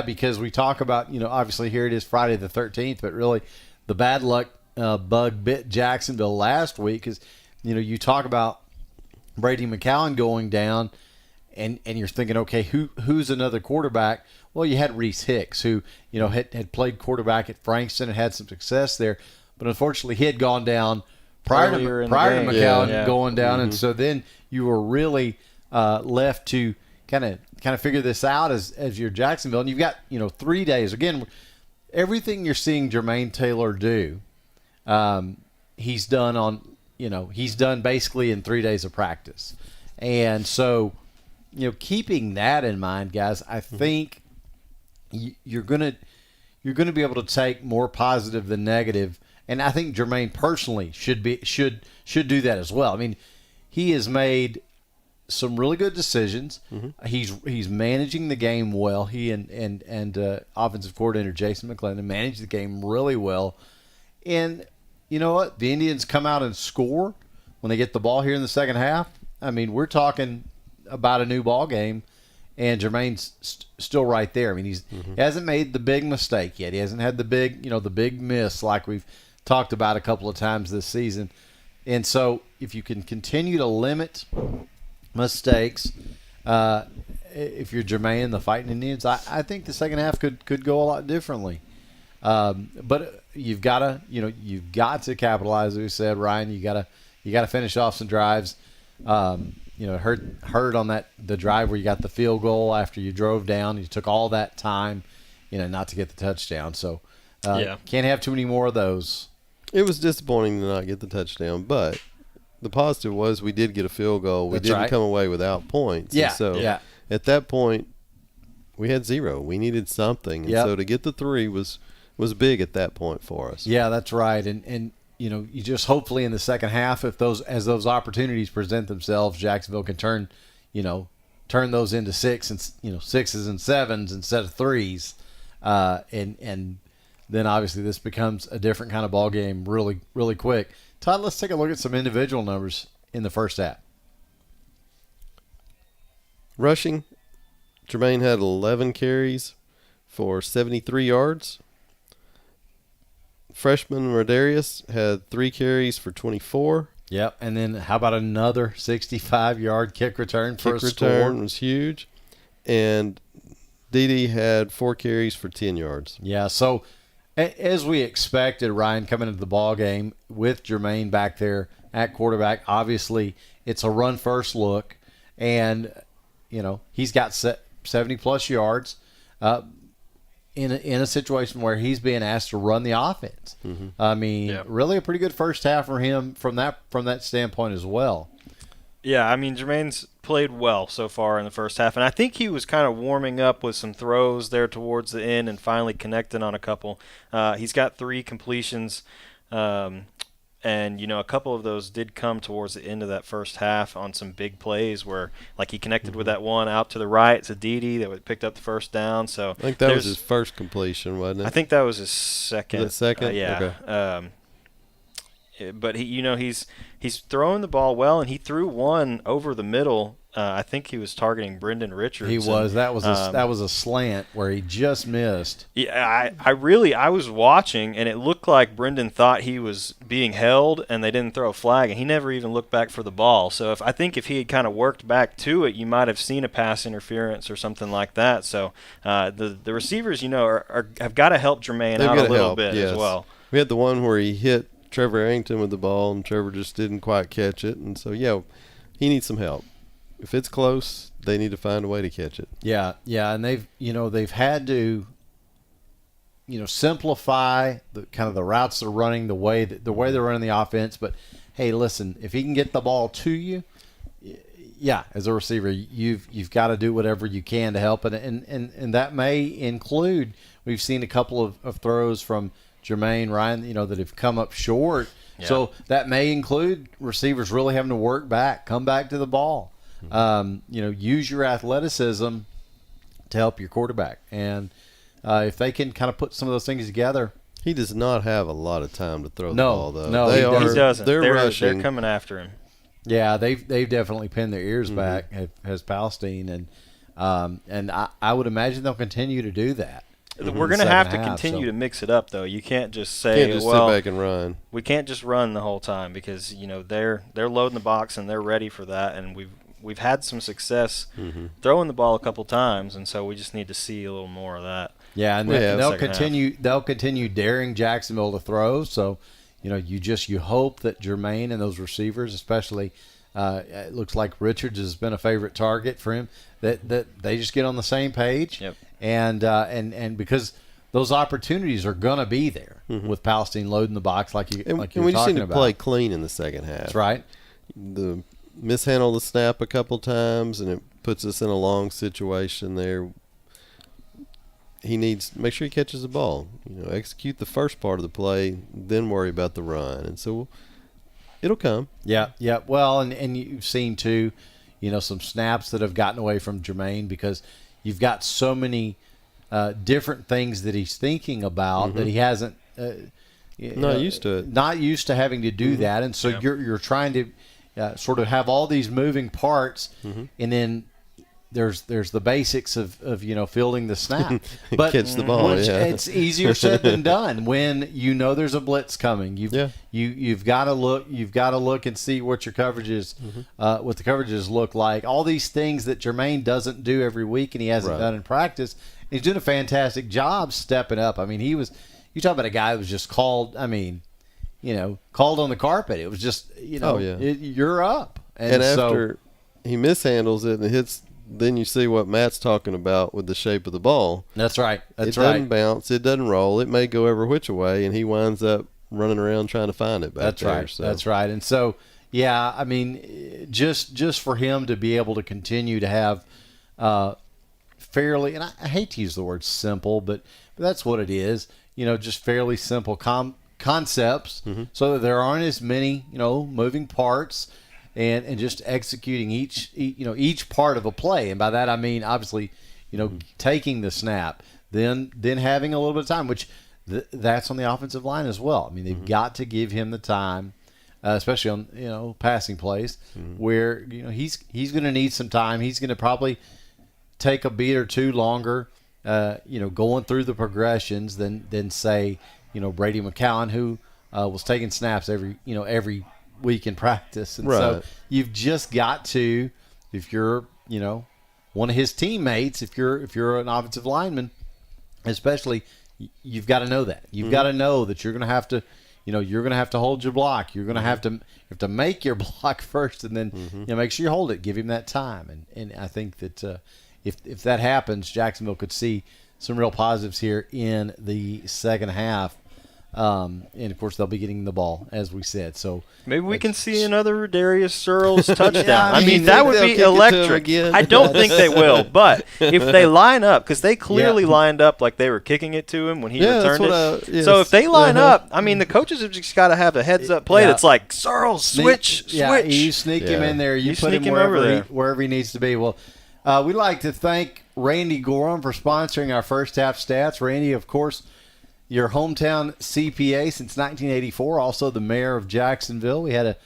because we talk about, obviously here it is Friday the 13th, but really the bad luck bug bit Jacksonville last week because, you talk about Brady McCowan going down and you're thinking, okay, who's another quarterback? Well, you had Reese Hicks who, had played quarterback at Frankston and had some success there. But unfortunately, he had gone down prior to McCown going down, and so then you were really left to kind of figure this out as your Jacksonville. And you've got 3 days. Again, everything you're seeing Jermaine Taylor do, he's done basically in 3 days of practice, and so keeping that in mind, guys, I think you're gonna be able to take more positive than negative. And I think Jermaine personally should do that as well. I mean, he has made some really good decisions. Mm-hmm. He's managing the game well. He and offensive coordinator Jason McClendon managed the game really well. And you know what? The Indians come out and score when they get the ball here in the second half. I mean, we're talking about a new ball game. And Jermaine's still right there. I mean, he hasn't made the big mistake yet. He hasn't had the big miss like we've talked about a couple of times this season. And so if you can continue to limit mistakes, if you're Jermaine and the Fighting Indians, I think the second half could go a lot differently. But you've got to capitalize, as we said, Ryan. You got to finish off some drives. Hurt on the drive where you got the field goal after you drove down. You took all that time, not to get the touchdown. So can't have too many more of those. It was disappointing to not get the touchdown, but the positive was we did get a field goal. We didn't come away without points. Yeah. And so at that point, we had 0. We needed something. And so to get the 3 was big at that point for us. Yeah, that's right. And you just hopefully in the second half, as those opportunities present themselves, Jacksonville can turn those into 6 and 6s and 7s instead of 3s, and then obviously this becomes a different kind of ball game really, really quick. Todd, let's take a look at some individual numbers in the first half. Rushing, Jermaine had 11 carries for 73 yards. Freshman Rodarius had 3 carries for 24. Yep, and then how about another 65-yard kick return for a score? Kick return was huge. And Dede had 4 carries for 10 yards. Yeah, so as we expected, Ryan, coming into the ball game with Jermaine back there at quarterback, obviously it's a run-first look, and he's got 70-plus yards. In a situation where he's being asked to run the offense. Mm-hmm. I mean, really a pretty good first half for him from that standpoint as well. Yeah, I mean, Jermaine's played well so far in the first half, and I think he was kind of warming up with some throws there towards the end and finally connecting on a couple. He's got 3 completions, and And, a couple of those did come towards the end of that first half on some big plays where, like, he connected with that one out to the right to Dede that picked up the first down. So I think that was his first completion, wasn't it? I think that was his second. Was it second? Yeah. Okay. But he's throwing the ball well, and he threw one over the middle. I think he was targeting Brendan Richards. He was. That was a slant where he just missed. Yeah, I was watching, and it looked like Brendan thought he was being held, and they didn't throw a flag, and he never even looked back for the ball. So I think if he had kind of worked back to it, you might have seen a pass interference or something like that. So the receivers, have got to help Jermaine out a little bit as well. We had the one where he hit Trevor Arrington with the ball, and Trevor just didn't quite catch it, and so he needs some help. If it's close, they need to find a way to catch it. Yeah, and they've had to, simplify the routes they're running, the way they're running the offense. But hey, listen, if he can get the ball to you, as a receiver, you've got to do whatever you can to help it, and that may include. We've seen a couple of throws from Jermaine Ryan, that have come up short. Yeah. So that may include receivers really having to work back, come back to the ball. Use your athleticism to help your quarterback. And if they can kind of put some of those things together. He does not have a lot of time to throw the ball, though. No, he doesn't. They're rushing. They're coming after him. Yeah, they've definitely pinned their ears back, has Palestine. And I would imagine they'll continue to do that. We're going to have to continue to mix it up, though. You can't just say, can't just sit back and run. We can't just run the whole time because, they're loading the box and they're ready for that. And we've had some success throwing the ball a couple times, and so we just need to see a little more of that. Yeah, and they'll continue daring Jacksonville to throw. So, you hope that Jermaine and those receivers, especially, it looks like Richards has been a favorite target for him, that they just get on the same page. Yep. And because those opportunities are going to be there with Palestine loading the box like you were talking about. And we just need to play clean in the second half. That's right. The mishandle the snap a couple times, and it puts us in a long situation there. He needs to make sure he catches the ball. Execute the first part of the play, then worry about the run. And so it'll come. Yeah. Well, and you've seen, too, some snaps that have gotten away from Jermaine because you've got so many different things that he's thinking about that he hasn't not used to it. Not used to having to do that. And so you're trying to sort of have all these moving parts, and then there's the basics of fielding the snap, but catch the ball. It's easier said than done when there's a blitz coming. You've got to look and see what your coverages what the coverages look like. All these things that Jermaine doesn't do every week and he hasn't done in practice. He's doing a fantastic job stepping up. I mean, you talk about a guy who was just called. I mean, called on the carpet. It was just, you're up. And after he mishandles it and it hits, then you see what Matt's talking about with the shape of the ball. That's right. It doesn't bounce. It doesn't roll. It may go every which way, and he winds up running around trying to find it back there. Right. So. That's right. And so, I mean, just for him to be able to continue to have fairly, and I hate to use the word simple, but that's what it is, just fairly simple concepts so that there aren't as many, moving parts and just executing each part of a play. And by that, I mean, obviously, taking the snap, then having a little bit of time, which that's on the offensive line as well. I mean, they've got to give him the time, especially on, passing plays where, he's going to need some time. He's going to probably take a beat or two longer, going through the progressions than say, Brady McCowan, who was taking snaps every week in practice. And so you've just got to, if you're, one of his teammates, if you're an offensive lineman, especially, you've got to know that. You've got to know that you're going to have to, you're going to have to hold your block. You're going to have to make your block first, and then make sure you hold it. Give him that time, and I think that if that happens, Jacksonville could see some real positives here in the second half. And, of course, they'll be getting the ball, as we said. So maybe we can see another Darius Searles touchdown. Yeah, I mean, that would be electric. I don't think they will, but if they line up, because they clearly lined up like they were kicking it to him when he returned it. So if they line up, I mean, the coaches have just got to have a heads-up play that's like, Searles, switch. You sneak him in there. You put him wherever he needs to be. Well, we'd like to thank Randy Gorham for sponsoring our first half stats. Randy, of course, your hometown CPA since 1984, also the mayor of Jacksonville. We had an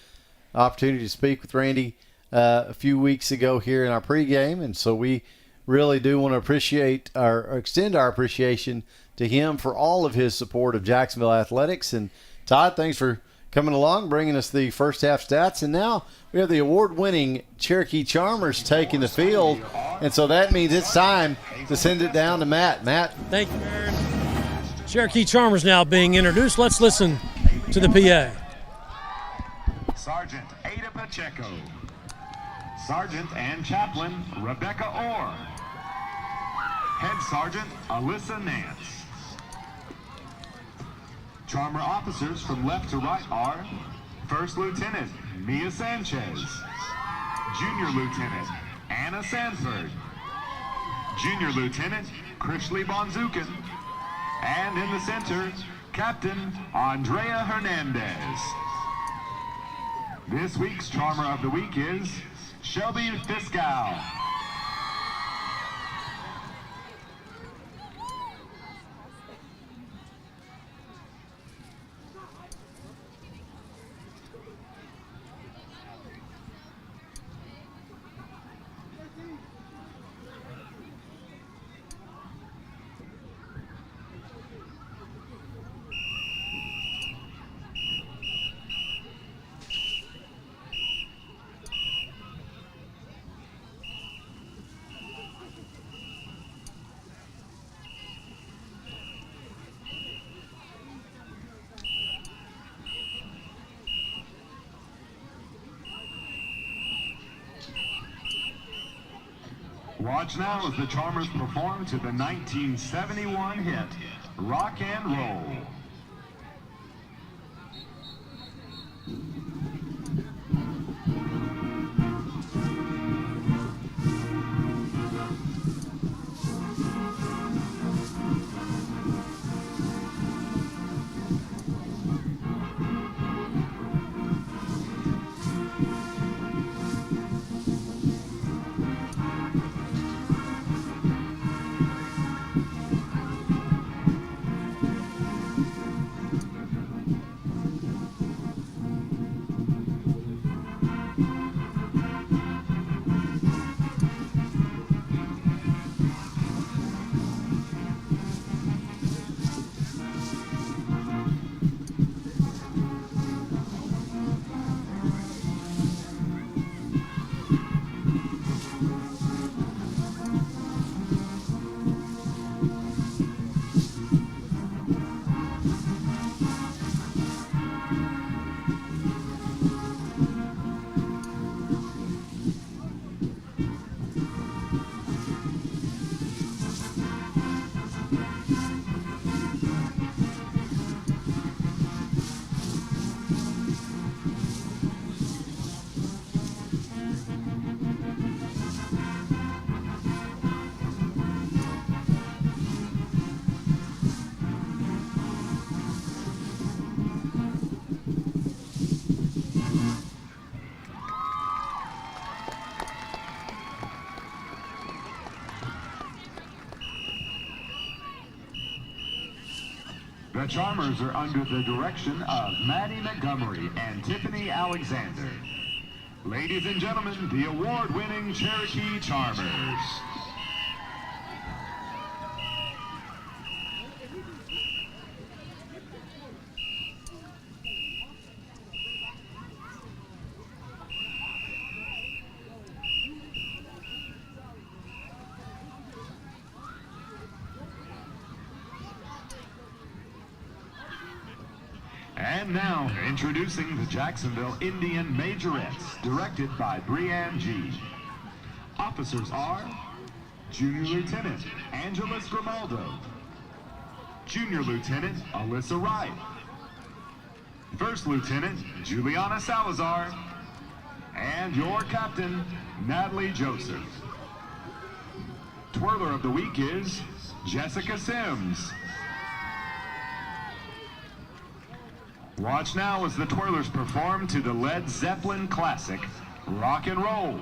opportunity to speak with Randy a few weeks ago here in our pregame, and so we really do want to extend our appreciation to him for all of his support of Jacksonville athletics. And Todd, thanks for coming along, bringing us the first half stats. And now we have the award-winning Cherokee Charmers taking the field, and so that means it's time to send it down to Matt. Matt. Thank you, Aaron. Cherokee Charmers now being introduced. Let's listen to the PA. Sergeant Ada Pacheco. Sergeant and Chaplain Rebecca Orr. Head Sergeant Alyssa Nance. Charmer officers from left to right are First Lieutenant Mia Sanchez. Junior Lieutenant Anna Sanford. Junior Lieutenant Krishley Bonzukin. And in the center, Captain Andrea Hernandez. This week's Charmer of the Week is Shelby Fiscal. Watch now as the Charmers perform to the 1971 hit, Rock and Roll. The Charmers are under the direction of Maddie Montgomery and Tiffany Alexander. Ladies and gentlemen, the award-winning Cherokee Charmers. And now, introducing the Jacksonville Indian Majorettes, directed by Brianne G. Officers are Junior Lieutenant Angeles Grimaldo, Junior Lieutenant Alyssa Wright, First Lieutenant Juliana Salazar, and your captain, Natalie Joseph. Twirler of the week is Jessica Sims. Watch now as the twirlers perform to the Led Zeppelin classic, Rock and Roll.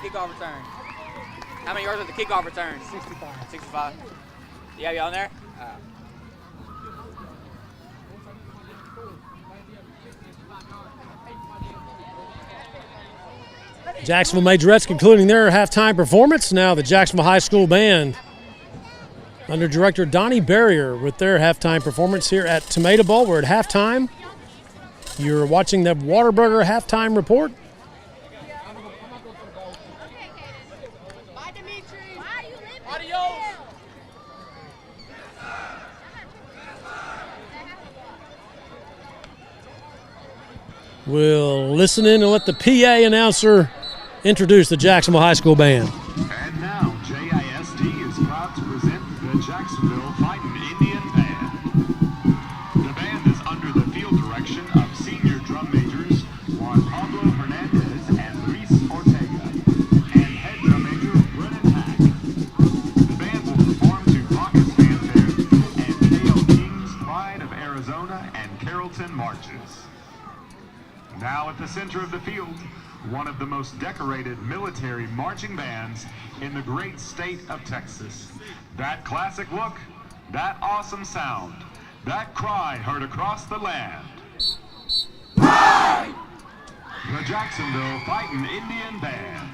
Kickoff return. How many yards was the kickoff return? 65. 65. You have you on there? Jacksonville Majorettes concluding their halftime performance. Now the Jacksonville High School Band under director Donnie Barrier with their halftime performance here at Tomato Bowl. We're at halftime. You're watching the Whataburger halftime report. We'll listen in and let the PA announcer introduce the Jacksonville High School Band. And now, JISD is proud to present the Jacksonville Fighting Indian Band. The band is under the field direction of senior drum majors Juan Pablo Hernandez and Luis Ortega, and head drum major Brennan Hack. The band will perform to Pockets Fanfare and K.O. King's Pride of Arizona and Carrollton Marches. Now at the center of the field, one of the most decorated military marching bands in the great state of Texas. That classic look, that awesome sound, that cry heard across the land. Pride! The Jacksonville Fighting Indian Band.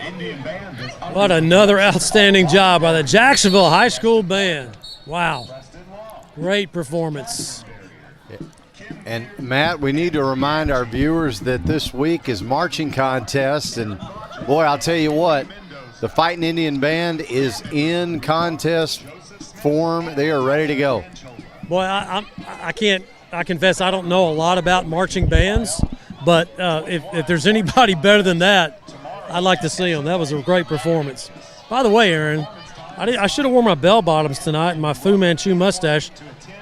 Indian band is under What another outstanding job by the Jacksonville High School band. Wow. Great performance. And Matt, we need to remind our viewers that this week is marching contest, and boy, I'll tell you what, the Fighting Indian Band is in contest form. They are ready to go. Boy, I confess I don't know a lot about marching bands, but if there's anybody better than that, I'd like to see them. That was a great performance. By the way, Aaron, I should have worn my bell bottoms tonight and my Fu Manchu mustache.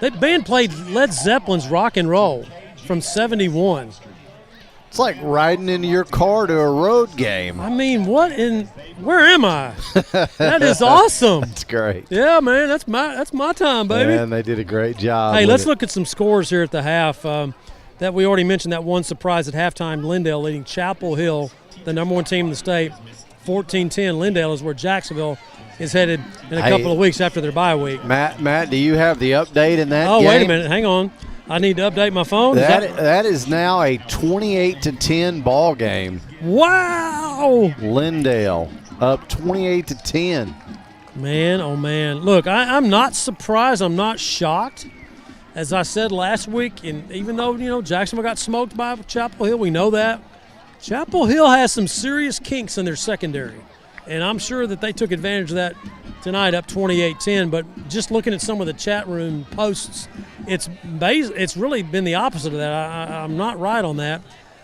That band played Led Zeppelin's Rock and Roll from '71. It's like riding in your car to a road game. I mean, where am I? That is awesome. That's great. Yeah, man, that's my time, baby. And they did a great job. Hey, let's look at some scores here at the half. That we already mentioned that one surprise at halftime, Lindale leading Chapel Hill, the number 1 team in the state, 14-10. Lindale is where Jacksonville is headed in a couple of weeks after their bye week. Matt, do you have the update in that game? Oh, wait a minute. Hang on. I need to update my phone. That is now a 28-10 ball game. Wow. Lindale up 28-10. Man, oh, man. Look, I'm not surprised. I'm not shocked. As I said last week, and even though, Jacksonville got smoked by Chapel Hill, we know that. Chapel Hill has some serious kinks in their secondary. And I'm sure that they took advantage of that tonight, up 28-10. But just looking at some of the chat room posts, it's really been the opposite of that. I'm not right on that.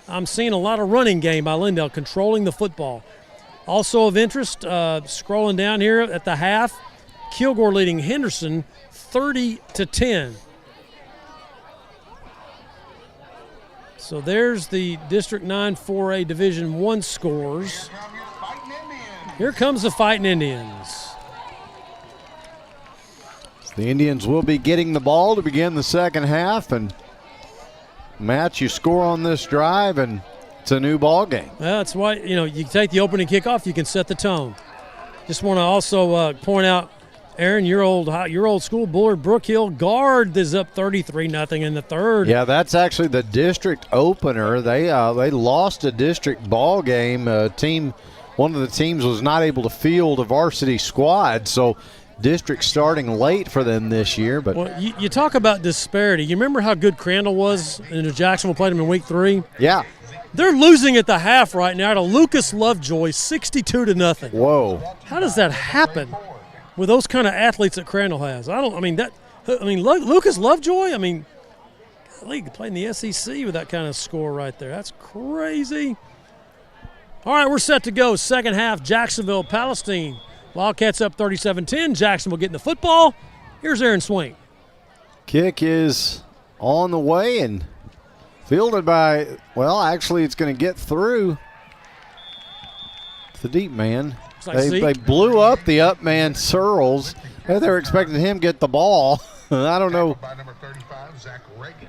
I'm seeing a lot of running game by Lindale, controlling the football. Also of interest, scrolling down here at the half, Kilgore leading Henderson 30-10. So there's the District 9 4A Division I scores. Here comes the Fighting Indians. The Indians will be getting the ball to begin the second half, and Matt, you score on this drive, and it's a new ball game. Well, that's why you take the opening kickoff, you can set the tone. Just want to also point out, Aaron, your old school Bullard Brook Hill guard is up 33-0 in the third. Yeah, that's actually the district opener. They lost a district ball game. One of the teams was not able to field a varsity squad, so district starting late for them this year. But well, you talk about disparity. You remember how good Crandall was, and Jacksonville played them in week 3? Yeah. They're losing at the half right now to Lucas Lovejoy, 62-0. Whoa. How does that happen with those kind of athletes that Crandall has? Lucas Lovejoy, league playing the SEC with that kind of score right there. That's crazy. All right, we're set to go. Second half, Jacksonville, Palestine. Wildcats up 37-10. Jacksonville getting the football. Here's Aaron Swain. Kick is on the way and fielded by, actually it's going to get through the deep man. They blew up the up man, Searles. They were expecting him to get the ball. I don't know.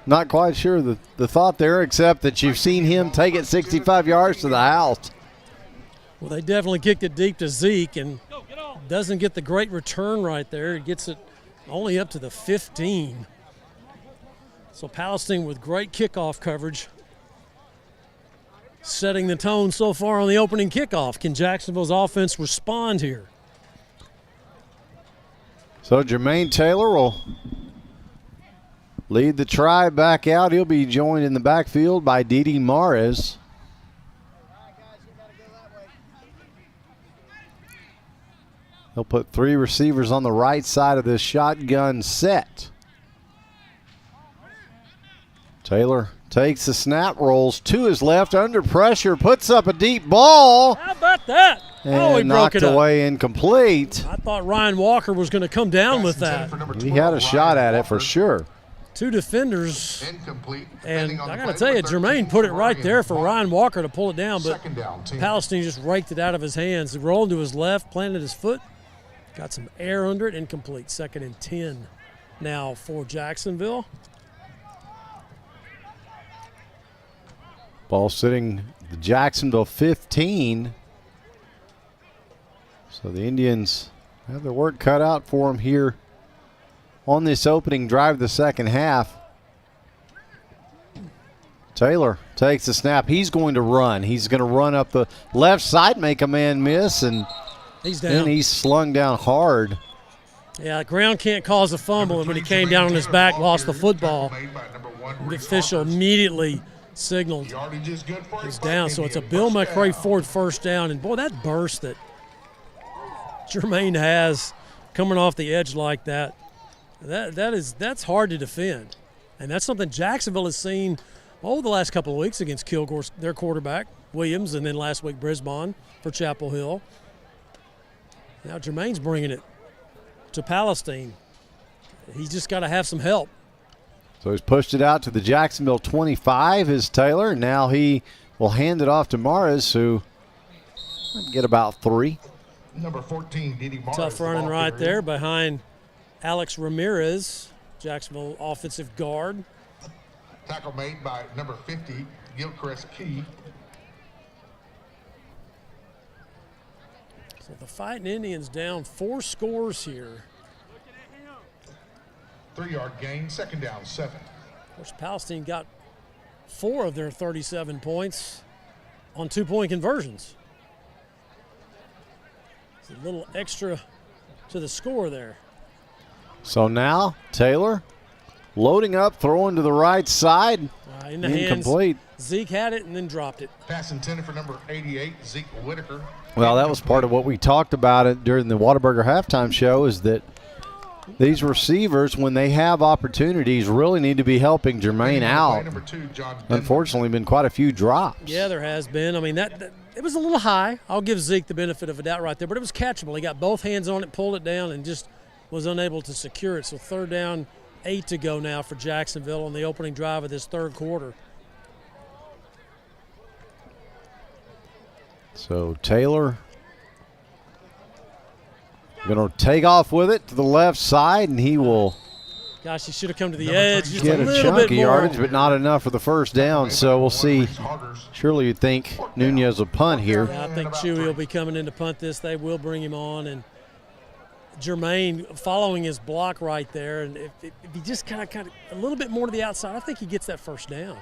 Not quite sure the thought there, except that you've seen him take it 65 yards to the house. Well, they definitely kicked it deep to Zeke and doesn't get the great return right there. He gets it only up to the 15. So Palestine with great kickoff coverage, setting the tone so far on the opening kickoff. Can Jacksonville's offense respond here? So Jermaine Taylor will lead the tribe back out. He'll be joined in the backfield by Didi Mares. He'll put 3 receivers on the right side of this shotgun set. Taylor takes the snap, rolls to his left, under pressure, puts up a deep ball. How about that? And he knocked broke it away incomplete. I thought Ryan Walker was going to come down with that. He had a shot at it for sure. 2 defenders. And I got to tell you, Jermaine put it right there for Ryan Walker to pull it down, but Palestine just raked it out of his hands. He rolled to his left, planted his foot, got some air under it, incomplete. 2nd and 10 now for Jacksonville. Ball sitting the Jacksonville 15. So the Indians have their work cut out for them here on this opening drive of the second half. Taylor takes the snap. He's going to run. He's going to run up the left side, make a man miss, and he's down. then he's slung down hard. Yeah, ground can't cause a fumble, and when he came down on his back, lost the football. The official immediately signaled he's down. So it's a Bill McRae Ford first down, and boy, that burst that Jermaine has coming off the edge like that, that's hard to defend. And that's something Jacksonville has seen the last couple of weeks against Kilgore, their quarterback, Williams, and then last week Brisbane for Chapel Hill. Now Jermaine's bringing it to Palestine. He's just got to have some help. So he's pushed it out to the Jacksonville 25 is Taylor. Now he will hand it off to Morris, who might get about 3. Number 14, Didi Morris. Tough running right there behind Alex Ramirez, Jacksonville offensive guard. Tackle made by number 50, Gilchrist Key. So the Fighting Indians down 4 scores here. 3-yard gain, second down, 7. Of course, Palestine got 4 of their 37 points on 2-point conversions. It's a little extra to the score there. So now Taylor loading up, throwing to the right side. In the incomplete. Hands. Zeke had it and then dropped it. Pass intended for number 88, Zeke Whitaker. Well, that was part of what we talked about it during the Whataburger halftime show, is that these receivers, when they have opportunities, really need to be helping Jermaine out. Number 2, John Unfortunately, been quite a few drops. Yeah, there has been. I mean, that it was a little high. I'll give Zeke the benefit of a doubt right there, but it was catchable. He got both hands on it, pulled it down, and just was unable to secure it. So 3rd down, 8 to go now for Jacksonville on the opening drive of this 3rd quarter. So Taylor going to take off with it to the left side, and he will Gosh, he should have come to the edge just get a a little chunky bit more. yardage, but not enough for the first down. So we'll see. Surely you'd think Nunez will punt here. Yeah, I think Chewy will be coming in to punt this. They will bring him on, and Jermaine following his block right there. And if he just kind of a little bit more to the outside, I think he gets that first down.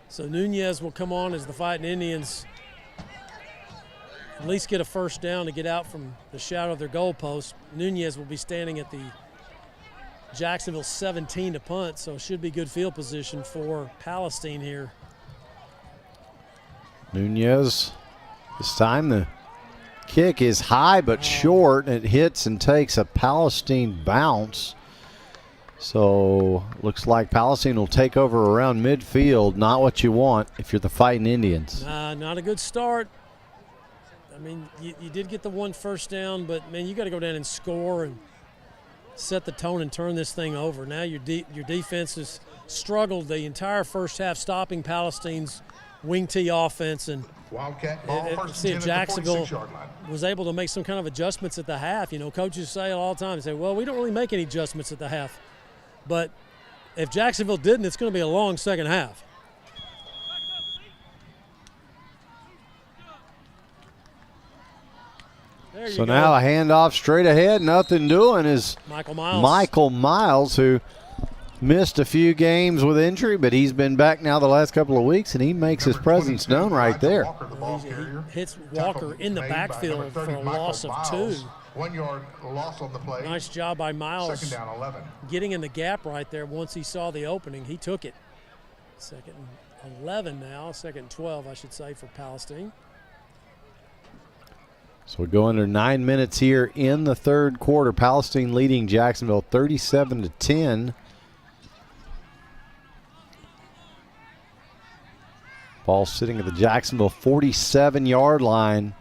So Nunez will come on as the Fighting Indians at least get a first down to get out from the shadow of their goalpost. Nunez will be standing at the Jacksonville 17 to punt, so should be good field position for Palestine here. Nunez, this time the kick is high but short, and it hits and takes a Palestine bounce. So looks like Palestine will take over around midfield. Not what you want if you're the Fighting Indians. Not a good start. I mean, you did get the 1 first down, but, man, you got to go down and score and set the tone and turn this thing over. Now your defense has struggled the entire first half, stopping Palestine's wing T offense. And Wildcat ball, see if Jacksonville was able to make some kind of adjustments at the half. You know, coaches say it all the time. They say, well, we don't really make any adjustments at the half. But if Jacksonville didn't, it's going to be a long second half. So now a handoff straight ahead, nothing doing, is Michael Miles, who missed a few games with injury, but he's been back now the last couple of weeks, and he makes his presence known right there. He hits Walker in the backfield for a loss of 2. 1 yard loss on the play. Nice job by Miles. Second down, 11. Getting in the gap right there. Once he saw the opening, he took it. 2nd and 11 now, 2nd and 12, I should say, for Palestine. So we go under 9 minutes here in the 3rd quarter. Palestine leading Jacksonville 37-10. Ball sitting at the Jacksonville 47-yard line.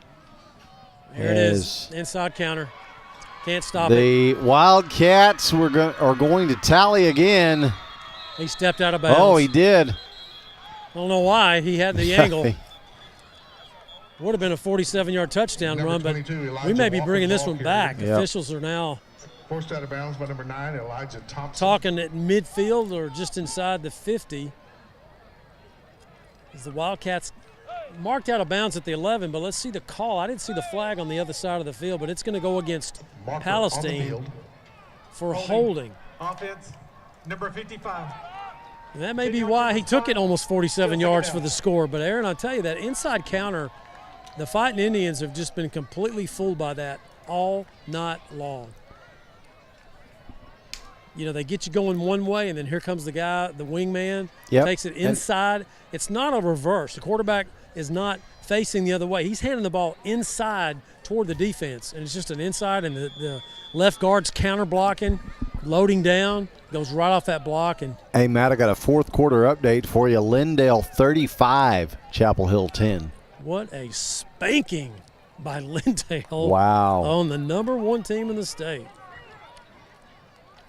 There it is, inside counter. Can't stop it. The Wildcats are going to tally again. He stepped out of bounds. Oh, he did. I don't know why. He had the angle. Would have been a 47-yard touchdown run, but we may be bringing this one back. Yep. Officials are now forced out of bounds by number 9, Elijah Thompson. Talking at midfield or just inside the 50. As the Wildcats marked out of bounds at the 11, but let's see the call. I didn't see the flag on the other side of the field, but it's going to go against Palestine for holding. Offense, number 55. And that may be why he took it almost 47 yards for the score. But, Aaron, I'll tell you, that inside counter, the Fighting Indians have just been completely fooled by that all night long. You know, they get you going one way, and then here comes the guy, the wingman, takes it inside. It's not a reverse. The quarterback is not facing the other way. He's handing the ball inside toward the defense, and it's just an inside, and the left guard's counter blocking, loading down, goes right off that block. And hey, Matt, I got a fourth quarter update for you. Lindale 35, Chapel Hill 10. What a spanking by Lindale. Wow. On the number 1 team in the state.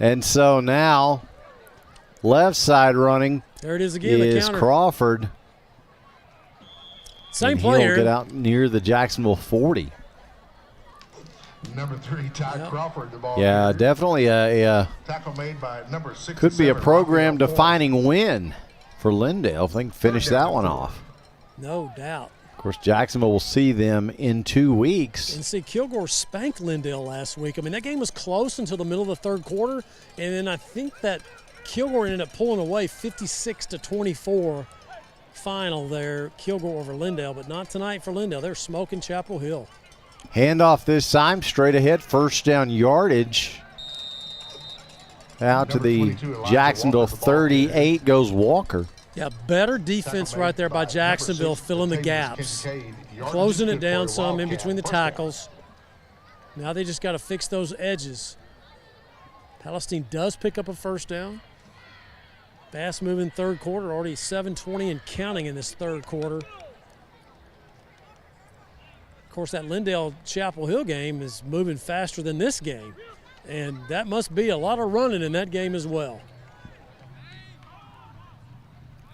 And so now, left side running. There it is again. Is the counter. Crawford. Same player. He'll get out near the Jacksonville 40. Number 3, Ty Crawford, the ball. Yeah, definitely a tackle made by number 6. Could be a program-defining win for Lindale if they can finish that one off. No doubt. Of course, Jacksonville will see them in 2 weeks. And see, Kilgore spanked Lindale last week. I mean, that game was close until the middle of the third quarter, and then I think that Kilgore ended up pulling away 56-24 final there, Kilgore over Lindale, but not tonight for Lindale. They're smoking Chapel Hill. Handoff this time, straight ahead, first down yardage. Out to the Jacksonville 38 goes Walker. Yeah, better defense right there by Jacksonville, filling the gaps, closing it down some in between the tackles. Now they just got to fix those edges. Palestine does pick up a first down. Fast-moving third quarter, already 7:20 and counting in this third quarter. Of course, that Lindale-Chapel Hill game is moving faster than this game, and that must be a lot of running in that game as well.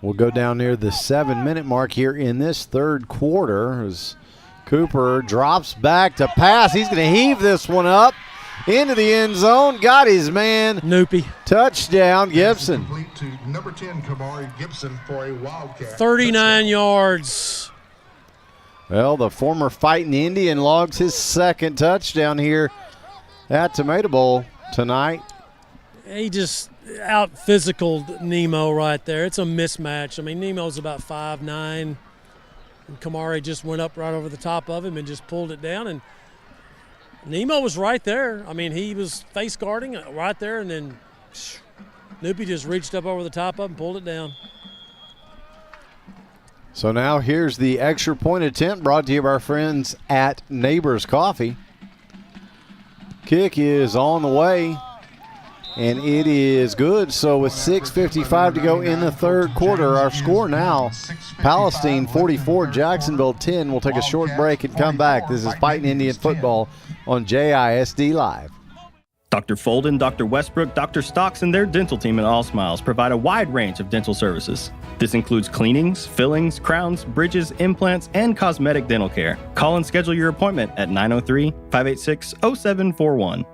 We'll go down near the 7-minute mark here in this third quarter as Cooper drops back to pass. He's going to heave this one up into the end zone. Got his man. Noopy. Touchdown, Gibson. Complete to number 10, Kamari Gibson for a Wildcat. 39 yards. Well, the former Fighting Indian logs his second touchdown here at Tomato Bowl tonight. He just out-physicaled Nemo right there. It's a mismatch. I mean, Nemo's about 5'9", and Kamari just went up right over the top of him and just pulled it down, and Nemo was right there. I mean, he was face guarding right there, and then Noopy just reached up over the top of him and pulled it down. So now here's the extra point attempt brought to you by our friends at Neighbors Coffee. Kick is on the way, and it is good. So with 6:55 to go in the third quarter, our score now, Palestine 44, Jacksonville 10. We'll take a short break and come back. This is Fighting Indian Football on JISD Live. Dr. Folden, Dr. Westbrook, Dr. Stocks, and their dental team at All Smiles provide a wide range of dental services. This includes cleanings, fillings, crowns, bridges, implants, and cosmetic dental care. Call and schedule your appointment at 903-586-0741.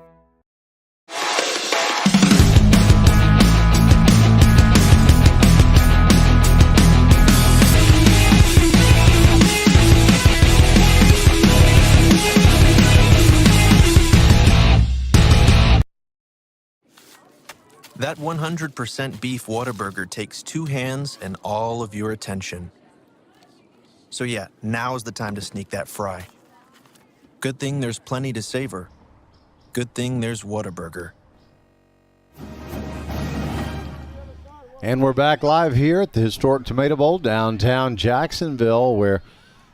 That 100% beef Whataburger takes 2 hands and all of your attention. So yeah, now's the time to sneak that fry. Good thing there's plenty to savor. Good thing there's Whataburger. And we're back live here at the historic Tomato Bowl downtown Jacksonville, where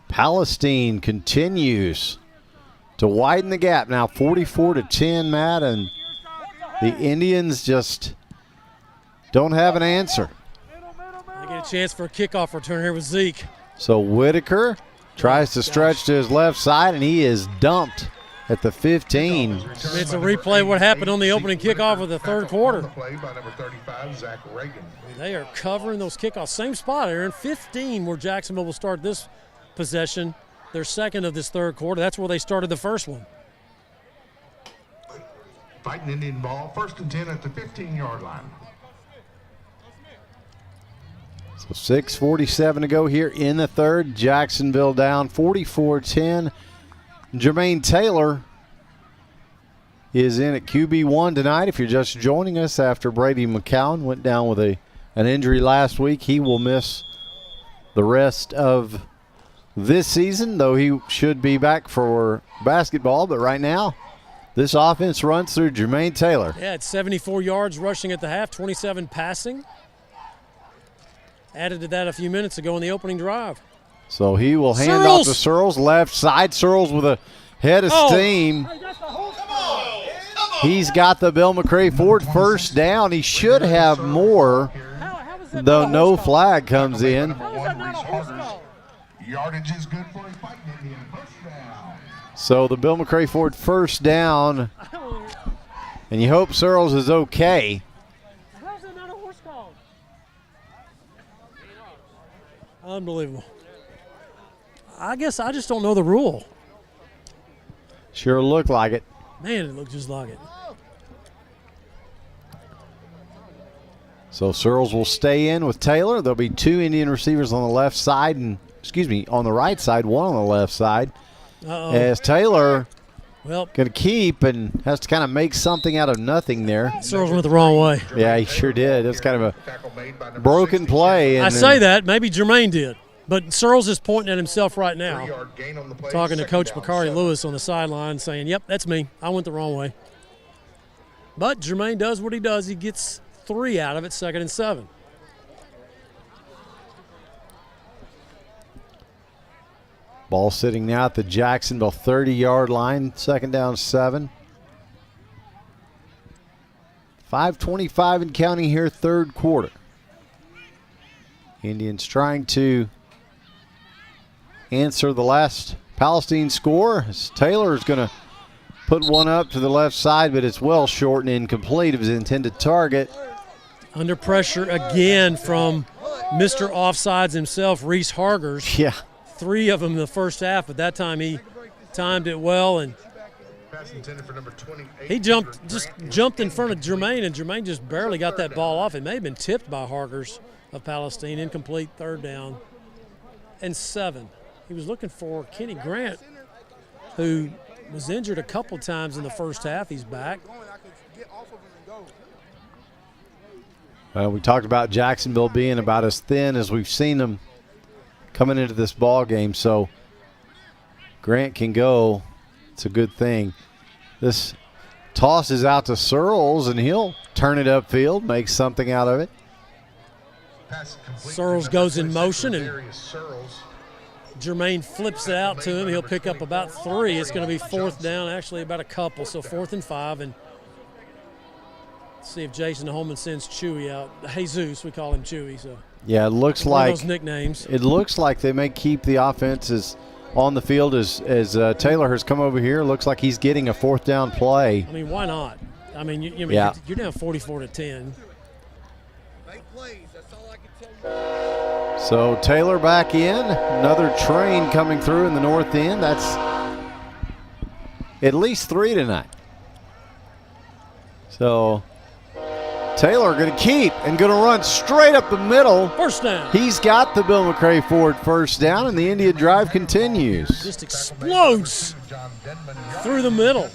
Palestine continues to widen the gap. Now 44-10, Matt, and the Indians just don't have an answer. They get a chance for a kickoff return here with Zeke. So Whitaker tries to stretch to his left side, and he is dumped at the 15. It's a replay of what happened on the opening kickoff of the third quarter. They are covering those kickoffs. Same spot, Aaron. 15 where Jacksonville will start this possession. Their second of this third quarter. That's where they started the first one. Fighting Indian ball, 1st and 10 at the 15-yard line. So 6:47 to go here in the third. Jacksonville down 44-10. Jermaine Taylor is in at QB1 tonight. If you're just joining us after Brady McCown went down with a an injury last week. He will miss the rest of this season, though he should be back for basketball. But right now, this offense runs through Jermaine Taylor. Yeah, it's 74 yards rushing at the half, 27 passing. Added to that a few minutes ago in the opening drive. So he will hand off to Searles, left side. Searles with a head of steam. He's got the Bill McCray Ford first down. He should have more, though no flag comes in. Yardage is good for a Fighting Indian. First down. So the Bill McCray Ford first down, and you hope Searles is okay. How's that not a horse call? Unbelievable. I guess I just don't know the rule. Sure looked like it. Man, it looked just like it. So Searles will stay in with Taylor. There'll be 2 Indian receivers on the left side and, on the right side, 1 on the left side. As Taylor going to keep and has to kind of make something out of nothing there. Searles went the wrong way. Yeah, he sure did. It was kind of a broken play. And I say that. Maybe Jermaine did. But Searles is pointing at himself right now, talking to Coach Bakari Lewis on the sideline, saying, yep, that's me. I went the wrong way. But Jermaine does what he does. He gets 3 out of it, 2nd and 7. Ball sitting now at the Jacksonville 30-yard line, 2nd down 7. 5:25 and counting here, 3rd quarter. Indians trying to answer the last Palestine score. Taylor is going to put one up to the left side, but it's well short and incomplete of his intended target. Under pressure again from Mr. Offsides himself, Reese Hargers. Yeah. 3 of them in the first half, but that time he timed it well, and he jumped in front of Jermaine, and Jermaine just barely got that ball off. It may have been tipped by Hargers of Palestine. Incomplete, 3rd down and 7. He was looking for Kenny Grant, who was injured a couple times in the first half. He's back. We talked about Jacksonville being about as thin as we've seen them coming into this ball game, so Grant can go. It's a good thing. This toss is out to Searles, and he'll turn it upfield, make something out of it. Searles goes in motion, and Jermaine flips it out to him. He'll pick up about 3. It's going to be 4th down, actually about a couple, so 4th and 5. And see if Jason Holman sends Chewy out. Jesus, we call him Chewy. So yeah, it looks like those nicknames. It looks like they may keep the offenses on the field as Taylor has come over here. Looks like he's getting a 4th down play. I mean, why not? I mean, you're down 44-10. So Taylor back in. Another train coming through in the north end. That's at least 3 tonight. So Taylor going to keep and going to run straight up the middle. First down. He's got the Bill McCray Ford first down, and the Indian drive continues. Just explodes through the middle.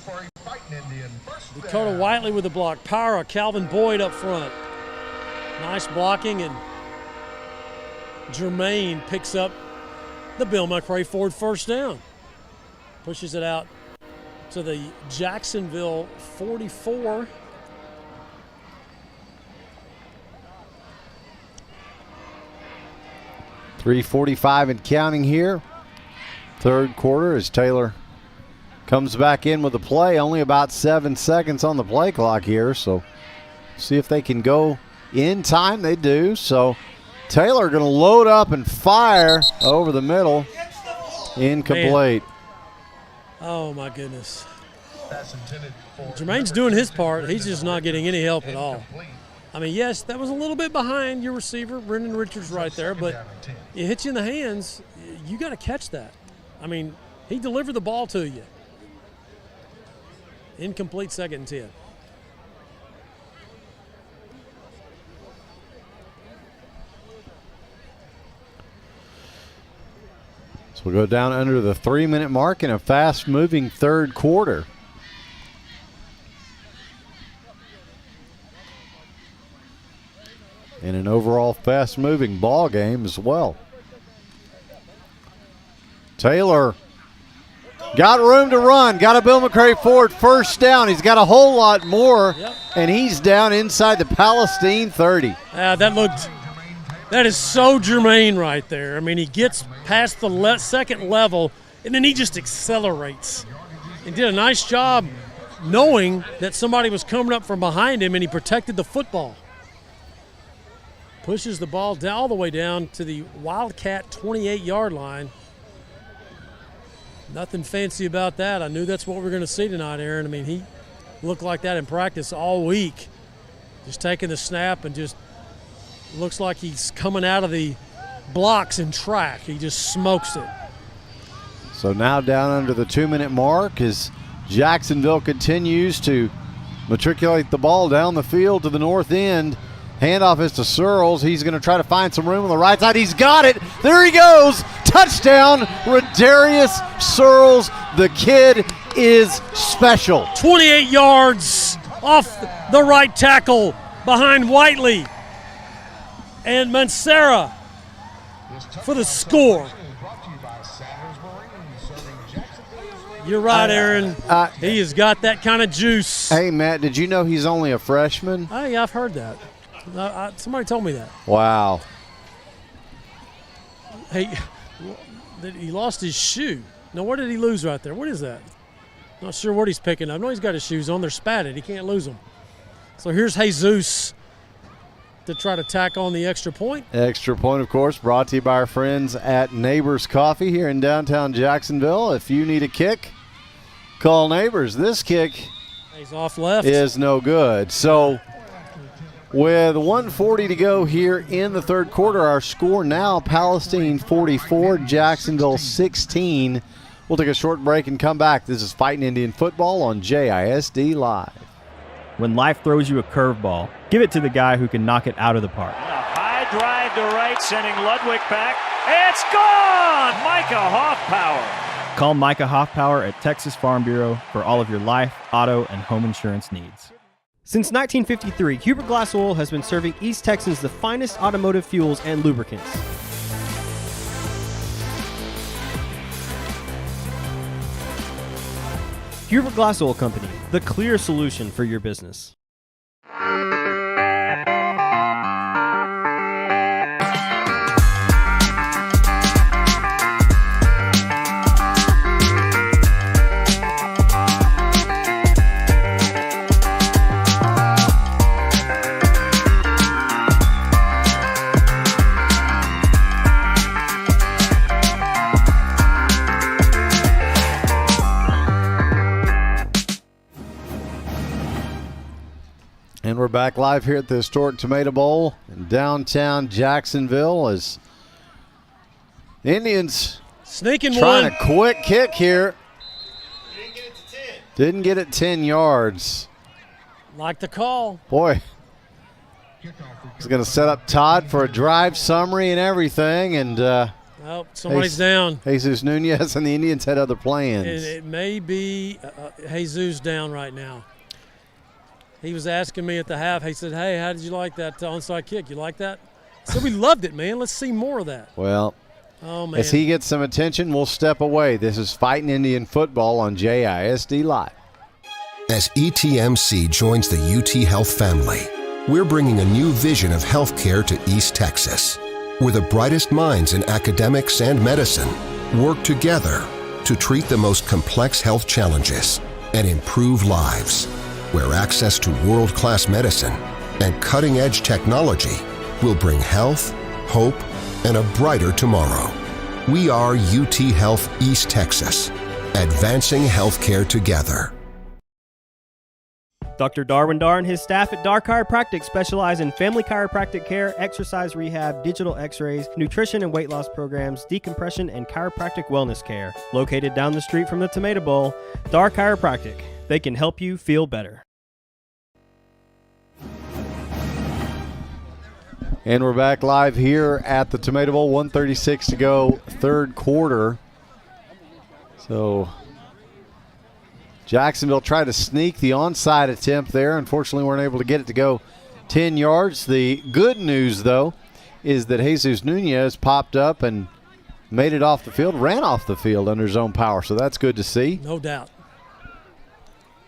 Dakota Whiteley with the block. Para, Calvin Boyd up front. Nice blocking, and Jermaine picks up the Bill McCray Ford first down. Pushes it out to the Jacksonville 44. .345 and counting here. 3rd quarter as Taylor comes back in with the play. Only about 7 seconds on the play clock here, so see if they can go in time. They do. So Taylor going to load up and fire over the middle. Incomplete. Man. Oh, my goodness. Jermaine's doing his part. He's just not getting any help at all. I mean, yes, that was a little bit behind your receiver, Brendan Richards, right there, but it hits you in the hands. You got to catch that. I mean, he delivered the ball to you. Incomplete, 2nd and 10. So we'll go down under the 3-minute mark in a fast-moving 3rd quarter. in an overall fast-moving ball game as well. Taylor got room to run. Got a Bill McCray forward, first down. He's got a whole lot more, and he's down inside the Palestine 30. That is so germane right there. I mean, he gets past the second level, and then he just accelerates. And did a nice job knowing that somebody was coming up from behind him, and he protected the football. Pushes the ball down, all the way down to the Wildcat 28-yard line. Nothing fancy about that. I knew that's what we're going to see tonight, Aaron. I mean, he looked like that in practice all week. Just taking the snap and just looks like he's coming out of the blocks in track. He just smokes it. So now down under the 2-minute mark as Jacksonville continues to matriculate the ball down the field to the north end. Handoff is to Searles. He's going to try to find some room on the right side. He's got it. There he goes. Touchdown, Rodarius Searles. The kid is special. 28 yards off the right tackle behind Whiteley. And Mancera for the score. You're right, Aaron. He has got that kind of juice. Hey, Matt, did you know he's only a freshman? Hey, I've heard that. Somebody told me that. Wow. Hey, he lost his shoe. Now, what did he lose right there? What is that? Not sure what he's picking up. I know he's got his shoes on. They're spatted. He can't lose them. So here's Jesus to try to tack on the extra point. Extra point, of course, brought to you by our friends at Neighbors Coffee here in downtown Jacksonville. If you need a kick, call Neighbors. This kick He's off left. Is no good. So with 1:40 to go here in the third quarter, our score now, Palestine 44, Jacksonville 16. We'll take a short break and come back. This is Fighting Indian Football on JISD Live. When life throws you a curveball, give it to the guy who can knock it out of the park. A high drive to right, sending Ludwig back. It's gone! Micah Hoffpower. Call Micah Hoffpower at Texas Farm Bureau for all of your life, auto, and home insurance needs. Since 1953, Hubert Glass Oil has been serving East Texans the finest automotive fuels and lubricants. Hubert Glass Oil Company, the clear solution for your business. And we're back live here at the historic Tomato Bowl in downtown Jacksonville as Indians sneaking trying one. a quick kick here. Didn't get it 10 yards. Like the call. Boy, he's going to set up Todd for a drive summary and everything. And oh, somebody's down. Jesus Nunez and the Indians had other plans. It may be Jesus down right now. He was asking me at the half. He said, hey, how did you like that onside kick? You like that? I said, we loved it, man. Let's see more of that. Well, oh, man. As he gets some attention, we'll step away. This is Fighting Indian Football on JISD Live. As ETMC joins the UT Health family, we're bringing a new vision of healthcare to East Texas, where the brightest minds in academics and medicine work together to treat the most complex health challenges and improve lives, where access to world-class medicine and cutting-edge technology will bring health, hope, and a brighter tomorrow. We are UT Health East Texas, advancing healthcare together. Dr. Darwin Dar and his staff at Dar Chiropractic specialize in family chiropractic care, exercise rehab, digital x-rays, nutrition and weight loss programs, decompression, and chiropractic wellness care. Located down the street from the Tomato Bowl, Dar Chiropractic. They can help you feel better. And we're back live here at the Tomato Bowl, 1:36 to go, third quarter. So Jacksonville tried to sneak the onside attempt there. Unfortunately, weren't able to get it to go 10 yards. The good news, though, is that Jesus Nunez popped up and made it off the field, ran off the field under his own power, so that's good to see. No doubt.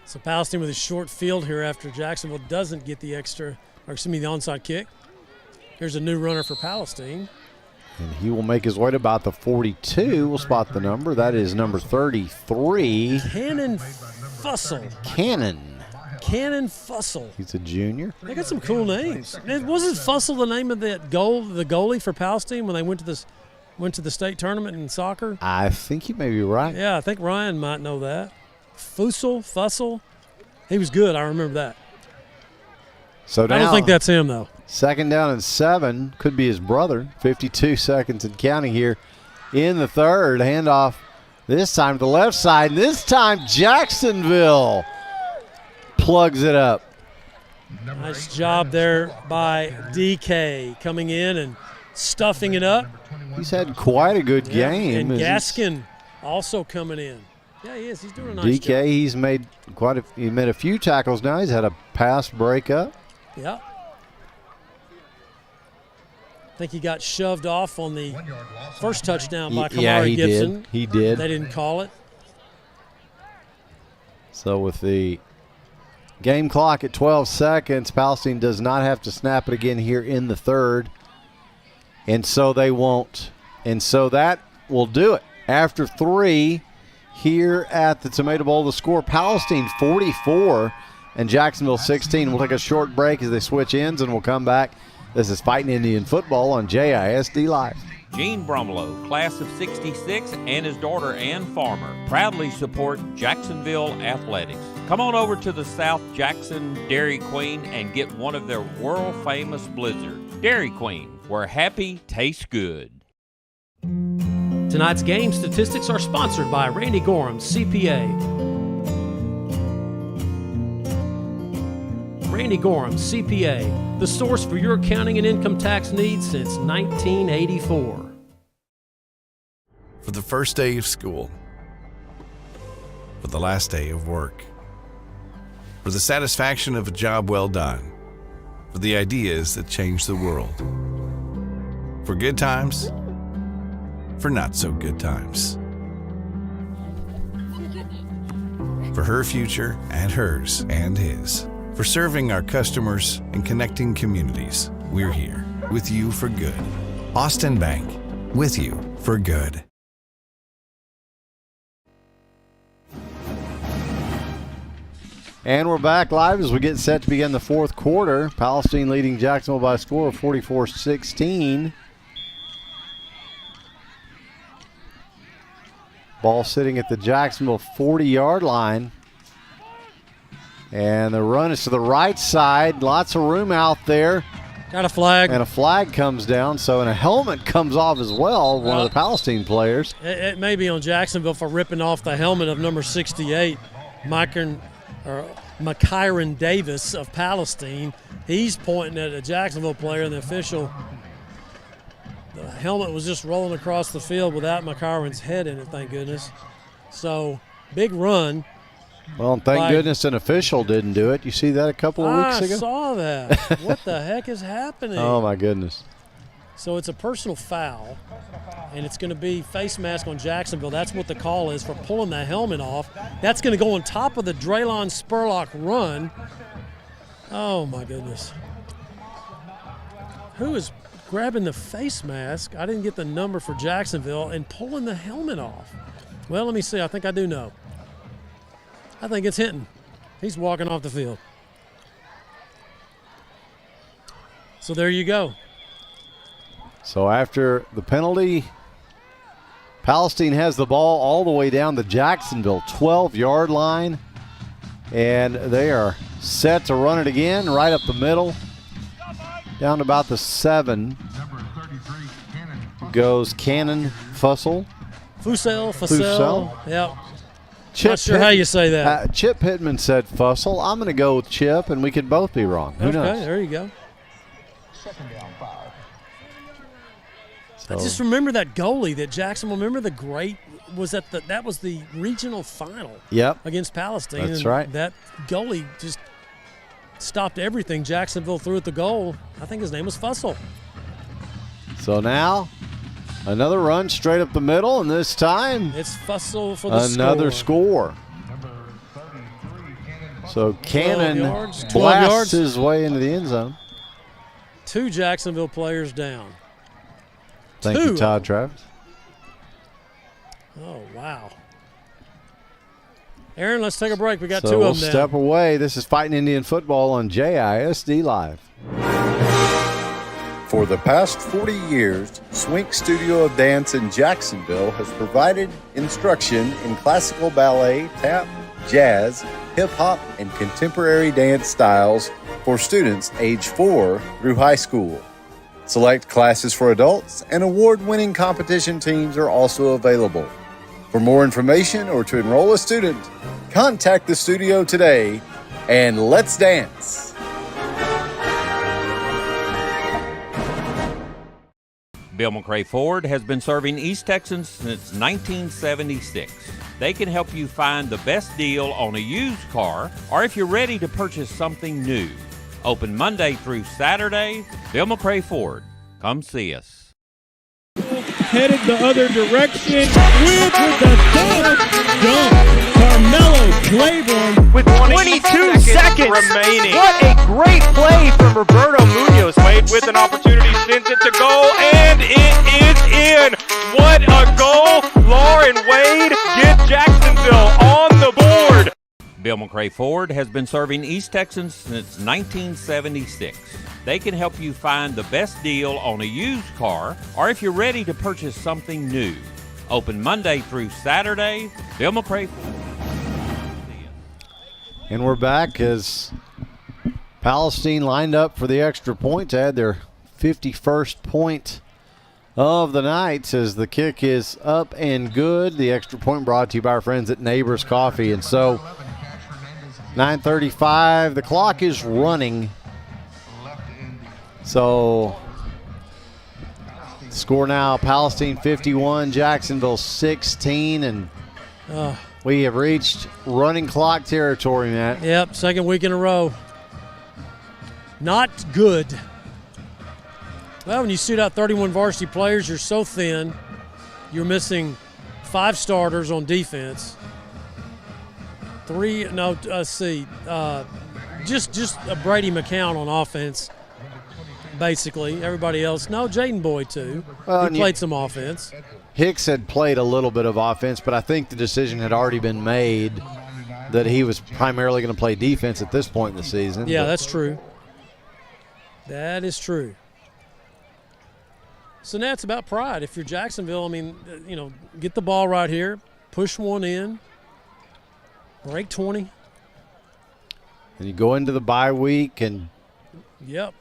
So Palestine with a short field here after Jacksonville doesn't get the the onside kick. Here's a new runner for Palestine. And he will make his way to about the 42. We'll spot the number. That is number 33. Cannon Fussell. Cannon Fussell. He's a junior. They got some cool names. Wasn't Fussell the name of the goalie for Palestine when they went to the state tournament in soccer? I think you may be right. Yeah, I think Ryan might know that. Fussell. He was good. I remember that. So now, I don't think that's him, though. 2nd down and 7. Could be his brother. 52 seconds and counting here in the third. Handoff this time to the left side. This time Jacksonville plugs it up. Nice job there by DK coming in and stuffing it up. He's had quite a good game. And Gaskin also coming in. Yeah, he is. He's doing a nice job. DK, he's made a few tackles now. He's had a pass breakup. Yeah. I think he got shoved off on the first touchdown by Kamari Gibson. He did. They didn't call it. So with the game clock at 12 seconds, Palestine does not have to snap it again here in the third. And so they won't. And so that will do it. After 3 here at the Tomato Bowl, the score, Palestine 44 and Jacksonville 16. We'll take a short break as they switch ends, and we'll come back. This is Fighting Indian Football on JISD Live. Gene Brumlow, class of 66, and his daughter Ann Farmer proudly support Jacksonville athletics. Come on over to the South Jackson Dairy Queen and get one of their world-famous blizzards. Dairy Queen, where happy tastes good. Tonight's game statistics are sponsored by Randy Gorham, CPA. Randy Gorham, CPA, the source for your accounting and income tax needs since 1984. For the first day of school, for the last day of work, for the satisfaction of a job well done, for the ideas that change the world, for good times, for not so good times, for her future and hers and his. For serving our customers and connecting communities, we're here with you for good. Austin Bank, with you for good. And we're back live as we get set to begin the fourth quarter. Palestine leading Jacksonville by a score of 44-16. Ball sitting at the Jacksonville 40-yard line. And the run is to the right side. Lots of room out there. Got a flag. And a flag comes down, and a helmet comes off as well, one of the Palestine players. It may be on Jacksonville for ripping off the helmet of number 68, Myron Davis of Palestine. He's pointing at a Jacksonville player, and the official, the helmet was just rolling across the field without McCarron's head in it, thank goodness. So, big run. Well, and thank goodness an official didn't do it. You see that a couple of weeks ago? I saw that. What the heck is happening? Oh, my goodness. So it's a personal foul, and it's going to be face mask on Jacksonville. That's what the call is for pulling the helmet off. That's going to go on top of the Draylon Spurlock run. Oh, my goodness. Who is grabbing the face mask? I didn't get the number for Jacksonville, and pulling the helmet off. Well, let me see. I think I do know. I think it's Hinton. He's walking off the field. So there you go. So after the penalty, Palestine has the ball all the way down the Jacksonville 12-yard line. And they are set to run it again right up the middle. Down to about the 7 goes Cannon Fussell. Fussell. Yep. Chip Not sure how you say that. Chip Pittman said Fussell. I'm going to go with Chip, and we could both be wrong. Who knows? Okay, there you go. I just remember that goalie that Jackson. Remember the great was that was the regional final. Yep. Against Palestine. That's and right. That goalie just stopped everything Jacksonville threw at the goal. I think his name was Fussell. So now another run straight up the middle, and this time it's Fussell for the another score. So Cannon blasts his way into the end zone. 2 Jacksonville players down. Thank you, Todd Travis. Oh, wow. Aaron, let's take a break. We got 2 we'll of them now. Step away. This is Fighting Indian Football on JISD Live. For the past 40 years, Swink Studio of Dance in Jacksonville has provided instruction in classical ballet, tap, jazz, hip-hop, and contemporary dance styles for students age 4 through high school. Select classes for adults and award-winning competition teams are also available. For more information or to enroll a student, contact the studio today and let's dance. Bill McRae Ford has been serving East Texans since 1976. They can help you find the best deal on a used car or if you're ready to purchase something new. Open Monday through Saturday. Bill McRae Ford. Come see us. Headed the other direction with the dunk. Carmelo Claiborne with 22 seconds remaining. What a great play from Roberto Munoz. Wade with an opportunity, sends it to goal, and it is in. What a goal. Lauren Wade gets Jacksonville on the board. Bill McRae Ford has been serving East Texans since 1976. They can help you find the best deal on a used car or if you're ready to purchase something new. Open Monday through Saturday. Bill McRae Ford. And we're back as Palestine lined up for the extra point to add their 51st point of the night as the kick is up and good. The extra point brought to you by our friends at Neighbors Coffee. And so 9:35, the clock is running. So score now, Palestine 51, Jacksonville 16, and we have reached running clock territory, Matt. Yep, second week in a row. Not good. Well, when you shoot out 31 varsity players, you're so thin. You're missing 5 starters on defense. Just a Brady McCown on offense. Basically, everybody else. No, Jaden Boyd too. He played some offense. Hicks had played a little bit of offense, but I think the decision had already been made that he was primarily going to play defense at this point in the season. Yeah, that's true. That is true. So now it's about pride. If you're Jacksonville, I mean, get the ball right here, push one in, break 20. And you go into the bye week and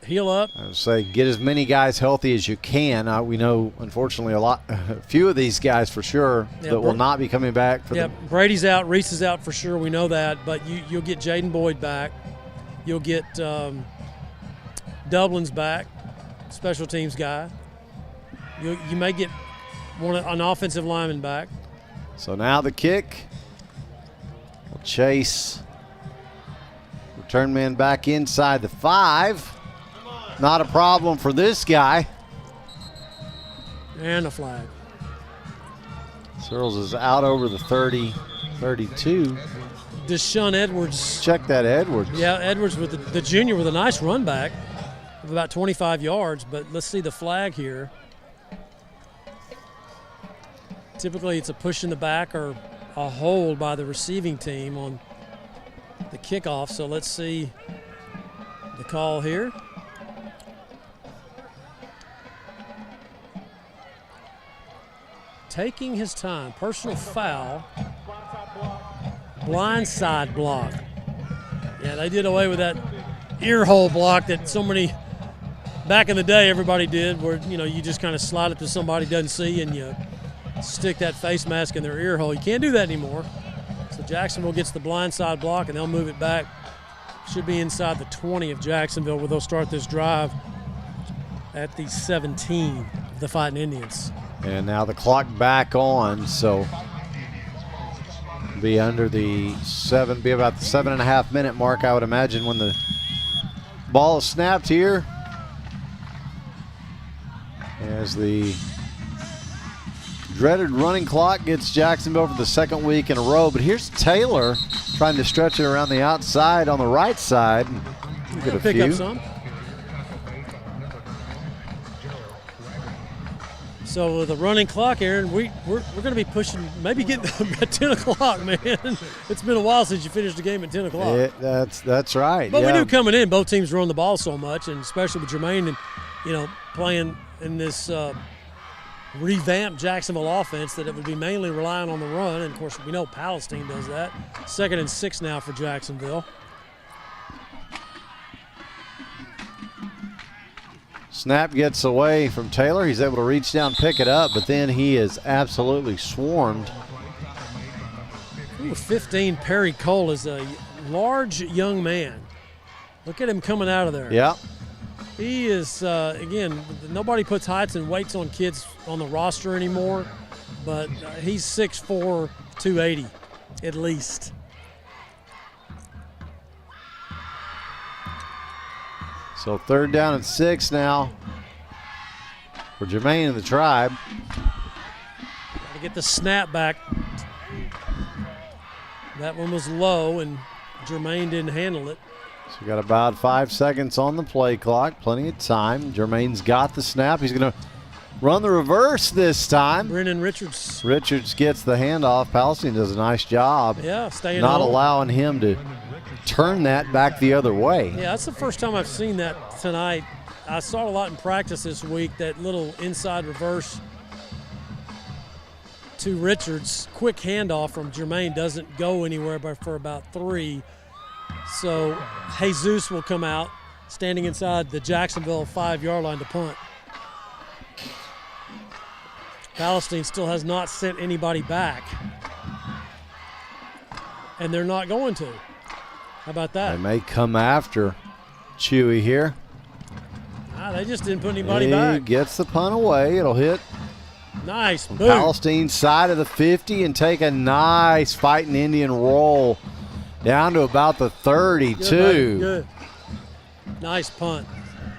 heal up. I would say get as many guys healthy as you can. We know, unfortunately, a few of these guys for sure that will not be coming back. Brady's out, Reese is out for sure. We know that, but you'll get Jaden Boyd back. You'll get Dublin's back, special teams guy. You may get an offensive lineman back. So now the kick will chase. Return man back inside the 5. Not a problem for this guy. And a flag. Searles is out over the 30, 32. Deshaun Edwards. Check that Edwards. Yeah, Edwards with the junior with a nice run back of about 25 yards, but let's see the flag here. Typically it's a push in the back or a hold by the receiving team on the kickoff, so let's see the call here. Taking his time, personal foul, blindside block. Yeah, they did away with that ear hole block that so many, back in the day everybody did, where you just kind of slide it to somebody doesn't see and you stick that face mask in their ear hole. You can't do that anymore. So Jacksonville gets the blindside block, and they'll move it back. Should be inside the 20 of Jacksonville, where they'll start this drive at the 17 of the Fighting Indians. And now the clock back on, so be about the 7.5 minute mark, I would imagine, when the Ball is snapped here as the dreaded running clock gets Jacksonville for the second week in a row. But here's Taylor trying to stretch it around the outside on the right side. Get a pick few. up some. So with the running clock, Aaron, we're going to be pushing, maybe getting at 10 o'clock, man. It's been a while since you finished the game at 10 o'clock. Yeah, that's right. But we knew coming in, both teams run the ball so much, and especially with Jermaine and, playing in this revamped Jacksonville offense, that it would be mainly relying on the run. And, of course, we know Palestine does that. 2nd and 6 now for Jacksonville. Snap gets away from Taylor. He's able to reach down, pick it up, but then he is absolutely swarmed. Number 15, Perry Cole, is a large young man. Look at him coming out of there. Yeah. He is, again, nobody puts heights and weights on kids on the roster anymore, but he's 6'4", 280 at least. So 3rd down and 6 now for Jermaine and the Tribe. Got to get the snap back. That one was low, and Jermaine didn't handle it. So we got about 5 seconds on the play clock. Plenty of time. Jermaine's got the snap. He's going to run the reverse this time. Brennan Richards. Richards gets the handoff. Palestine does a nice job. Yeah, staying not home. allowing him to turn that back the other way. Yeah, that's the first time I've seen that tonight. I saw it a lot in practice this week, that little inside reverse to Richards. Quick handoff from Jermaine doesn't go anywhere but for about 3. So Jesus will come out, standing inside the Jacksonville 5-yard line to punt. Palestine still has not sent anybody back, and they're not going to. How about that? They may come after Chewy here. They just didn't put anybody He back. gets the punt away. It'll hit Nice. on Boom. Palestine's side of the 50 and take a nice fighting Indian roll down to about the 32. Good, buddy. Good. Nice punt.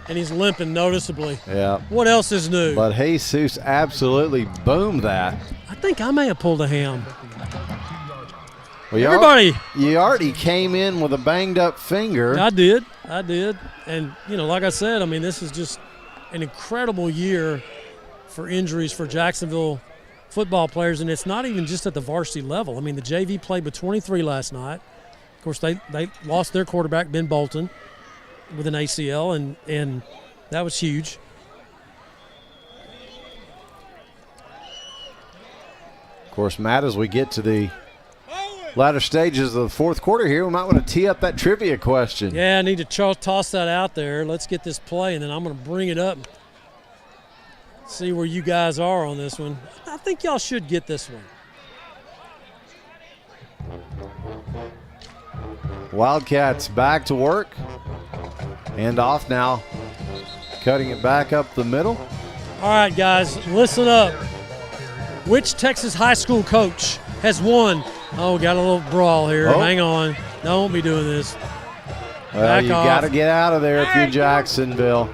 And he's limping noticeably. Yeah. What else is new? But Jesus absolutely boomed that. I think I may have pulled a ham. Well, Everybody. You already came in with a banged up finger. I did. And, like I said, this is just an incredible year for injuries for Jacksonville football players, and it's not even just at the varsity level. The JV played with 23 last night. Of course, they lost their quarterback, Ben Bolton, with an ACL, and that was huge. Of course, Matt, as we get to the latter stages of the 4th quarter here, we might want to tee up that trivia question. Yeah, I need to toss that out there. Let's get this play, and then I'm going to bring it up and see where you guys are on this one. I think y'all should get this one. Wildcats back to work. And off now. Cutting it back up the middle. All right, guys, listen up. Which Texas high school coach has won? Oh, we got a little brawl here. Oh. Hang on. Don't be doing this. Well, Back you off. got to get out of there if you're Jacksonville.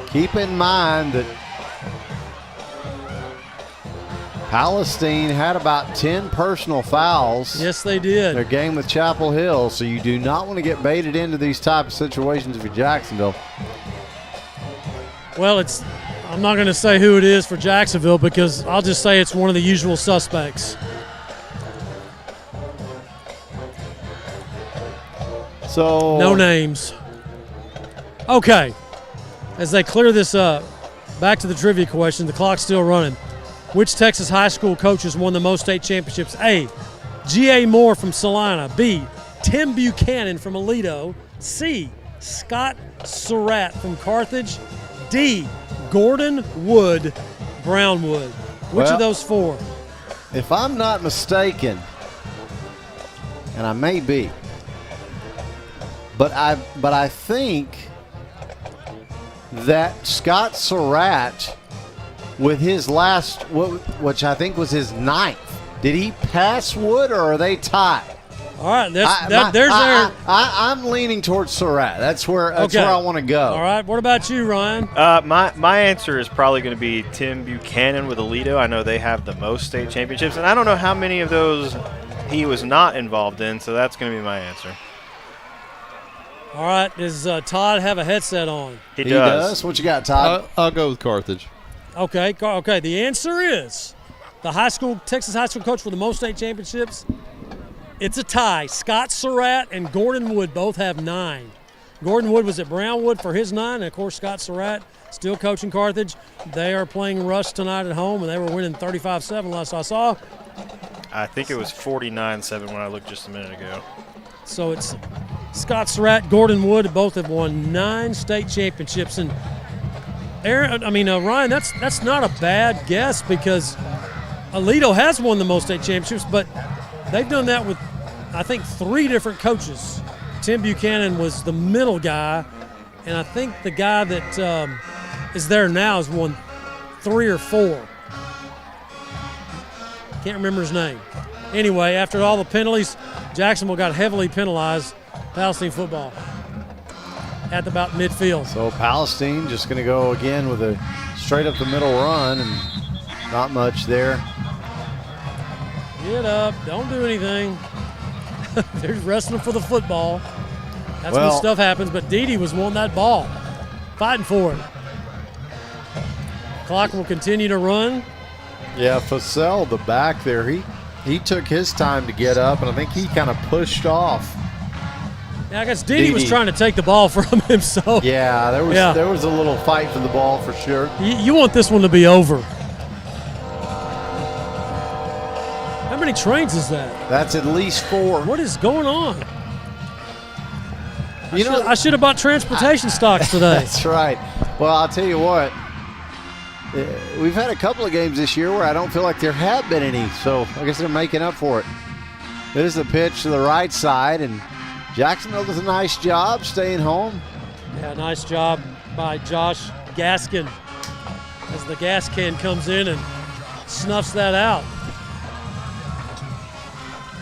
Keep in mind that Palestine had about 10 personal fouls. Yes, they did. Their game with Chapel Hill, so you do not want to get baited into these type of situations if you're Jacksonville. Well, I'm not going to say who it is for Jacksonville, because I'll just say it's one of the usual suspects. So no names. Okay. As they clear this up, back to the trivia question. The clock's still running. Which Texas high school coach has won the most state championships? A, G.A. Moore from Salina. B, Tim Buchanan from Aledo. C, Scott Surratt from Carthage. D, Gordon Wood, Brownwood. Which Well, of those 4? If I'm not mistaken, and I may be, but I think that Scott Surratt, with his last, which I think was his 9th, did he pass Wood or are they tied? All right, I'm leaning towards Surratt. That's where I want to go. All right, what about you, Ryan? My answer is probably going to be Tim Buchanan with Aledo. I know they have the most state championships, and I don't know how many of those he was not involved in, so that's going to be my answer. All right, does Todd have a headset on? He does. What you got, Todd? I'll go with Carthage. Okay. The answer is the Texas high school coach for the most state championships. It's a tie. Scott Surratt and Gordon Wood both have 9. Gordon Wood was at Brownwood for his 9, and of course Scott Surratt still coaching Carthage. They are playing Rush tonight at home, and they were winning 35-7 last I saw. I think it was 49-7 when I looked just a minute ago. So it's Scott Surratt, Gordon Wood, both have won 9 state championships. And Ryan, that's not a bad guess because Aledo has won the most state championships, but they've done that with, I think, 3 different coaches. Tim Buchanan was the middle guy, and I think the guy that is there now has won 3 or 4. Can't remember his name. Anyway, after all the penalties, Jacksonville got heavily penalized. Palestine football at about midfield. So Palestine just going to go again with a straight up the middle run and not much there. Get up, don't do anything. They're wrestling for the football. That's when stuff happens, but Dede was wanting that ball, fighting for it. Clock will continue to run. Yeah, Fussell, the back there, he took his time to get up, and I think he kind of pushed off. Yeah, I guess Dede was trying to take the ball from him, so. Yeah, there was a little fight for the ball for sure. You want this one to be over. How many trains is that? That's at least 4. What is going on? I should have bought transportation stocks today. That's right. Well, I'll tell you what. We've had a couple of games this year where I don't feel like there have been any, so I guess they're making up for it. There's the pitch to the right side, and Jacksonville does a nice job staying home. Yeah, nice job by Josh Gaskin as the gas can comes in and snuffs that out.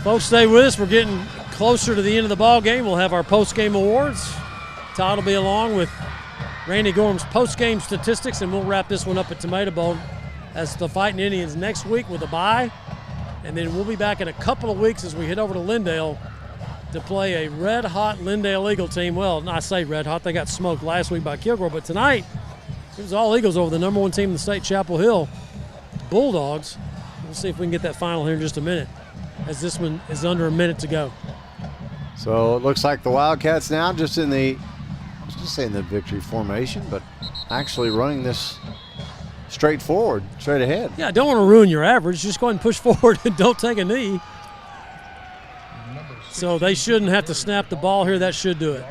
Folks, stay with us. We're getting closer to the end of the ball game. We'll have our post-game awards. Todd will be along with Randy Gorham's post-game statistics, and we'll wrap this one up at Tomato Bowl as the Fighting Indians next week with a bye. And then we'll be back in a couple of weeks as we head over to Lindale to play a red-hot Lindale Eagle team. Well, I say red-hot. They got smoked last week by Kilgore, but tonight it was all Eagles over the number 1 team in the state, Chapel Hill Bulldogs. We'll see if we can get that final here in just a minute, as this one is under a minute to go. So it looks like the Wildcats now just in the, I was just saying the victory formation, but actually running this straight forward, straight ahead. Yeah, I don't want to ruin your average. Just go ahead and push forward and don't take a knee. So they shouldn't have to snap the ball here. That should do it.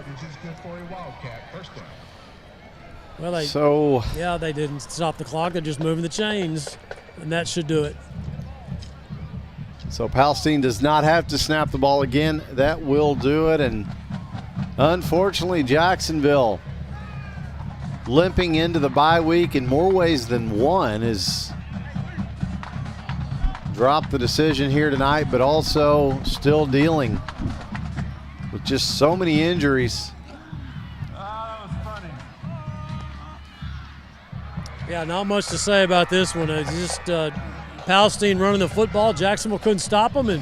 Well, they didn't stop the clock. They're just moving the chains, and that should do it. So Palestine does not have to snap the ball again. That will do it. And unfortunately, Jacksonville limping into the bye week in more ways than one is dropped the decision here tonight, but also still dealing with just so many injuries. Yeah, not much to say about this one. It's just Palestine running the football. Jacksonville couldn't stop them, and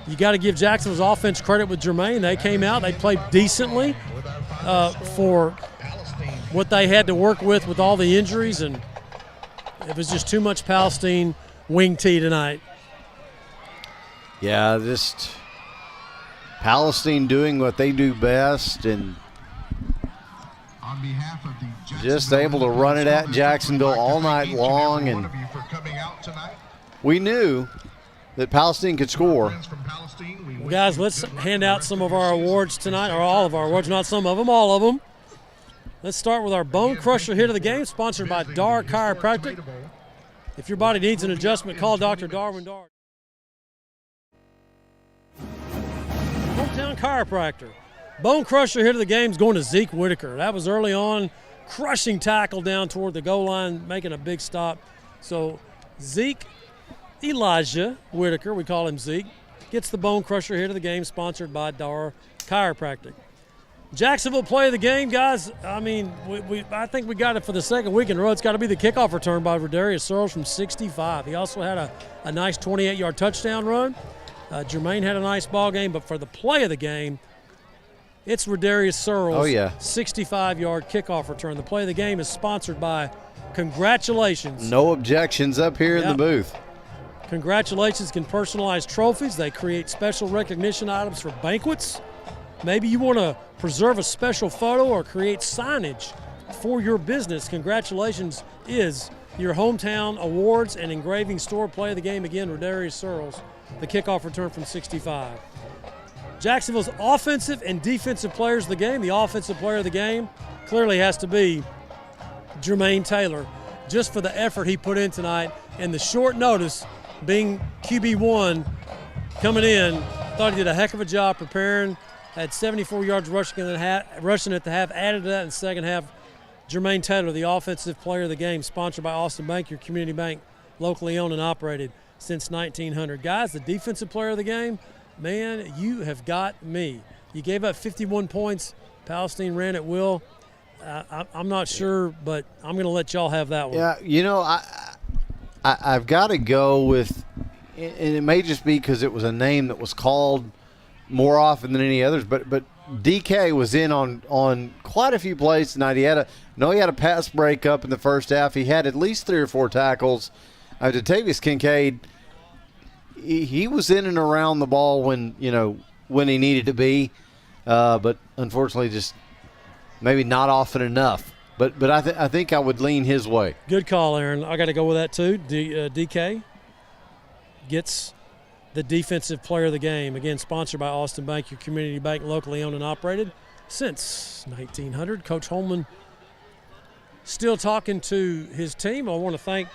you got to give Jacksonville's offense credit with Jermaine. They came out, they played decently for what they had to work with all the injuries, and it was just too much Palestine wing tee tonight. Yeah, just Palestine doing what they do best and just able to run it at Jacksonville all night long. And we knew that Palestine could score. Well, guys, let's hand out some of our awards tonight, or all of our awards, not some of them, all of them. Let's start with our Bone Crusher hit of the game, sponsored by Dar Chiropractic. If your body needs an adjustment, call Dr. Darwin Dar. Hometown Chiropractor. Bone Crusher hit of the game is going to Zeke Whitaker. That was early on, crushing tackle down toward the goal line, making a big stop. So Zeke Elijah Whitaker, we call him Zeke, gets the Bone Crusher hit of the game, sponsored by Dar Chiropractic. Jacksonville play of the game, guys. I mean, I think we got it for the second week in a row. It's got to be the kickoff return by Rodarius Searles from 65. He also had a nice 28-yard touchdown run. Jermaine had a nice ball game, but for the play of the game, it's Rodarius Searles' 65-yard kickoff return. The play of the game is sponsored by Congratulations. No objections up here in the booth. Congratulations can personalize trophies. They create special recognition items for banquets. Maybe you want to preserve a special photo or create signage for your business. Congratulations is your hometown awards and engraving store. Play of the game again, Rodarius Searles, the kickoff return from 65. Jacksonville's offensive and defensive players of the game. The offensive player of the game clearly has to be Jermaine Taylor, just for the effort he put in tonight and the short notice being QB1 coming in. Thought he did a heck of a job preparing. Had 74 yards rushing at the half. Added to that in the second half. Jermaine Taylor, the offensive player of the game, sponsored by Austin Bank, your community bank, locally owned and operated since 1900. Guys, the defensive player of the game, man, you have got me. You gave up 51 points. Palestine ran at will. I'm not sure, but I'm going to let y'all have that one. Yeah, you know, I've got to go with, and it may just be because it was a name that was called more often than any others, but DK was in on quite a few plays tonight. He had a pass breakup in the first half. He had at least 3 or 4 tackles. Datavius Kincaid, he was in and around the ball when he needed to be, but unfortunately just maybe not often enough. But I think I would lean his way. Good call, Aaron. I got to go with that too. DK gets the defensive player of the game. Again, sponsored by Austin Bank, your community bank, locally owned and operated since 1900. Coach Holman still talking to his team. I want to thank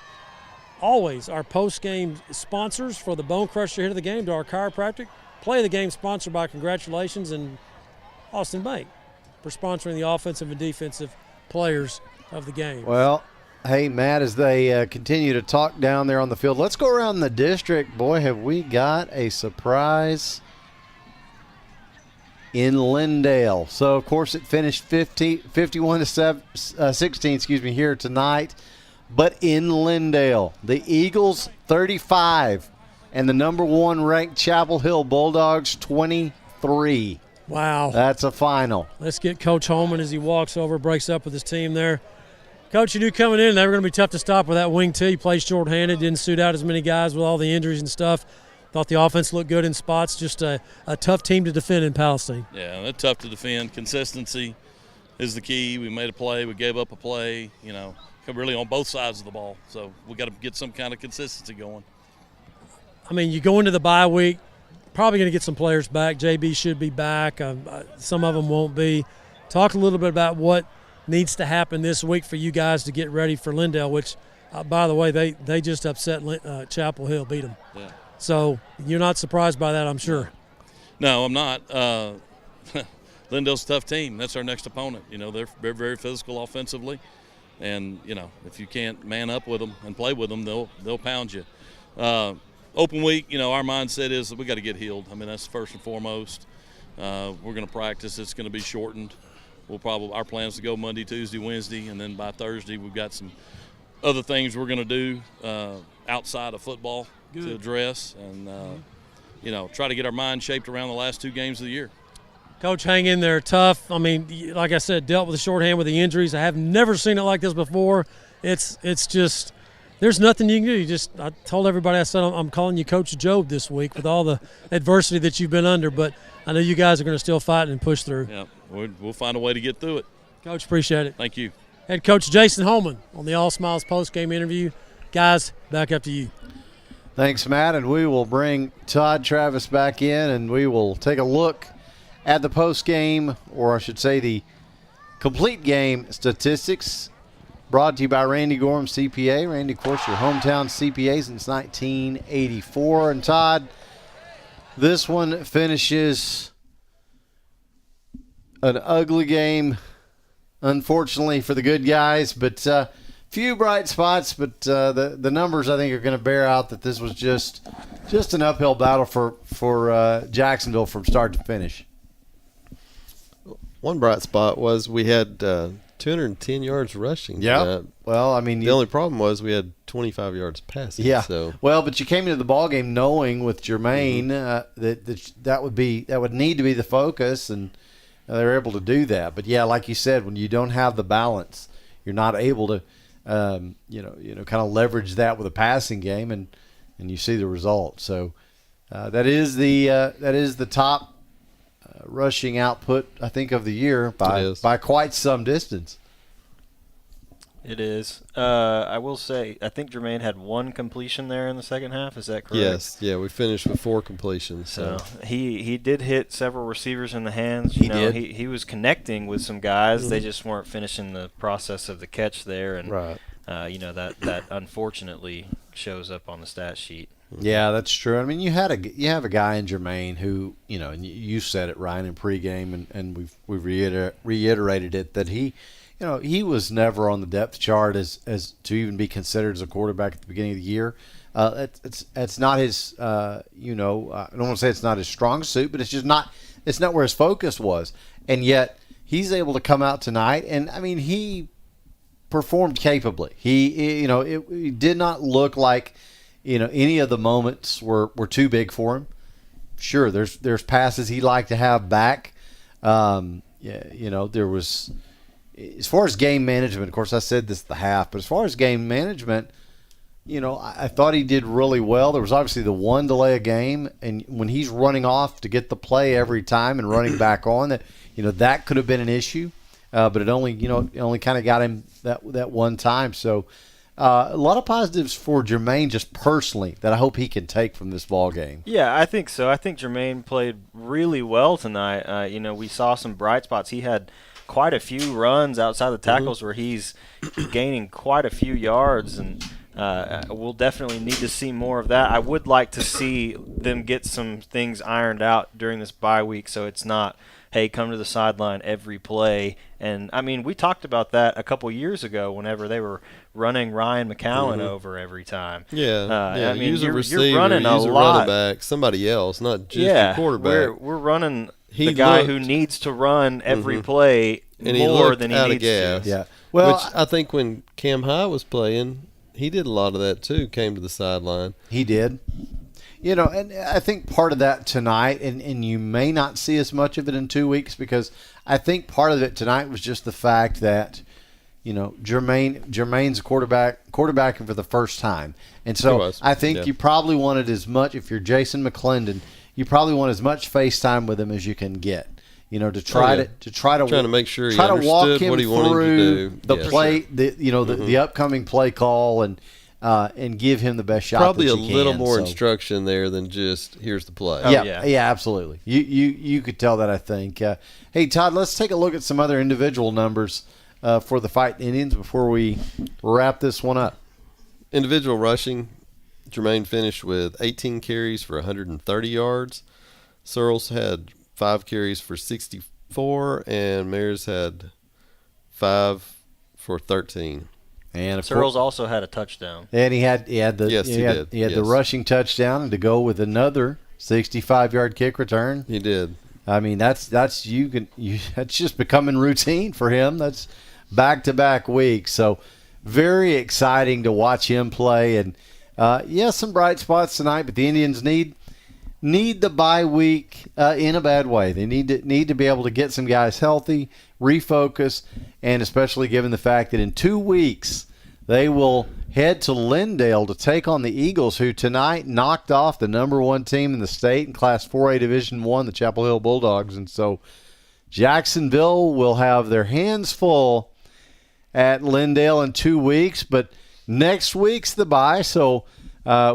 always our post-game sponsors for the Bone Crusher hit of the game, to our chiropractic. Play of the game sponsored by Congratulations and Austin Bank for sponsoring the offensive and defensive players of the game. Well, hey, Matt, as they continue to talk down there on the field, let's go around the district. Boy, have we got a surprise in Lindale. So, of course, it finished 51-16, here tonight. But in Lindale, the Eagles 35 and the number 1 ranked Chapel Hill Bulldogs 23. Wow. That's a final. Let's get Coach Holman as he walks over, breaks up with his team there. Coach, you knew coming in they were going to be tough to stop with that wing tee. He played short-handed, didn't suit out as many guys with all the injuries and stuff. Thought the offense looked good in spots. Just a tough team to defend in Palestine. Yeah, they're tough to defend. Consistency is the key. We made a play. We gave up a play, really on both sides of the ball. So we got to get some kind of consistency going. I mean, you go into the bye week, probably going to get some players back. JB should be back. Some of them won't be. Talk a little bit about what needs to happen this week for you guys to get ready for Lindale, which, by the way, they just upset Chapel Hill, beat them. Yeah. So you're not surprised by that, I'm sure. No, I'm not. Lindale's a tough team. That's our next opponent. They're very, very physical offensively. And, if you can't man up with them and play with them, they'll pound you. Open week, our mindset is that we got to get healed. I mean, that's first and foremost. We're going to practice. It's going to be shortened. Our plan is to go Monday, Tuesday, Wednesday, and then by Thursday we've got some other things we're going to do outside of football to address and, try to get our mind shaped around the last 2 games of the year. Coach, hang in there, tough. I mean, like I said, dealt with the shorthand with the injuries. I have never seen it like this before. It's just there's nothing you can do. I told everybody, I said I'm calling you Coach Job this week with all the adversity that you've been under, but I know you guys are going to still fight and push through. Yeah, we'll find a way to get through it. Coach, appreciate it. Thank you. Head Coach Jason Holman on the All Smiles post-game interview. Guys, back up to you. Thanks, Matt, and we will bring Todd Travis back in, and we will take a look at the post-game, or I should say the complete game statistics, brought to you by Randy Gorham CPA. Randy, of course, your hometown CPA since 1984. And Todd, this one finishes an ugly game, unfortunately for the good guys, but few bright spots, but the numbers I think are going to bear out that this was just Just an uphill battle for Jacksonville from start to finish. One bright spot was we had 210 yards rushing. Yeah. Well, I mean, the only problem was we had 25 yards passing. Yeah. So. Well, but you came into the ball game knowing with Jermaine that would need to be the focus, and they were able to do that. But yeah, like you said, when you don't have the balance, you're not able to, kind of leverage that with a passing game, and you see the result. So that is the top rushing output, I think, of the year by quite some distance. It is. I will say, I think Jermaine had one completion there in the second half. Is that correct? Yes. Yeah, we finished with 4 completions. So he did hit several receivers in the hands. He was connecting with some guys. They just weren't finishing the process of the catch there, and that unfortunately shows up on the stat sheet. Yeah, that's true. I mean, you have a guy in Jermaine who, and you said it, Ryan, in pregame, and we've reiterated it, that he was never on the depth chart as to even be considered as a quarterback at the beginning of the year. It's not his, I don't want to say it's not his strong suit, but it's not where his focus was. And yet he's able to come out tonight, and I mean, he performed capably. It did not look like, any of the moments were too big for him. Sure, there's passes he'd like to have back. There was, as far as game management, of course I said this at the half, but as far as game management, I thought he did really well. There was obviously the one delay of game, and when he's running off to get the play every time and running back on, that could have been an issue. But it only kind of got him that one time. So a lot of positives for Jermaine just personally that I hope he can take from this ball game. Yeah, I think so. I think Jermaine played really well tonight. We saw some bright spots. He had quite a few runs outside the tackles where he's gaining quite a few yards, and we'll definitely need to see more of that. I would like to see them get some things ironed out during this bye week, so it's not, hey, come to the sideline every play. And, I mean, we talked about that a couple years ago whenever they were running Ryan McCowan over every time. Yeah. I mean, use a receiver, you're running use a running lot. back, somebody else, not just the quarterback. We're running the guy who needs to run every play and more than he needs gas. to. Yeah. Well, which I think when Cam High was playing, he did a lot of that too, came to the sideline. He did. And I think part of that tonight, and you may not see as much of it in 2 weeks, because I think part of it tonight was just the fact that, Jermaine's quarterbacking for the first time. And so I think you probably wanted as much, if you're Jason McClendon, you probably want as much FaceTime with him as you can get. To try to make sure he try to walk understood him what he wanted through to do. the play, the upcoming play call, and give him the best shot. Probably that a you can. little more instruction there than just here's the play. Yeah, absolutely. You could tell that, I think. Hey, Todd, let's take a look at some other individual numbers for the Fighting Indians before we wrap this one up. Individual rushing, Jermaine finished with 18 carries for 130 yards. Searles had 5 carries for 64, and Mears had 5 for 13. And Searles also had a touchdown. And he had the rushing touchdown, and to go with another 65-yard kick return. He did. I mean, that's just becoming routine for him. That's back-to-back weeks. So very exciting to watch him play. And some bright spots tonight, but the Indians need the bye week in a bad way. They need to be able to get some guys healthy, refocus, and especially given the fact that in 2 weeks they will head to Lindale to take on the Eagles, who tonight knocked off the number 1 team in the state in Class 4A Division I, the Chapel Hill Bulldogs. And so Jacksonville will have their hands full at Lindale in 2 weeks, but next week's the bye, so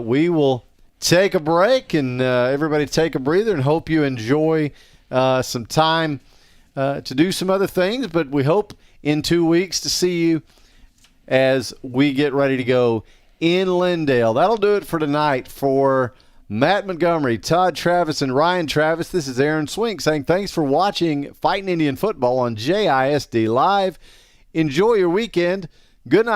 we will take a break and everybody take a breather and hope you enjoy some time to do some other things. But we hope in 2 weeks to see you as we get ready to go in Lindale. That'll do it for tonight. For Matt Montgomery, Todd Travis, and Ryan Travis, this is Aaron Swink saying thanks for watching Fighting Indian Football on JISD Live. Enjoy your weekend. Good night.